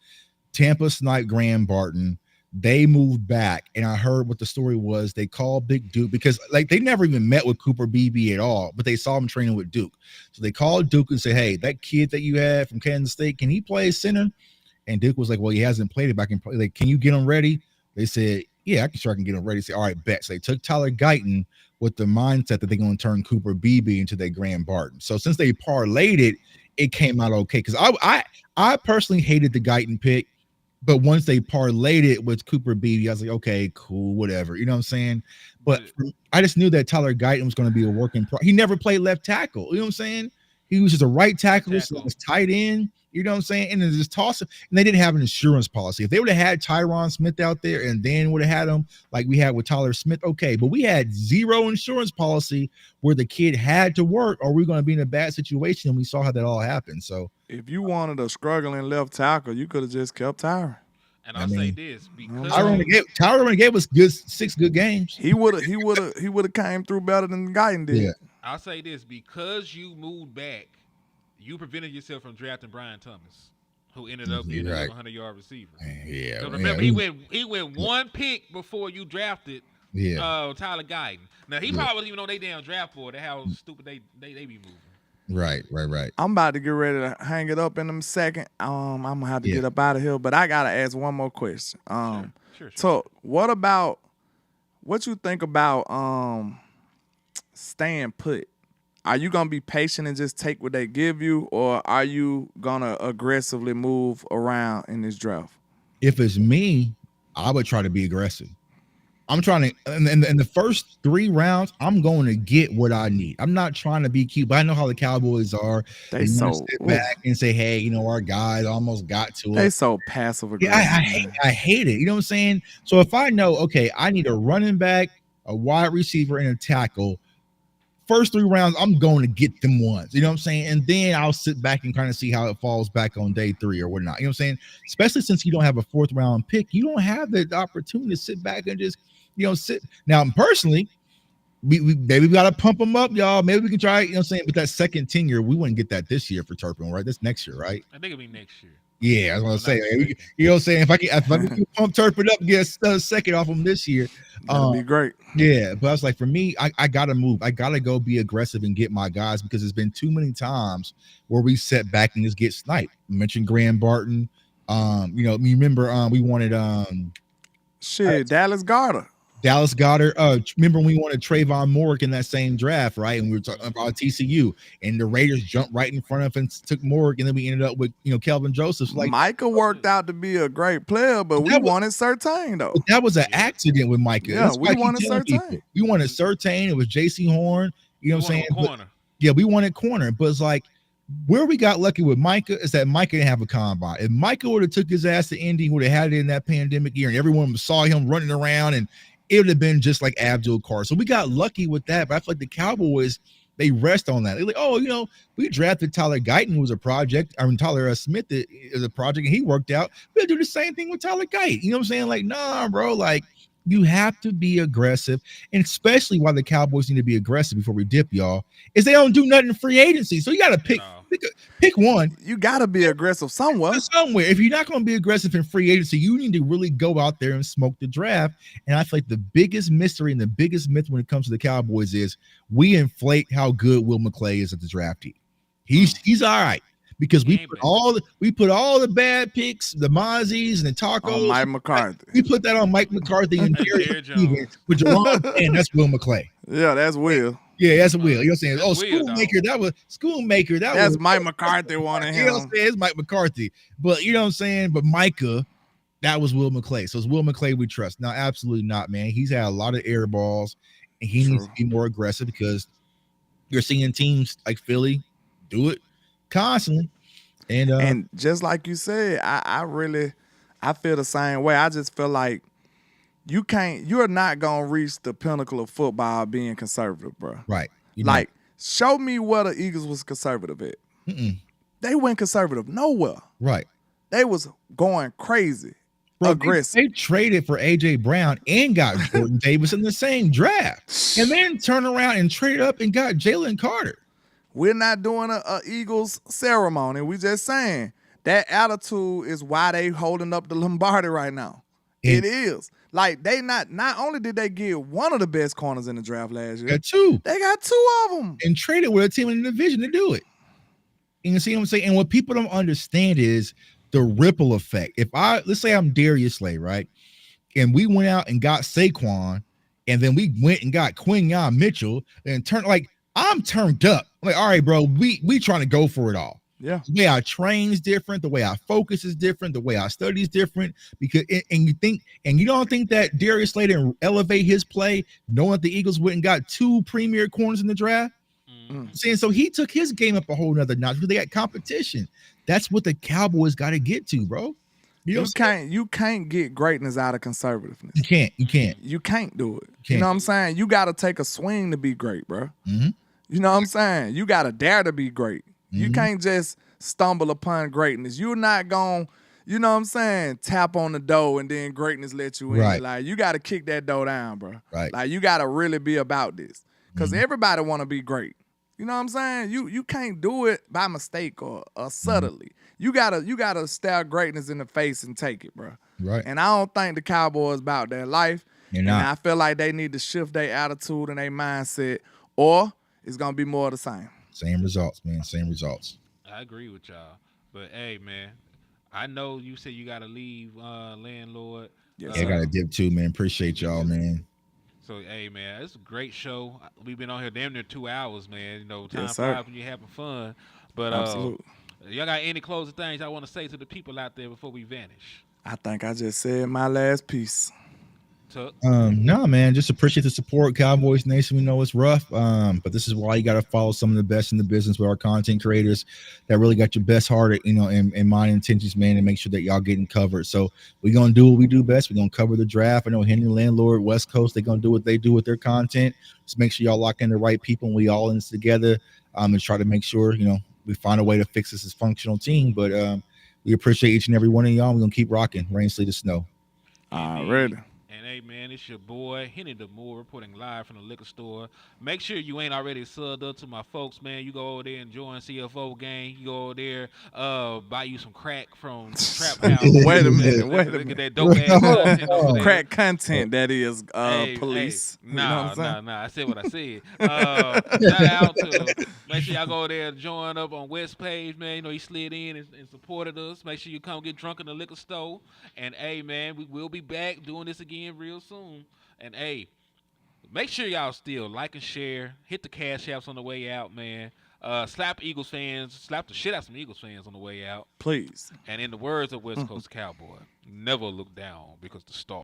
Tampa sniped Graham Barton. They moved back, and I heard what the story was. They called Big Duke because they never even met with Cooper Beebe at all, but they saw him training with Duke. So they called Duke and said, hey, that kid that you had from Kansas State, can he play center? And Duke was like, well, he hasn't played it, but I can play. Like, can you get him ready? They said, yeah, I can get him ready. They said, all right, bet. So they took Tyler Guyton with the mindset that they're going to turn Cooper Beebe into their Graham Barton. So since they parlayed it, it came out okay. Because I personally hated the Guyton pick. But once they parlayed it with Cooper Beebe, I was like, okay, cool, whatever. You know what I'm saying? But I just knew that Tyler Guyton was going to be a working pro. He never played left tackle. You know what I'm saying? He was just a right tackle, so it was tight end. You know what I'm saying? And then just toss him. And they didn't have an insurance policy. If they would have had Tyron Smith out there and then would have had him like we had with Tyler Smith, okay. But we had 0 insurance policy where the kid had to work or we're going to be in a bad situation. And we saw how that all happened. So if you wanted a struggling left tackle, you could have just kept Tyron. And I'll say this because Tyron gave us 6 good games. He would have came through better than Guyton did. Yeah. I'll say this because you moved back, you prevented yourself from drafting Brian Thomas, who ended up being a 100-yard receiver. Yeah. So remember, he went 1 pick before you drafted Tyler Guyton. Now he probably wasn't even on their damn draft board. How stupid they be moving. Right. I'm about to get ready to hang it up in a second. I'm gonna have to get up out of here, but I gotta ask one more question. Sure. So what you think about staying put? Are you gonna be patient and just take what they give you, or are you gonna aggressively move around in this draft? If it's me, I would try to be aggressive. I'm trying to in the first 3 rounds, I'm going to get what I need. I'm not trying to be cute, but I know how the Cowboys are. They want to so sit back and say, hey, our guys almost got to they us. so passive Yeah, aggressive. I hate it. You know what I'm saying? So if I know, okay, I need a running back, a wide receiver, and a tackle. First 3 rounds, I'm going to get them ones. You know what I'm saying? And then I'll sit back and kind of see how it falls back on day 3 or whatnot. You know what I'm saying? Especially since you don't have a 4th round pick, you don't have the opportunity to sit back and just, sit. Now, personally, we maybe we got to pump them up, y'all. Maybe we can try, what I'm saying? But that second tenure, we wouldn't get that this year for Turpin, right? That's next year, right? I think it'll be next year. Yeah, I was gonna say, you know what I'm saying? If I can pump Turpin up, get a second off him this year, That'd be great. Yeah, but I was like, for me, I gotta move. I gotta go be aggressive and get my guys because there's been too many times where we set back and just get sniped. I mentioned Graham Barton. You remember we wanted Dallas Goedert. Dallas Goedert. Remember when we wanted Trayvon Moorick in that same draft, right? And we were talking about TCU, and the Raiders jumped right in front of and took Moorick, and then we ended up with Kelvin Joseph. Like Micah worked out to be a great player, but we wanted Surtain though. That was an accident with Micah. Yeah, we wanted Surtain. We wanted Surtain. It was J.C. Horn. You know what I'm saying? Corner. We wanted corner, but it's like where we got lucky with Micah is that Micah didn't have a combine. If Micah would have took his ass to Indy, would have had it in that pandemic year, and everyone saw him running around and it would have been just like Abdul Carr. So we got lucky with that. But I feel like the Cowboys, they rest on that. They're like, we drafted Tyler Guyton, who was a project. I mean, Tyler Smith is a project, and he worked out. We'll do the same thing with Tyler Guyton. You know what I'm saying? Like, nah, bro. Like, you have to be aggressive. And especially why the Cowboys need to be aggressive before we dip, y'all, is they don't do nothing in free agency. So you got to pick one. You got to be aggressive somewhere. If you're not going to be aggressive in free agency, you need to really go out there and smoke the draft. And I feel like the biggest mystery and the biggest myth when it comes to the Cowboys is we inflate how good Will McClay is at the draftee. He's all right because we put all the bad picks, the Mozzie's and the tacos on Mike McCarthy. We put that on Mike McCarthy and Jerry Jones with Jerome, and that's Will McClay. Yeah, that's Will. Yeah, that's Will. You know what I'm saying? Oh, Schoolmaker. That's Mike McCarthy wanted him. You know what I'm saying? It's Mike McCarthy. But you know what I'm saying? But Micah, that was Will McClay. So it's Will McClay we trust. No, absolutely not, man. He's had a lot of air balls, and he needs to be more aggressive because you're seeing teams like Philly do it constantly. And just like you said, I feel the same way. I just feel like you're not gonna reach the pinnacle of football being conservative, bro. Right. Show me where the Eagles was conservative at. They went conservative nowhere. Right. They was going crazy, aggressive. They traded for A.J. Brown and got Jordan Davis in the same draft, and then turned around and traded up and got Jalen Carter. We're not doing a Eagles ceremony. We just saying that attitude is why they holding up the Lombardi right now. It is. Like, they not only did they get one of the best corners in the draft last year, they got two of them. And traded with a team in the division to do it. You see what I'm saying? And what people don't understand is the ripple effect. Let's say I'm Darius Slay, right? And we went out and got Saquon, and then we went and got Quinyon Mitchell, and I'm turned up. I'm like, all right, bro, we trying to go for it all. Yeah. The way I train is different. The way I focus is different. The way I study is different. Because you don't think that Darius Slay didn't elevate his play, knowing that the Eagles went and got two premier corners in the draft. Saying so he took his game up a whole nother notch because they got competition. That's what the Cowboys got to get to, bro. You can't get greatness out of conservativeness. You can't. You can't do it. You know what I'm saying? You got to take a swing to be great, bro. Mm-hmm. You know what I'm saying? You got to dare to be great. You can't just stumble upon greatness. You're not going, you know what I'm saying, tap on the door and then greatness let you in. Right. Like, you got to kick that door down, bro. Right. Like, you got to really be about this because everybody want to be great. You know what I'm saying? You can't do it by mistake or subtly. You gotta stare greatness in the face and take it, bro. Right. And I don't think the Cowboys about their life. You're not. And I feel like they need to shift their attitude and their mindset, or it's gonna be more of the same. Same results, man. Same results. I agree with y'all. But hey, man, I know you said you gotta leave, landlord. Yes, I gotta dip too, man. Appreciate y'all, man. So hey, man, it's a great show. We've been on here damn near 2 hours, man. You know, time Yes, flies when you're having fun. But absolutely. Y'all got any closing things I want to say to the people out there before we vanish? I think I just said my last piece. Tuck. No, man, just appreciate the support, Cowboys Nation. We know it's rough, but this is why you got to follow some of the best in the business with our content creators that really got your best heart, in mind intentions, man, and make sure that y'all getting covered. So we're gonna do what we do best. We're gonna cover the draft. I know Henry Landlord, West Coast, they're gonna do what they do with their content. Just make sure y'all lock in the right people, and we all in this together, and try to make sure we find a way to fix this dysfunctional team. But we appreciate each and every one of y'all. We're gonna keep rocking, rain, sleet, or snow. Already. And hey, man, it's your boy, Henny the Moore, reporting live from the liquor store. Make sure you ain't already subbed up to my folks, man. You go over there and join CFO gang. You go over there, buy you some crack from Trap House. Wait a minute. Look at that dope ass content over there. Crack content, that is, police. Hey, You know what I'm saying? nah. I said what I said. Shout out to, make sure y'all go there and join up on West Page, man. He slid in and supported us. Make sure you come get drunk in the liquor store. And hey, man, we will be back doing this again real soon. And hey, make sure y'all still like and share. Hit the cash apps on the way out, man. Slap Eagles fans, slap the shit out some Eagles fans on the way out. Please. And in the words of West Coast Cowboy, never look down because the star